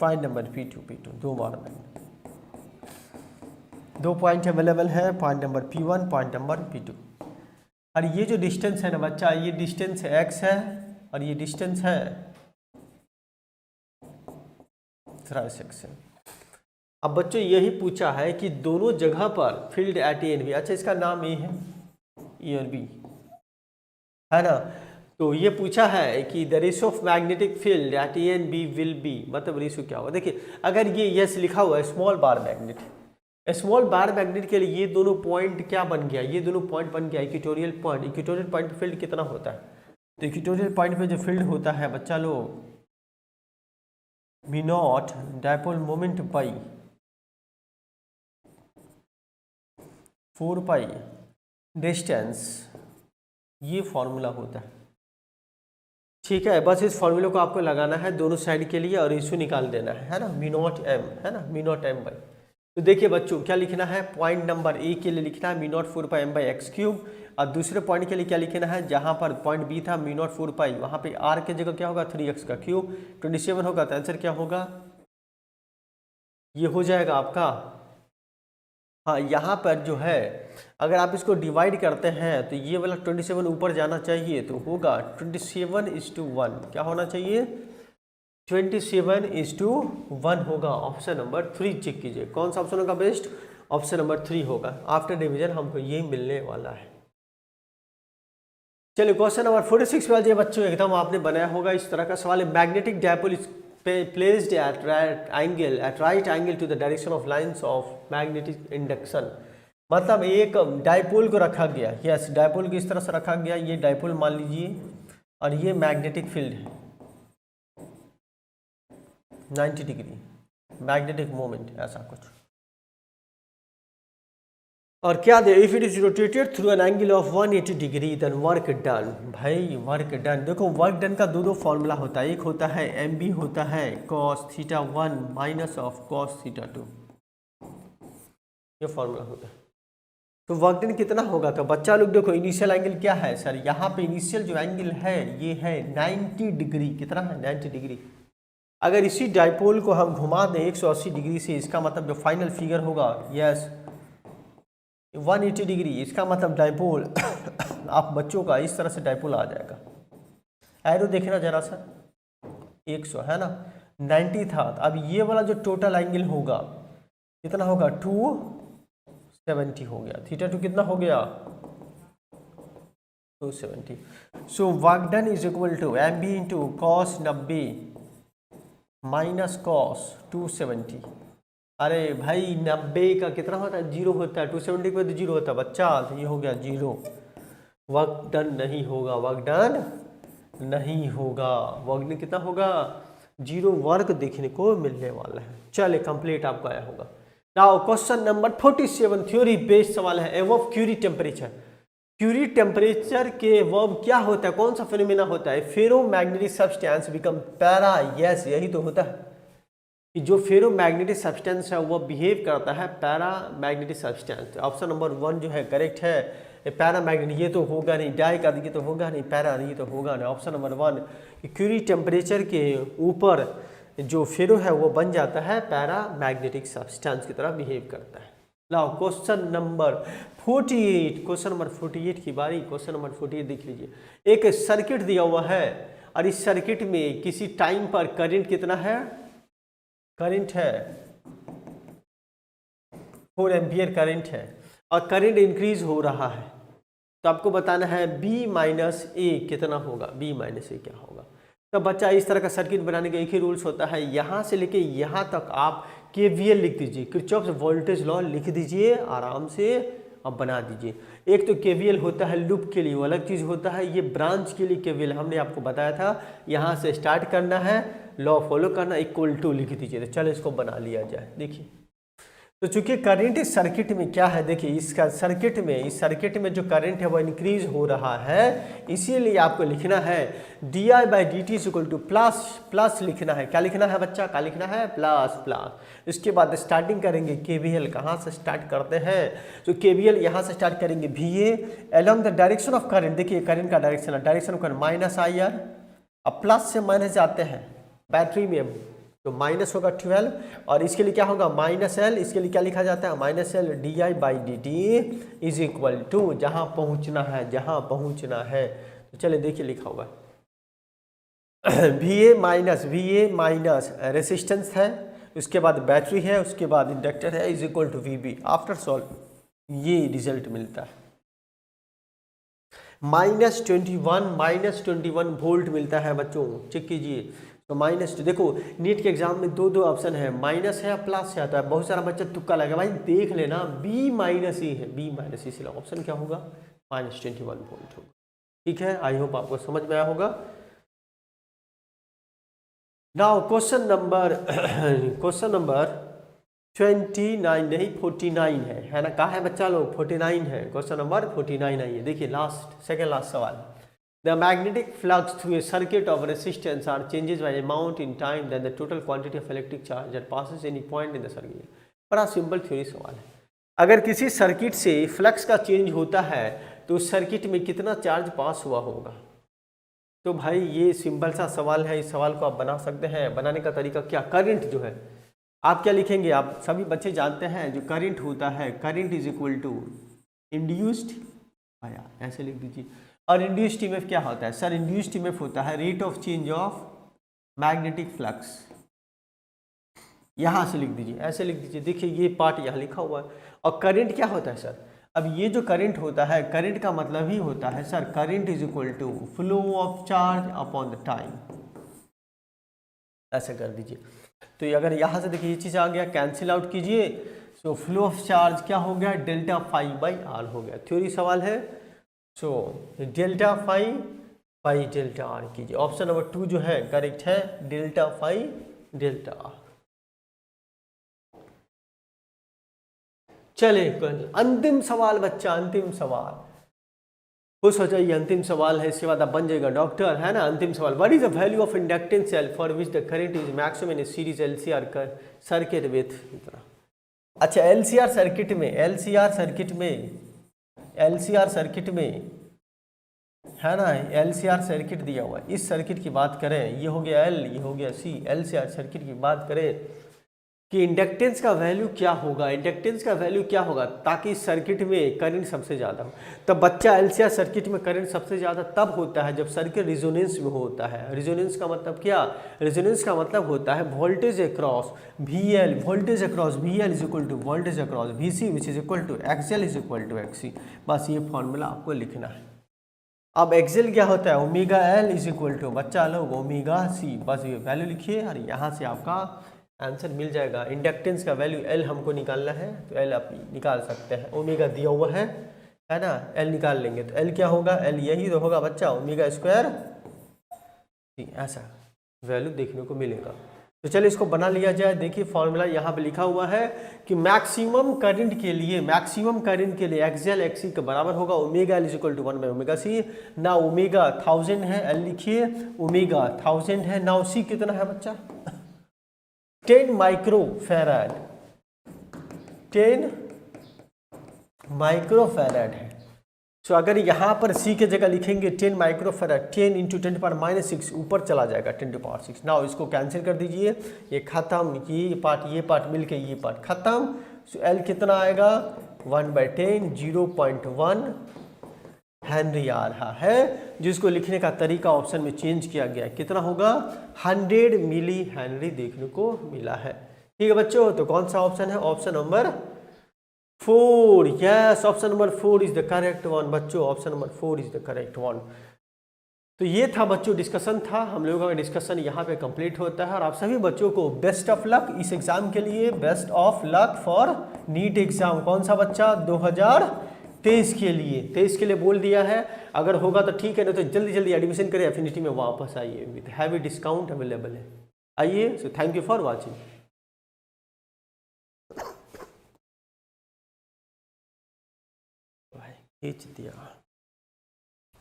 point number P2, दो बार मैग्नेट, दो पॉइंट अवेलेबल है, point number P1, point number P2। और ये जो डिस्टेंस है ना बच्चा, ये डिस्टेंस x है और ये डिस्टेंस है x है। अब बच्चों यही पूछा है कि दोनों जगह पर field at A and B, अच्छा इसका नाम ये है E और B है ना। तो ये पूछा है कि the ratio of magnetic field at A and B will be, मतलब रेशियो क्या होगा। देखिए अगर ये यस लिखा हुआ है small bar magnet, small bar magnet के लिए ये दोनों पॉइंट क्या बन गया, ये दोनों पॉइंट बन गया इक्वेटोरियल पॉइंट। इक्वेटोरियल पॉइंट पे फील्ड कितना होता है, तो इक्वेटोरियल पॉइंट पे जो फील्ड होता है बच्चा लोग, me not dipole moment by 4 pi distance, ये फॉर्मूला होता है। ठीक है, बस इस फॉर्मूले को आपको लगाना है दोनों साइड के लिए और रेशियो निकाल देना है ना, मी नॉट एम, है ना, मी नॉट एम बाई। तो देखिए बच्चों क्या लिखना है, पॉइंट नंबर ए के लिए लिखना है mu naught 4 pi M by X cube, और दूसरे पॉइंट के लिए क्या लिखना है, जहां पर पॉइंट बी था मी नॉट 4 पाई, वहां पे आर के जगह क्या होगा 3x का क्यूब, 27 होगा। तो आंसर क्या होगा, ये हो जाएगा आपका, हाँ यहाँ पर जो है अगर आप इसको डिवाइड करते हैं तो ये वाला 27 ऊपर जाना चाहिए, तो होगा 27:1, क्या होना चाहिए 27:1 होगा। ऑप्शन नंबर 3 चेक कीजिए, कौन सा ऑप्शन होगा बेस्ट, ऑप्शन नंबर 3 होगा। आफ्टर डिवीजन हमको ये मिलने वाला है। चलिए क्वेश्चन नंबर 46 पे आ जाइए बच्चों, एकदम आपने बनाया होगा इस तरह का सवाल है। Magnetic dipole placed at right angle to the direction of lines of magnetic induction, मतलब एक डायपोल को रखा गया, यस डायपोल को इस तरह से रखा गया, ये डायपोल मान लीजिए और ये मैग्नेटिक फील्ड है 90 डिग्री मैग्नेटिक मोमेंट ऐसा कुछ, और क्या दे, if it is rotated through an angle of 180 degree then work done. भाई वर्क डन, देखो वर्क डन का दो फॉर्मूला होता है, एक होता है एम बी होता है cos θ1 माइनस ऑफ cos θ2, ये फॉर्मूला होता है। तो वर्क डन कितना होगा, तो बच्चा लोग देखो इनिशियल एंगल क्या है सर, यहाँ पे इनिशियल जो एंगल है ये है 90 डिग्री, कितना है 90 डिग्री। अगर इसी डायपोल को हम घुमा दें 180 डिग्री से, इसका मतलब जो फाइनल फिगर होगा यस 180 डिग्री, इसका मतलब डायपोल आप बच्चों का इस तरह से डायपोल आ जाएगा। एरो देखना जरा सा, 100 है ना, 90 था, अब ये वाला जो टोटल एंगल होगा कितना होगा 270 हो गया, θ2 कितना हो गया 270। So work done is equal to M B into cos 90 minus cos 270। अरे भाई 90 का कितना होता है 0 होता है, 270 के बाद 0 होता है बच्चा, तो ये हो गया 0, वर्क डन नहीं होगा, वर्क डन नहीं होगा, वर्क डन कितना होगा 0 वर्क देखने को मिलने वाला है। चलिए कंप्लीट आपका आया होगा। Now question number 47 theory based सवाल है, above Curie temperature. Curie temperature के एबव क्या होता है, कौन सा फिनोमेना होता है, ferromagnetic substance become para, yes यही तो होता है कि जो फेरोमैग्नेटिक सब्सटेंस है वो बिहेव करता है para magnetic substance. Option number 1 जो है करेक्ट है, पैरा मैग्नेटिक ये तो होगा नहीं, डाई का ये तो होगा नहीं, पैरा नहीं तो होगा नहीं। ऑप्शन नंबर 1 कि क्यूरी टेम्परेचर के ऊपर जो फेरो है वो बन जाता है पैरा मैग्नेटिक सब्सटेंस की तरह बिहेव करता है। Now question number 48, question number 48 की बारी, क्वेश्चन नंबर 48 देख लीजिए। एक सर्किट दिया हुआ है और इस सर्किट में किसी टाइम पर करंट कितना है, करंट है 4 एम्पियर करंट है और करंट इंक्रीज हो रहा है, तो आपको बताना है B माइनस ए कितना होगा, B माइनस ए क्या होगा। तो बच्चा इस तरह का सर्किट बनाने का एक ही रूल्स होता है, यहाँ से लेके यहाँ तक आप KVL लिख दीजिए, किरचॉफ्स वोल्टेज लॉ लिख दीजिए आराम से अब बना दीजिए। एक तो KVL होता है लूप के लिए, वो अलग चीज़ होता है, ये ब्रांच के लिए KVL हमने आपको बताया था, यहाँ से स्टार्ट करना है, लॉ फॉलो करना, इक्वल टू लिख दीजिए। तो चलो इसको बना लिया जाए। देखिए तो चूंकि करंट इस सर्किट में क्या है, देखिए इसका सर्किट में, इस सर्किट में जो करंट है वो इंक्रीज हो रहा है, इसीलिए आपको लिखना है di/dt equal two plus, plus लिखना है, क्या लिखना है बच्चा, क्या लिखना है प्लस प्लस। इसके बाद स्टार्टिंग करेंगे KVL, कहाँ से स्टार्ट करते हैं, तो KVL यहाँ से स्टार्ट करेंगे VA along the direction of current, देखिए करंट का डायरेक्शन है, direction of current minus IR, अब प्लस से माइनस जाते हैं बैटरी में, तो माइनस होगा 12 और इसके लिए क्या होगा माइनस L, इसके लिए क्या लिखा जाता है minus L di/dt is equal to जहाँ पहुँचना है, जहाँ पहुँचना है। तो चलिए देखिए लिखा हुआ है VA माइनस रेसिस्टेंस है, उसके बाद बैटरी है, उसके बाद इंडक्टर है, is equal to VB। After solve ये रिजल्ट मिलता है, -21 वोल्ट मिलता है बच्चों, चेक कीजिए। तो माइनस, देखो नीट के एग्जाम में दो ऑप्शन है, माइनस है या प्लस है, तो बहुत सारा बच्चा तुक्का लगा, भाई देख लेना B माइनस ई है, B माइनस ई से ऑप्शन क्या होगा -21 वोल्ट होगा। ठीक है, आई होप आपको समझ में आया होगा। नाउ क्वेश्चन नंबर 29 नहीं 49 है ना, कहा है बच्चा लोग 49 है, क्वेश्चन नंबर 49 आइए देखिए, लास्ट सेकेंड लास्ट सवाल। The magnetic flux through a circuit of resistance are changes by amount in time than the total quantity of electric charge that passes any point in the circuit. बड़ा simple theory सवाल है। अगर किसी circuit से flux का change होता है तो उस सर्किट में कितना चार्ज पास हुआ होगा। तो भाई ये सिंपल सा सवाल है, इस सवाल को आप बना सकते हैं। बनाने का तरीका क्या, करंट जो है आप क्या लिखेंगे, आप सभी बच्चे जानते हैं जो करंट होता है, current is equal to induced, ऐसे लिख दीजिए। और इंड्यूस्ड ईएमएफ क्या होता है सर, इंड्यूस्ड ईएमएफ होता है rate of change of magnetic flux. यहाँ से लिख दीजिए, ऐसे लिख दीजिए, देखिए ये पार्ट यहाँ लिखा हुआ है। और करंट क्या होता है सर, अब ये जो करंट होता है, करंट का मतलब ही होता है sir current is equal to flow of charge upon the time, ऐसे कर दीजिए। तो अगर यहाँ से देखिए ये चीज़ आ गया, कैंसिल आउट कीजिए, सो फ्लो ऑफ चार्ज क्या हो गया, डेल्टा फाई बाई आर हो गया। थ्योरी सवाल है, so delta phi by delta R कीजिए। ऑप्शन नंबर 2 जो है करेक्ट है, डेल्टा फाई डेल्टा आर। चले अंतिम सवाल बच्चा, अंतिम सवाल, खुश हो जाइए, अंतिम सवाल है, इसके बाद आप बन जाएगा डॉक्टर, है ना। अंतिम सवाल, what is the value of inductance cell for which the current is maximum in series LCR circuit with. अच्छा एलसीआर सर्किट में, एलसीआर सर्किट में है ना, एलसीआर सर्किट दिया हुआ है, इस सर्किट की बात करें, ये हो गया एल, ये हो गया सी, एलसीआर सर्किट की बात करें कि इंडक्टेंस का वैल्यू क्या होगा, इंडक्टेंस का वैल्यू क्या होगा ताकि इस सर्किट में करंट सबसे ज़्यादा हो। तब बच्चा एलसीआर सर्किट में करंट सबसे ज़्यादा तब होता है जब सर्किट रिजोनेंस में होता है। रिजोनेंस का मतलब क्या, रिजोनेंस का मतलब होता है voltage across V L, voltage across V L is equal to voltage across V C which is equal to X L is equal to X C. बस ये फॉर्मूला आपको लिखना है। अब एक्सेल क्या होता है, omega L is equal to बच्चा लोग ओमेगा सी, बस ये वैल्यू लिखिए और यहाँ से आपका आंसर मिल जाएगा। इंडक्टेंस का वैल्यू एल हमको निकालना है तो एल आप निकाल सकते हैं, ओमेगा दिया हुआ है ना, एल निकाल लेंगे तो एल क्या होगा, एल यही तो होगा बच्चा ओमेगा स्क्वायर, ऐसा वैल्यू देखने को मिलेगा। तो चलिए इसको बना लिया जाए। देखिए फॉर्मूला यहाँ पे लिखा हुआ है कि मैक्सिमम करंट के लिए, मैक्सिमम करंट के लिए एक्सएल एक्सी के बराबर होगा omega L is equal to 1 by omega C. ना ओमेगा 1000 है, एल लिखिए, ओमेगा 1000 है, ना सी कितना है बच्चा 10 माइक्रोफैराड, 10 माइक्रोफैराड है। सो अगर यहाँ पर सी के जगह लिखेंगे 10 माइक्रोफैराड, 10 इंटू 10 पावर माइनस 6 ऊपर चला जाएगा 10 टू पावर 6। नाउ इसको कैंसिल कर दीजिए, ये खत्म, ये पार्ट मिलके ये पार्ट खत्म। सो एल कितना आएगा 1/10, 0.1 हेनरी आ रहा है, जिसको लिखने का तरीका ऑप्शन में चेंज किया गया, कितना होगा 100 मिली हेनरी देखने को मिला है। ठीक है बच्चों, तो कौन सा ऑप्शन है, option number 4, yes option number 4 is the correct one बच्चों, option number 4 is the correct one. तो ये था बच्चों डिस्कशन था, हम लोगों का डिस्कशन यहाँ पे कंप्लीट होता है। और आप सभी बच्चों को बेस्ट ऑफ लक इस एग्जाम के लिए, best of luck for NEET exam. कौन सा बच्चा 2023 के लिए, 23 के लिए बोल दिया है। अगर होगा तो ठीक है, नहीं तो जल्दी जल्दी एडमिशन करें, एफिनिटी में वापस आइए, विद हैवी डिस्काउंट अवेलेबल है। आइए, so thank you for watching. खींच दिया।